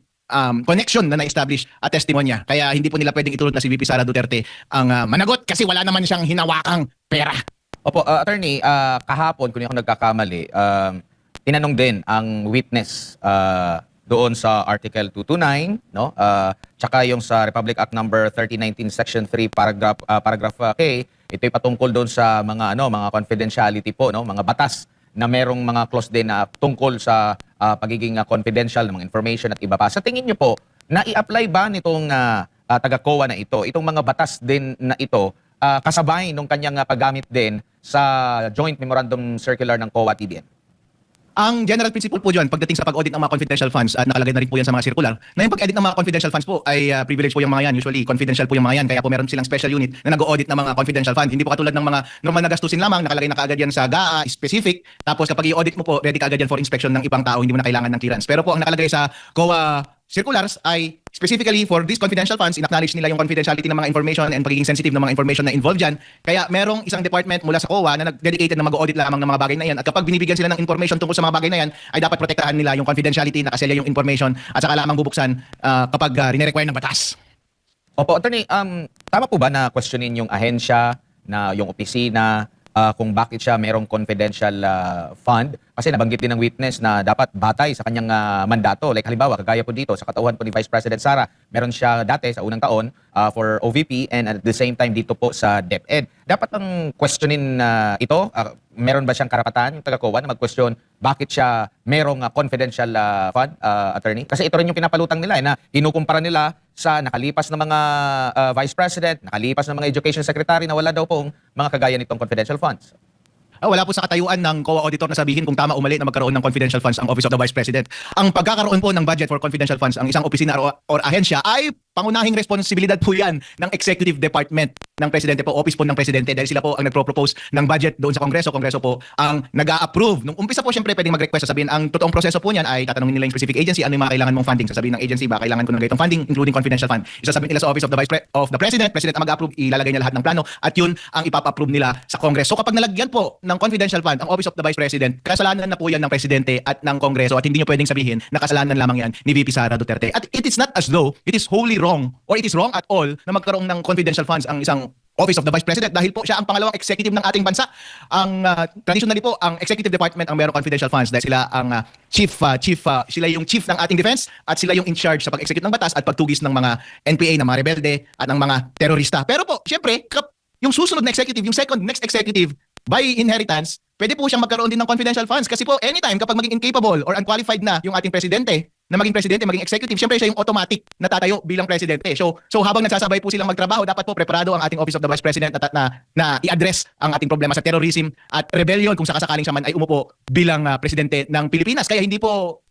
connection na na-establish at testimonya. Kaya hindi po nila pwedeng iturot na si VP Sara Duterte ang managot kasi wala naman siyang hinawakang pera. Opo, Attorney, kahapon, kung hindi ako nagkakamali, tinanong din ang witness doon sa Article 229, no? Tsaka yung sa Republic Act number 3019 Section 3 paragraph K, ito'y patungkol doon sa mga mga confidentiality po, no? Mga batas na merong mga clause din na tungkol sa pagiging confidential ng mga information at iba pa. Sa tingin niyo po, na-i-apply ba nitong taga-COA na ito, itong mga batas din na ito, kasabay nung kanyang paggamit din sa Joint Memorandum Circular ng COA-TBN? Ang general principle po dyan, pagdating sa pag-audit ng mga confidential funds, at nakalagay na rin po yan sa mga circular, na yung pag-edit ng mga confidential funds po ay privilege po yung mga yan. Usually, confidential po yung mga yan. Kaya po meron silang special unit na nag-audit ng mga confidential fund. Hindi po katulad ng mga normal na gastusin lamang, nakalagay na kaagad yan sa GAA, specific. Tapos kapag i-audit mo po, ready kaagad yan for inspection ng ibang tao, hindi mo na kailangan ng clearance. Pero po, ang nakalagay sa COA circulars ay specifically for these confidential funds, in-acknowledge nila yung confidentiality ng mga information and pagiging sensitive ng mga information na involved dyan. Kaya merong isang department mula sa COA na nag-dedicated na mag-audit lamang ng mga bagay na yan. At kapag binibigyan sila ng information tungkol sa mga bagay na yan, ay dapat protektahan nila yung confidentiality, nakaselya yung information at saka lamang bubuksan kapag rine-require ng batas. Opo, Attorney, tama po ba na questionin yung ahensya, na yung opisina, kung bakit siya merong confidential fund? Kasi nabanggit din ng witness na dapat batay sa kanyang mandato. Like halimbawa, kagaya po dito sa katauhan po ni Vice President Sara, meron siya dati sa unang taon for OVP and at the same time dito po sa DepEd. Dapat ang questionin ito, meron ba siyang karapatan, yung taga-COA, na mag-question bakit siya merong confidential fund, Attorney? Kasi ito rin yung pinapalutang nila na kinukumpara nila sa nakalipas na mga Vice President, nakalipas na mga Education Secretary na wala daw pong mga kagaya nitong confidential funds. Wala po sa katayuan ng COA auditor na sabihin kung tama o mali na magkaroon ng confidential funds ang Office of the Vice President. Ang pagkakaroon po ng budget for confidential funds ang isang opisina or ahensya ay pangunahing responsibilidad po yan ng Executive Department ng Presidente po, Office po ng Presidente, dahil sila po ang nagpro-propose ng budget doon sa Kongreso. Kongreso po ang nag-a-approve. Nung umpisa po, syempre, pwedeng mag-request, sasabihin, ang totoong proseso po niyan ay tatanungin nila yung specific agency, ano yung mga kailangan mong funding. Sasabihin ng agency, ba kailangan ko ng ganitong funding, including confidential fund. Isasabit nila sa Office of the President, President ang mag-approve, ilalagay niya lahat ng plano, at yun ang ipapa-approve nila sa Kongreso. So kapag nalagyan po ng confidential fund ang Office of the Vice President, kasalanan na po yan ng Presidente at ng Kongreso, at hindi niyo pwedeng sabihin na kasalanan lamang yan ni VP Sara Duterte. At it is not as though it is wholly wrong or it is wrong at all na magkaroon ng confidential funds ang isang Office of the Vice President dahil po siya ang pangalawang executive ng ating bansa. Ang traditionally po ang Executive Department ang mayroong confidential funds dahil sila ang sila yung chief ng ating defense at sila yung in charge sa pag-execute ng batas at pagtugis ng mga NPA, ng mga rebelde at ng mga terorista. Pero po, syempre, yung susunod na executive, yung next executive by inheritance, pwede po siyang magkaroon din ng confidential funds kasi po anytime kapag maging incapable or unqualified na yung ating presidente, na maging presidente, maging executive, syempre siya yung automatic na tatayo bilang presidente. So habang nagsasabay po silang magtrabaho, dapat po preparado ang ating Office of the Vice President na i-address ang ating problema sa terrorism at rebellion kung sakasakaling siya man ay umupo bilang presidente ng Pilipinas. Kaya hindi po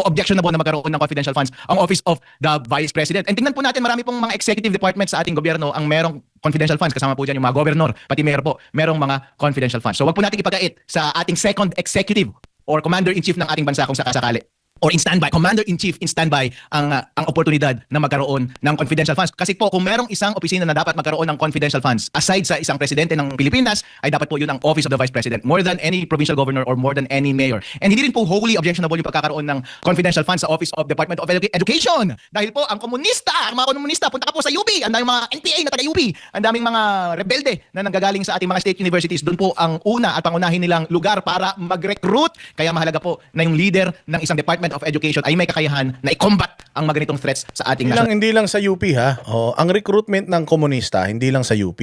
objectionable na magkaroon ng confidential funds ang Office of the Vice President. And tingnan po natin, marami pong mga executive departments sa ating gobyerno ang merong confidential funds. Kasama po dyan yung mga governor, pati mayor po, merong mga confidential funds. So wag po natin ipagkait sa ating second executive or commander-in-chief ng ating bansa kung sakasakali. Or in standby, commander-in-chief in standby ang oportunidad na magkaroon ng confidential funds. Kasi po, kung merong isang opisina na dapat magkaroon ng confidential funds, aside sa isang presidente ng Pilipinas, ay dapat po yun ang Office of the Vice President, more than any provincial governor or more than any mayor. And hindi rin po wholly objectionable yung pagkakaroon ng confidential funds sa Office of Department of Education. Dahil po, ang mga komunista, punta ka po sa UP, ang daming mga NPA na taga-UP, ang daming mga rebelde na nanggagaling sa ating mga state universities, doon po ang una at pangunahin nilang lugar para mag-recruit. Kaya mahalaga po na yung leader ng isang Department of Education ay may kakayahan na i-combat ang mga ganitong threats sa ating national. Hindi lang sa UP ha. Ang recruitment ng komunista, hindi lang sa UP.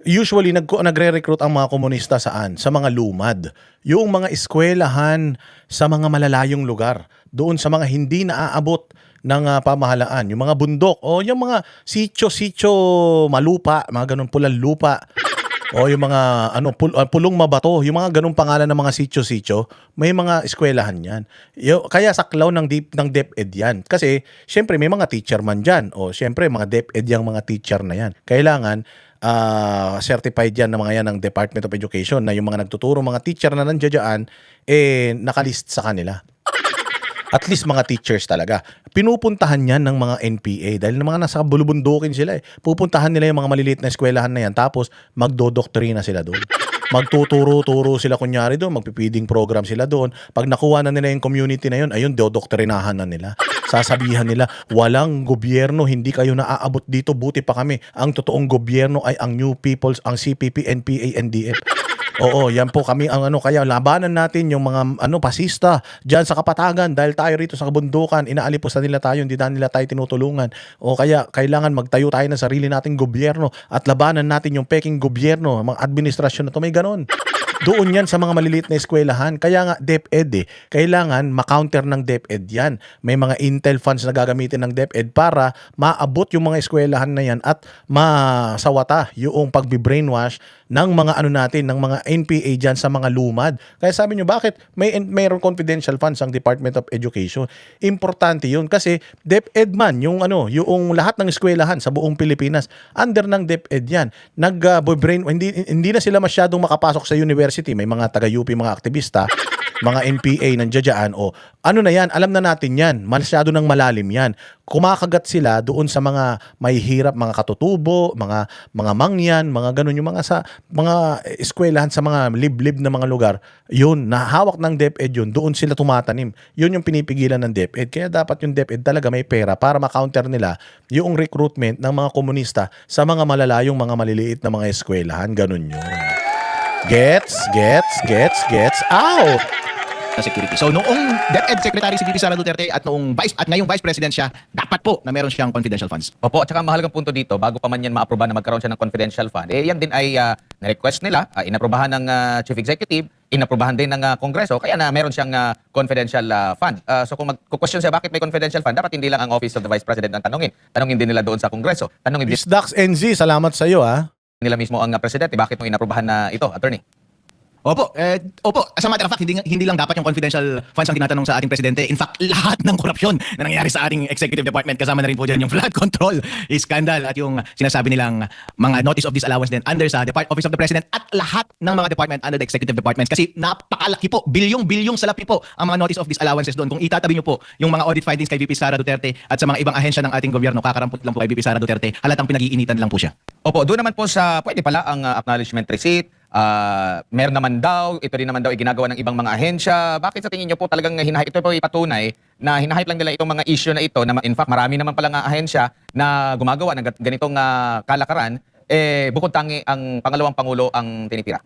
Usually, nagre-recruit ang mga komunista saan? Sa mga lumad. Yung mga eskwelahan sa mga malalayong lugar. Doon sa mga hindi naaabot ng pamahalaan. Yung mga bundok. O yung mga sityo malupa. Mga ganun pulang lupa. O yung mga pulong mabato, yung mga ganung pangalan ng mga sityo-sityo, may mga eskwelahan yan. Kaya saklaw ng DepEd yan. Kasi syempre may mga teacher man dyan. O syempre mga DepEd yung mga teacher na yan. Kailangan certified yan ng mga yan ng Department of Education na yung mga nagtuturo, mga teacher na nandiyan nakalist sa kanila. At least mga teachers talaga. Pinupuntahan yan ng mga NPA dahil ng mga nasa bulubundukin sila eh. Pupuntahan nila yung mga maliliit na eskwelahan na yan tapos magdodoktrina sila doon. Magtuturo-turo sila kunyari doon, magpipiding program sila doon. Pag nakuha na nila yung community na yun, ayun, dodoktrinahan na nila. Sasabihan nila, walang gobyerno, hindi kayo naaabot dito, buti pa kami. Ang totoong gobyerno ay ang New People's, ang CPP, NPA, NDF. Oo, yan po kami ang kaya labanan natin yung mga pasista diyan sa Kapatagan dahil tayo rito sa kabundukan, inaalipusan nila tayo, hindi na nila tayo tinutulungan. O kaya kailangan magtayo tayo ng sarili nating gobyerno at labanan natin yung peking gobyerno, mga administrasyon na to, may ganon. Doon yan sa mga maliliit na eskwelahan. Kaya nga DepEd kailangan ma-counter ng DepEd yan. May mga intel funds na gagamitin ng DepEd para maabot yung mga eskwelahan na yan at masawata yung pagbi-brainwash ng mga ng mga NPA dyan sa mga lumad. Kaya sabi nyo, bakit mayroon confidential funds ang Department of Education? Importante yun kasi DepEd man, yung lahat ng eskwelahan sa buong Pilipinas, under ng DepEd yan. Hindi na sila masyadong makapasok sa university. May mga taga-UP, mga aktivista, mga NPA nandiyan. Na yan, alam na natin yan. Masyado nang malalim yan. Kumakagat sila doon sa mga may hirap, mga katutubo, mga mangyan, mga ganun, yung mga eskwelahan sa mga liblib na mga lugar. Yun, nahawak ng DepEd yun, doon sila tumatanim. Yun yung pinipigilan ng DepEd. Kaya dapat yung DepEd talaga may pera para ma-counter nila yung recruitment ng mga komunista sa mga malalayong, mga maliliit na mga eskwelahan. Ganun yun. Gets out! Security. So noong DepEd Secretary si VP Sara Duterte at ngayong Vice President siya, dapat po na meron siyang confidential funds. Opo, at saka mahalagang punto dito, bago pa man yan ma-aproba na magkaroon siya ng confidential fund, yan din ay na-request nila, inaprobahan ng Chief Executive, inaprobahan din ng Kongreso, kaya na meron siyang confidential fund. So kung mag-question siya bakit may confidential fund, dapat hindi lang ang Office of the Vice President ang tanungin. Tanungin din nila doon sa Kongreso. Tanungin din Dax NZ, salamat sa iyo nila mismo ang Presidente, bakit mo inaprobahan na ito, Attorney? Opo. As a matter of fact, hindi lang dapat yung confidential funds ang tinatanong sa ating presidente. In fact, lahat ng korupsyon na nangyayari sa ating executive department, kasama na rin po dyan yung flood control scandal at yung sinasabi nilang mga notice of disallowance din under sa Office of the President at lahat ng mga department under the executive departments. Kasi napakalaki po, bilyong salapi po ang mga notice of disallowances doon. Kung itatabi nyo po yung mga audit findings kay VP Sara Duterte at sa mga ibang ahensya ng ating gobyerno, kakarampot lang po kay VP Sara Duterte, halatang pinag-iinitan lang po siya. Opo, doon naman po sa, pwede pala ang acknowledgement receipt, meron naman daw, ito rin naman daw iginagawa ng ibang mga ahensya. Bakit sa tingin nyo po talagang ito po ipatunay na hinahype lang nila itong mga issue na ito na in fact marami naman palang ahensya na gumagawa ng ganitong kalakaran, bukod tangi ang pangalawang pangulo ang tinitira?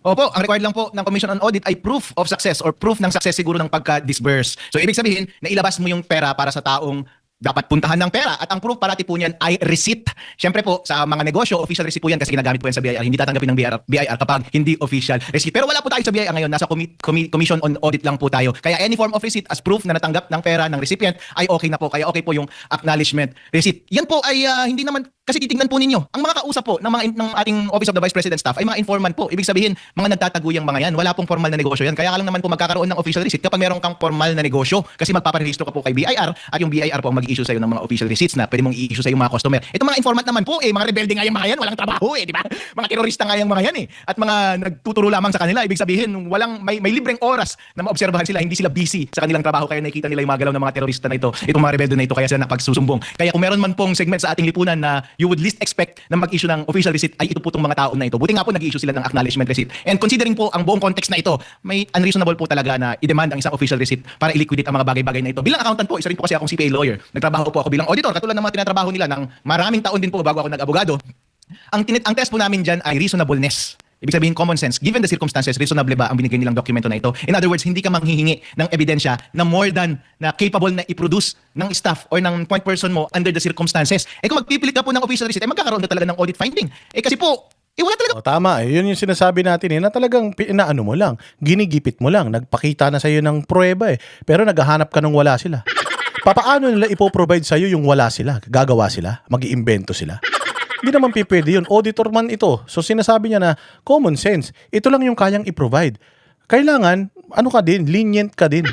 Opo, ang required lang po ng Commission on Audit ay proof of success or proof ng success siguro ng pagka-disburse. So ibig sabihin, nailabas mo yung pera para sa taong dapat puntahan ng pera at ang proof parati po niyan ay receipt. Siyempre po sa mga negosyo, official receipt po yan kasi ginagamit po yan sa BIR. Hindi tatanggapin ng BIR kapag hindi official receipt. Pero wala po tayo sa BIR ngayon, nasa Commission on Audit lang po tayo. Kaya any form of receipt as proof na natanggap ng pera ng recipient ay okay na po. Kaya okay po yung acknowledgement receipt. Yan po ay hindi naman kasi titingnan po ninyo. Ang mga kausap po ng ating Office of the Vice President staff ay mga informant po. Ibig sabihin, mga nagtataguyang mga yan. Wala pong formal na negosyo yan. Kaya ka lang naman po magkakaroon ng official receipt kapag meron kang formal na negosyo. Kasi magpaparehistro ka po kay BIR at yung BIR po ang mag-i-issue sa'yo ng mga official receipts na pwede mong i-issue sa yung mga customer. Ito mga informant naman po mga rebelde nga yung mga yan, walang trabaho di ba? Mga terorista nga yung mga yan At mga nagtuturo lamang sa kanila. Ibig sabihin, may libreng oras na maobserbahan sila, hindi sila busy sa kanilang trabaho kaya nakikita nila yung mga galaw ng mga terorista na ito. Itong mga rebelde na ito kaya sila napagsusumbong. Kaya kung meron man pong segment sa ating lipunan na you would least expect na mag-issue ng official receipt ay ito po itong mga tao na ito. Buti nga po nag-issue sila ng acknowledgement receipt. And considering po ang buong context na ito, may unreasonable po talaga na i-demand ang isang official receipt para i-liquidate ang mga bagay-bagay na ito. Bilang accountant po, isa rin po kasi akong CPA lawyer. Nagtrabaho po ako bilang auditor katulad ng mga tinatrabaho nila ng maraming taon din po bago ako nag-abogado. Ang test po namin dyan ay reasonableness. Ibig sabihin common sense. Given the circumstances, reasonable ba ang binigay nilang dokumento na ito? In other words, hindi ka manghihingi ng ebidensya na more than na capable na i-produce ng staff or ng point person mo under the circumstances. Kung magpipilit ka po ng official receipt, magkakaroon ka talaga ng audit finding. Kasi po, wala talaga. Tama, yun yung sinasabi natin na talagang inaano mo lang, ginigipit mo lang, nagpakita na sa'yo ng pruweba pero naghahanap ka nung wala sila. Papaano nila ipoprovide sa'yo yung wala sila? Gagawa sila? Mag-iimbento sila? Hindi naman pipwede yun. Auditor man ito. So sinasabi niya na common sense. Ito lang yung kayang i-provide. Kailangan, lenient ka din.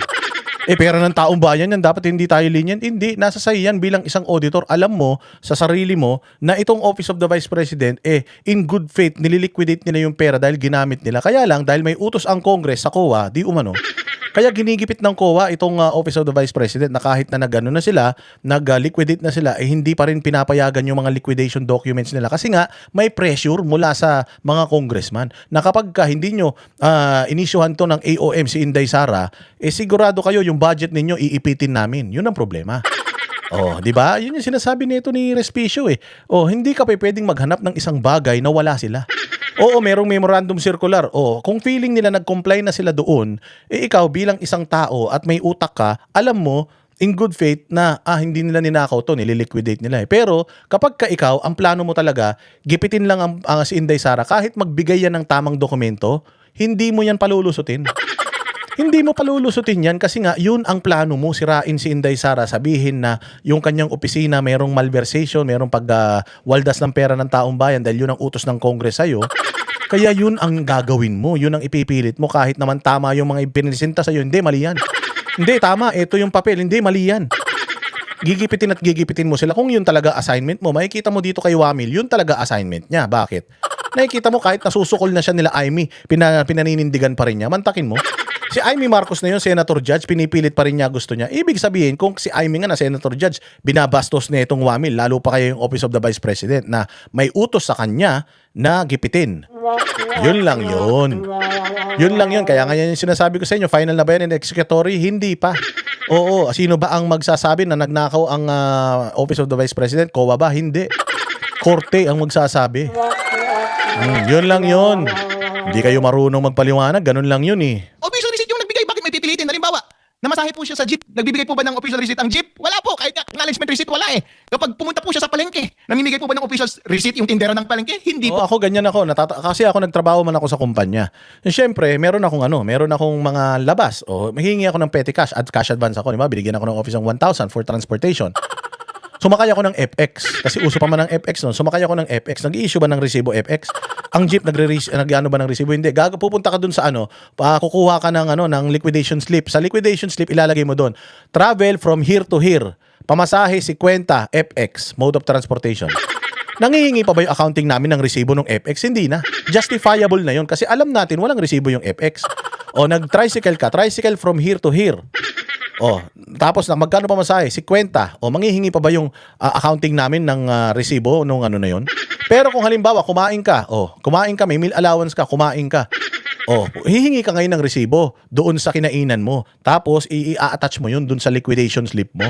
Pera ng taong bayan yan, dapat hindi tayo lenient. Hindi, nasa sa'yo yan bilang isang auditor. Alam mo sa sarili mo na itong Office of the Vice President, in good faith, nililiquidate nila yung pera dahil ginamit nila. Kaya lang, dahil may utos ang Congress sa COA, di umano. Kaya ginigipit ng COA itong Office of the Vice President na kahit na nag-ano na sila, nag-liquidate na sila, hindi pa rin pinapayagan yung mga liquidation documents nila. Kasi nga, may pressure mula sa mga congressman na kapag hindi nyo inisyuhan to ng AOM si Inday Sara, sigurado kayo yung budget ninyo iipitin namin. Yun ang problema. Di ba? Yun yung sinasabi nito ni Respicio hindi ka pa pwedeng maghanap ng isang bagay na wala sila. Merong memorandum circular. Kung feeling nila nag-comply na sila doon, ikaw bilang isang tao at may utak ka, alam mo, in good faith na hindi nila ninakaw to, nililiquidate nila Pero kapag ikaw, ang plano mo talaga, gipitin lang ang si Inday Sara, kahit magbigay yan ng tamang dokumento, hindi mo yan palulusutin. Hindi mo palulusutin yan kasi nga yun ang plano mo, sirain si Inday Sara, sabihin na yung kanyang opisina merong malversation, merong pagwaldas ng pera ng taong bayan dahil yun ang utos ng Congress sa'yo. Kaya yun ang gagawin mo, yun ang ipipilit mo kahit naman tama yung mga ipinisinta sa'yo. Hindi, mali yan. Hindi, tama, ito yung papel. Hindi, mali yan. Gigipitin at gigipitin mo sila. Kung yun talaga assignment mo, makikita mo dito kay Wamil, yun talaga assignment niya. Bakit? Nakikita mo kahit nasusukol na siya nila Amy, pinaninindigan pa rin niya. Mantakin mo. Si Amy Marcos na yun, Senator Judge, pinipilit pa rin niya, gusto niya. Ibig sabihin, kung si Amy nga na Senator Judge, binabastos na itong Wamil, lalo pa kayo yung Office of the Vice President na may utos sa kanya na gipitin. Yun lang yun. Yun lang yun. Kaya ngayon yung sinasabi ko sa inyo, final na ba yan in executory? Hindi pa. Sino ba ang magsasabi na nagnakaw ang Office of the Vice President? COA ba? Hindi. Korte ang magsasabi. Yun lang yun. Hindi kayo marunong magpaliwanag, ganun lang yun Official receipt yung nagbigay, bakit may pipilitin? Halimbawa, namasahe po siya sa jeep, nagbibigay po ba ng official receipt ang jeep? Wala po, kahit acknowledgement receipt wala Kapag pumunta po siya sa palengke, namimigay po ba ng official receipt yung tindera ng palengke? Hindi po. Ako ganyan ako, kasi ako nagtrabaho man ako sa kumpanya. Siyempre, meron akong mga labas. Mahingi ako ng petty cash at cash advance ako, di ba? Binigyan ako ng office ng 1,000 for transportation. Sumakay ako ng FX kasi uso pa man ng FX noon. Sumakay ako ng FX. Nag-i-issue ba ng resibo FX? ang jeep nag-ano ba ng resibo? Hindi. Pupunta ka dun sa ano, kukuha ka ng ano ng liquidation slip. Sa liquidation slip ilalagay mo doon, travel from here to here. Pamasahe 50 FX, mode of transportation. Nangihingi pa ba yung accounting namin ng resibo ng FX? Hindi na. Justifiable na yun kasi alam natin walang resibo yung FX. O nag-tricycle ka, tricycle from here to here. Oh, tapos magkano pa masahe? 50. O manghihingi pa ba yung accounting namin ng resibo nung ano na yon? Pero kung halimbawa kumain ka, may meal allowance ka, kumain ka. Oh, hihingi ka ngayon ng resibo doon sa kinainan mo. Tapos i-attach mo yun doon sa liquidation slip mo.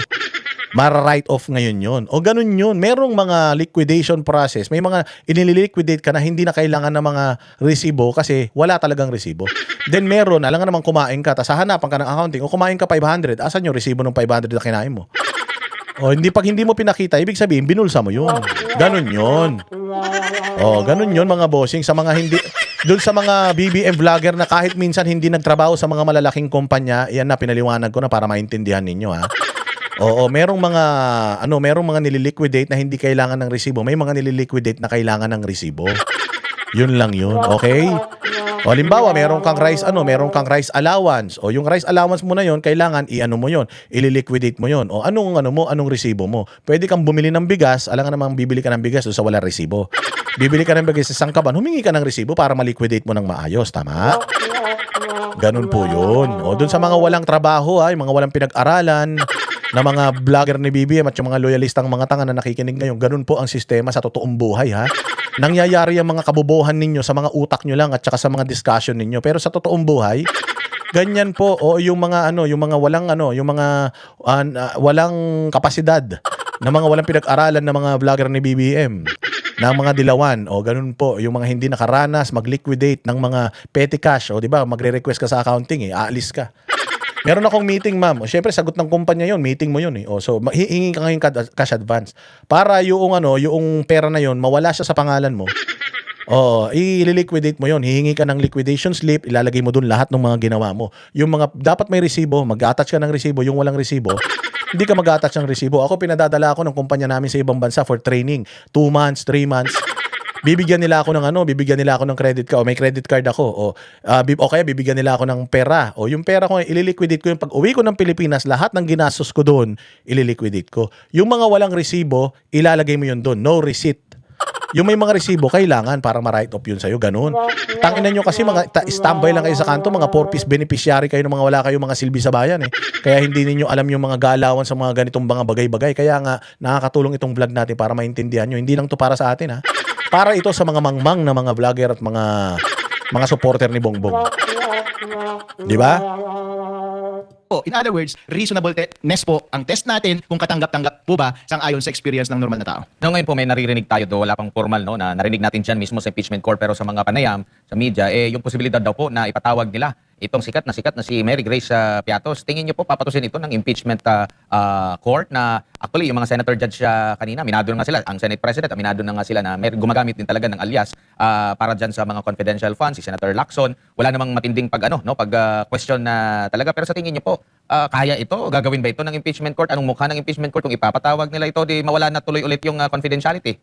Mara-write off ngayon yun. O ganun yun. Merong mga liquidation process. May mga inililiquidate ka na hindi na kailangan ng mga resibo kasi wala talagang resibo. Then meron, alam nga naman kumain ka, tapos hahanapan ka ng accounting. O kumain ka 500, asan yung resibo ng 500 na kinain mo? O pag hindi mo pinakita, ibig sabihin, binulsa mo yun. Ganun yun. O, ganun yun mga bossing. Sa mga hindi, doon sa mga BBM vlogger na kahit minsan hindi nagtrabaho sa mga malalaking kumpanya, yan na, pinaliwanag ko na para maintindihan ninyo ha. Oo, merong mga nililiquidate na hindi kailangan ng resibo. May mga nililiquidate na kailangan ng resibo. Yun lang yun, okay? O halimbawa, meron kang rice allowance. O yung rice allowance mo na yon, kailangan i-ano mo yon, ililiquidate mo yon. O anong resibo mo? Pwede kang bumili ng bigas, alam nga namang bibili ka ng bigas doon sa wala resibo. Bibili ka ng bigas sa sangkaban, humingi ka ng resibo para maliquidate mo ng maayos, tama? Ganun po yun. O doon sa mga walang trabaho, yung mga walang pinag-aralan, na mga vlogger ni BBM at yung mga loyalistang mga tanga na nakikinig ngayon, ganun po ang sistema sa totoong buhay ha. Nangyayari ang mga kabobohan ninyo sa mga utak nyo lang at saka sa mga discussion ninyo. Pero sa totoong buhay, ganyan po o yung mga walang kapasidad na mga walang pinag-aralan na mga vlogger ni BBM na mga dilawan o ganun po yung mga hindi nakaranas mag-liquidate ng mga petty cash o di ba magre-request ka sa accounting aalis ka. Meron akong meeting, ma'am. O, syempre, sagot ng kumpanya yon, meeting mo yun. O, so, hihingi ka ngayon cash advance. Para yung pera na yon, mawala siya sa pangalan mo. O, i-liquidate mo yon. Hihingi ka ng liquidation slip, ilalagay mo dun lahat ng mga ginawa mo. Yung mga, dapat may resibo, mag-attach ka ng resibo. Yung walang resibo, hindi ka mag-attach ng resibo. Ako, pinadadala ako ng kumpanya namin sa ibang bansa for training. 2 months, 3 months. Bibigyan nila ako ng credit card o may credit card ako o kaya bibigyan nila ako ng pera o yung pera ko ililiquidate ko yung pag-uwi ko ng Pilipinas lahat ng ginastos ko doon ililiquidate ko. Yung mga walang resibo ilalagay mo yun doon, no receipt. Yung may mga resibo kailangan para ma-write off yun sa'yo, ganun. Tanginan nyo kasi mga standby lang kayo sa kanto, mga 4-piece beneficiary kayo ng mga wala kayo mga silbi sa bayan Kaya hindi ninyo alam yung mga galawan sa mga ganitong mga bagay-bagay. Kaya nga nakakatulong itong vlog natin para maintindihan nyo. Hindi lang to para sa atin ha. Para ito sa mga mangmang na mga vlogger at mga supporter ni Bongbong. Di ba? In other words, reasonableness po ang test natin kung katanggap-tanggap po ba sang-ayon sa experience ng normal na tao. No, ngayon po may naririnig tayo do wala pang formal no na narinig natin diyan mismo sa impeachment court pero sa mga panayam sa media yung posibilidad daw po na ipatawag nila itong sikat na si Mary Grace Piatos. Tingin niyo po papatusin ito ng impeachment court na actually yung mga senator judge kanina minado na nga sila, ang Senate President minado na nga sila na may gumagamit din talaga ng alias para diyan sa mga confidential funds. Si Senator Lacson wala namang matinding pag question na talaga, pero sa tingin niyo po kaya ito? Gagawin ba ito ng impeachment court? Anong mukha ng impeachment court kung ipapatawag nila ito di mawala na tuloy ulit yung confidentiality?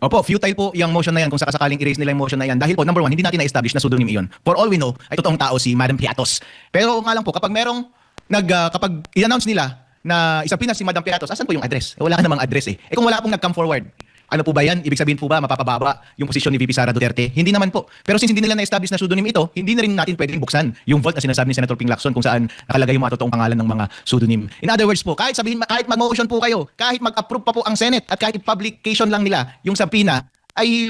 Opo, futile po yung motion na yan kung sakasakaling erase nila yung motion na yan. Dahil po, number one, hindi natin na-establish na pseudonym iyon. For all we know, ay totoong tao si Madam Piatos. Pero nga lang po, kapag kapag i-announce nila na isapina si Madam Piatos, asan po yung address? Wala ka namang address eh. Kung wala pong nag-come forward, ano po ba yan? Ibig sabihin po ba mapapababa yung posisyon ni VP Sara Duterte? Hindi naman po. Pero since hindi nila na-establish na pseudonym ito, hindi na rin natin pwedeng buksan yung vault na sinasabi ni Senator Ping Lacson kung saan nakalagay yung mga totoong pangalan ng mga pseudonym. In other words po, kahit mag-motion po kayo, kahit mag-approve pa po ang Senate at kahit publication lang nila yung subpoena, ay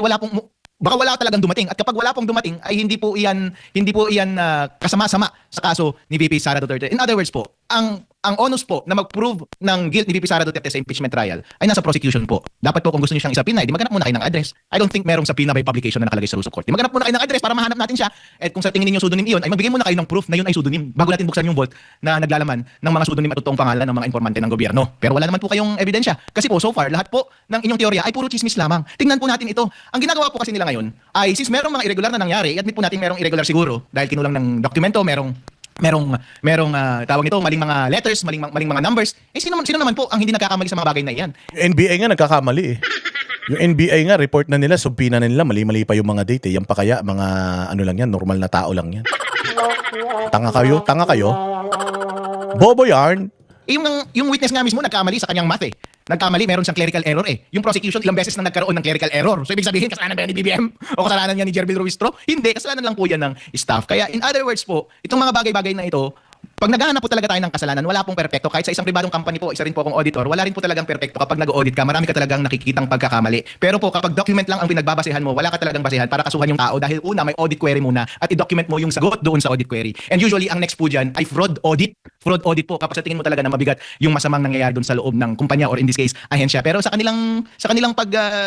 baka wala talagang dumating. At kapag wala pong dumating, ay hindi po iyan kasama-sama sa kaso ni VP Sara Duterte. In other words po, ang onus po na mag-prove ng guilt ni VP Sara Duterte sa impeachment trial ay nasa prosecution po. Dapat po kung gusto niyo siyang isapina, di maghanap muna kayo ng address. I don't think merong subpoena by publication na nakalagay sa rules of court. Di maghanap muna kayo ng address para mahanap natin siya. At kung sa tingin niyo pseudonym iyon, ay magbigay muna kayo ng proof na yun ay pseudonym bago natin buksan yung vault na naglalaman ng mga pseudonym at totoong pangalan ng mga informante ng gobyerno. Pero wala naman po kayong ebidensya. Kasi po so far, lahat po ng inyong teorya ay puro chismis lamang. Tingnan po natin ito. Ang ginagawa po kasi nila ngayon ay since merong mga irregular na nangyari, i-admit po natin merong irregular siguro dahil kinulang ng dokumento, merong tawag nito maling mga letters, maling mga numbers. Sino naman po ang hindi nagkakamali sa mga bagay na iyan? NBA nga nagkakamali Yung NBA nga, report na nila, subpina na nila, mali-mali pa yung mga date eh. Yan pa kaya, mga ano lang yan, normal na tao lang yan. Tanga kayo. Bobo yarn. Yung witness nga mismo nagkamali sa kanyang math eh. Nagkamali, meron siyang clerical error eh. Yung prosecution ilang beses na nagkaroon ng clerical error. So ibig sabihin, kasalanan ba yan ni BBM? O kasalanan niya ni Jervil Ruistro? Hindi, kasalanan lang po yan ng staff. Kaya in other words po, itong mga bagay-bagay na ito, pag naghahanap po talaga tayo ng kasalanan, wala pong perpekto. Kahit sa isang pribadong company po, isa rin po akong auditor, wala rin po talagang perpekto. Kapag nag-audit ka, marami ka talagang nakikitang pagkakamali. Pero po, kapag document lang ang pinagbabasehan mo, wala ka talagang basehan para kasuhan yung tao dahil una, may audit query muna at i-document mo yung sagot doon sa audit query. And usually, ang next po dyan ay fraud audit. Fraud audit po, kapag sa tingin mo talaga na mabigat yung masamang nangyayari doon sa loob ng kumpanya or in this case, ahensya. Pero sa kanilang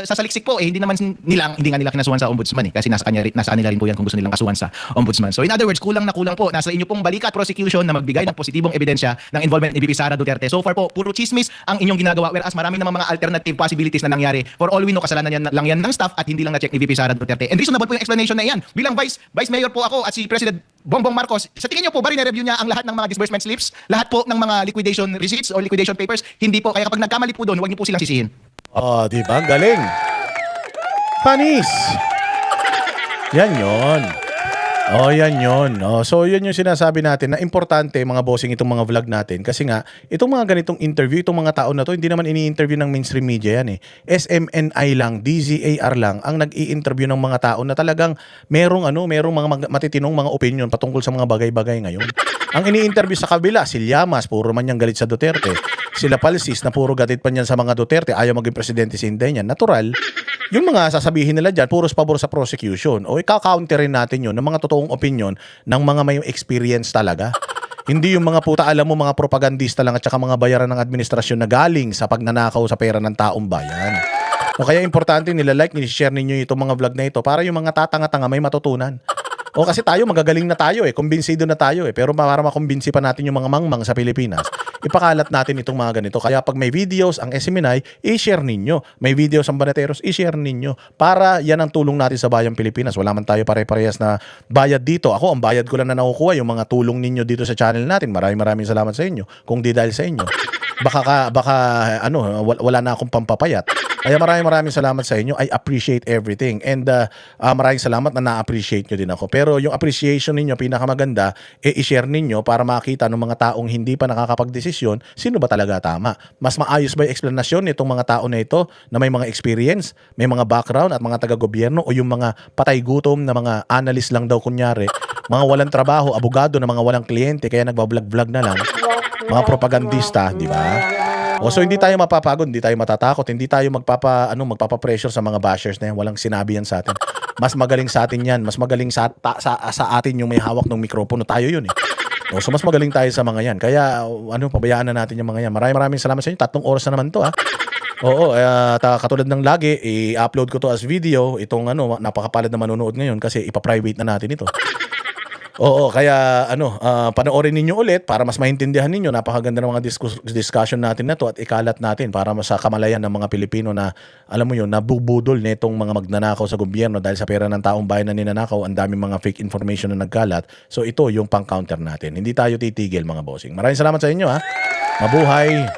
sasaliksik po, hindi nga nila kinasuhan sa ombudsman eh. Kasi nasa kanila rin po yan kung gusto nilang kasuhan sa ombudsman. So in other words, kulang na kulang po. Nasa inyo pong balikat prosecution na magbigay ng positibong ebidensya ng involvement ni VP Sara Duterte. So far po, puro chismis ang inyong ginagawa whereas marami namang mga alternative possibilities na nangyari. For all we know, kasalanan lang yan ng staff at hindi lang na-check ni VP Sara Duterte. And reasonable po yung explanation na yan. Bilang Vice Mayor po ako at si President Bongbong Marcos, sa tingin niyo po ba rin-review niya ang lahat ng mga disbursement slips? Lahat po ng mga liquidation receipts or liquidation papers? Hindi po. Kaya kapag nagkamali po doon, huwag niyo po silang sisihin. Oh, di ba? Ang galing. Panis. Yan yon. Oh, yan yon. Oh, so, yun yung sinasabi natin na importante mga bossing itong mga vlog natin. Kasi nga, itong mga ganitong interview, itong mga tao na to, hindi naman ini-interview ng mainstream media yan eh. SMNI lang, DZAR lang, ang nag-i-interview ng mga tao na talagang merong mga matitinong mga opinion patungkol sa mga bagay-bagay ngayon. Ang ini-interview sa kabila, si Llamas, puro man niyang galit sa Duterte. Sila Palsis, na puro gatit pa niyan sa mga Duterte, ayaw maging presidente si Inday niyan. Natural, yung mga sasabihin nila dyan, puros pabor sa prosecution. O ika-counterin natin yun ng mga totoong opinion ng mga may experience talaga. Hindi yung mga puta, alam mo, mga propagandista lang at saka mga bayaran ng administrasyon na galing sa pagnanakaw sa pera ng taong bayan. O kaya importante nila-like, nil-share ninyo itong mga vlog na ito para yung mga tatanga-tanga may matutunan. O kasi tayo, magagaling na tayo eh, kumbinsido na tayo eh. Pero para makumbinsi pa natin yung mga mangmang sa Pilipinas, ipakalat natin itong mga ganito. Kaya pag may videos ang SMNI, i-share ninyo. May videos ang Banateros, i-share ninyo. Para yan ang tulong natin sa bayang Pilipinas. Wala man tayo pare-parehas na bayad dito. Ako, ang bayad ko lang na nakukuha, yung mga tulong ninyo dito sa channel natin. Maraming salamat sa inyo. Kung di dahil sa inyo, wala na akong pampapayat. Kaya maraming salamat sa inyo. I appreciate everything. And maraming salamat na na-appreciate nyo din ako. Pero yung appreciation ninyo, pinakamaganda, i-share ninyo para makita ng mga taong hindi pa nakakapagdesisyon, sino ba talaga tama. Mas maayos ba yung explanation nitong mga tao na ito na may mga experience, may mga background at mga taga-gobyerno o yung mga patay-gutom na mga analyst lang daw kunyari, mga walang trabaho, abogado na mga walang kliyente, kaya nagbablog-vlog na lang, mga propagandista, di ba? O so hindi tayo mapapagod, hindi tayo matatakot, hindi tayo magpapa-pressure sa mga bashers na yan. Walang sinabi yan sa atin. Mas magaling sa atin yan. Mas magaling sa atin yung may hawak ng mikropono. Tayo yun eh. O so mas magaling tayo sa mga yan. Kaya pabayaan na natin yung mga yan. Maraming salamat sa inyo. 3 oras na naman to ha. Oo, katulad ng lagi, i-upload ko to as video. Itong napakapalad na manonood ngayon kasi ipa-private na natin ito. Oo, kaya panoorin ninyo ulit para mas maintindihan ninyo. Napakaganda ng mga discussion natin na to at ikalat natin para sa kamalayan ng mga Pilipino na, alam mo yun, nabubudol na itong mga magnanakaw sa gobyerno dahil sa pera ng taong bayan na ninanakaw, ang daming mga fake information na nagkalat. So ito yung pang-counter natin. Hindi tayo titigil mga bossing. Maraming salamat sa inyo ha. Mabuhay.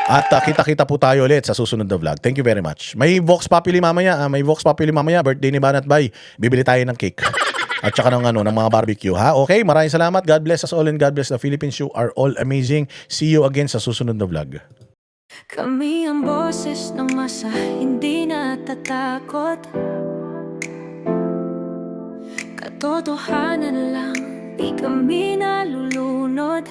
At kita-kita po tayo ulit sa susunod na vlog. Thank you very much. May Vox Populi mamaya. Birthday ni Banat Bay. Bibili tayo ng cake. At saka ng mga barbecue ha. Okay, maraming salamat. God bless us all and God bless the Philippines. You are all amazing. See you again sa susunod na vlog. Kami ang boses ng masa, hindi natatakot. Katotohanan lang, di kami nalulunod.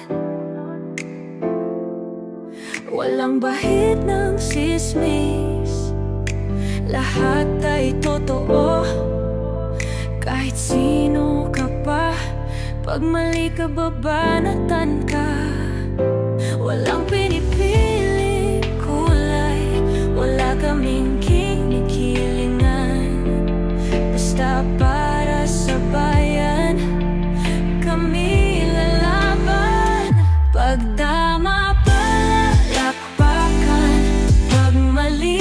Walang bahid ng sismis, lahat ay totoo. Kahit sino ka pa, pag mali ka babanatan ka. Walang pinipili kulay, wala kaming kinikilingan. Basta para sa bayan, kami lalaban. Pagdama palakpakan, pag mali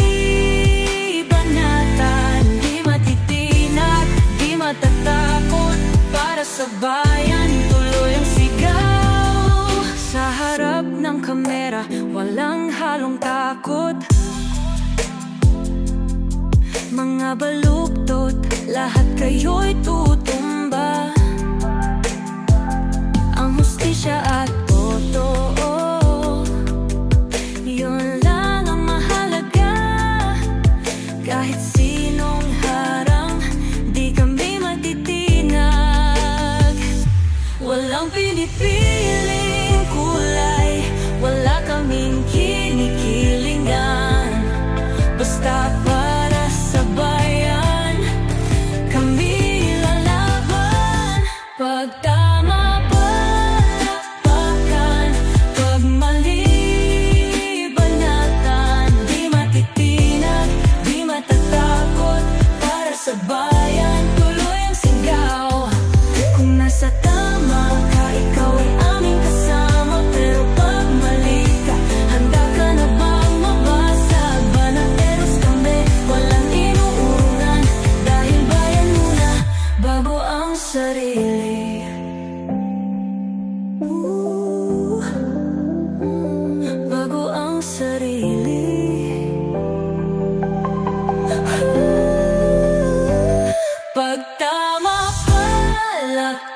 banatan. Di matitinag, di matatakot, para sa bayan tuloy ang sigaw. Sa harap ng kamera, walang halong takot. Mga baluktot, lahat kayo'y tutumba. Ang hustisya at totoo, yun lang ang mahalaga. Kahit sinong harang, di kami matitinag. Walang pinipiling kulay, wala kaming kinikilingan. Basta para sa bayan, kami lalaban. Pag tama palakpakan, pag mali banatan. Di matitinag, di matatakot, para sa bayan tuloy ang sigaw. Kung nasa tama ka, ikaw ay aming kasama. Pero pag mali ka, handa ka na bang mabasag? Banateros kami, walang inuurungan. Dahil bayan muna, bago ang sarili. Bago ang sarili. Pag tama palakpakan,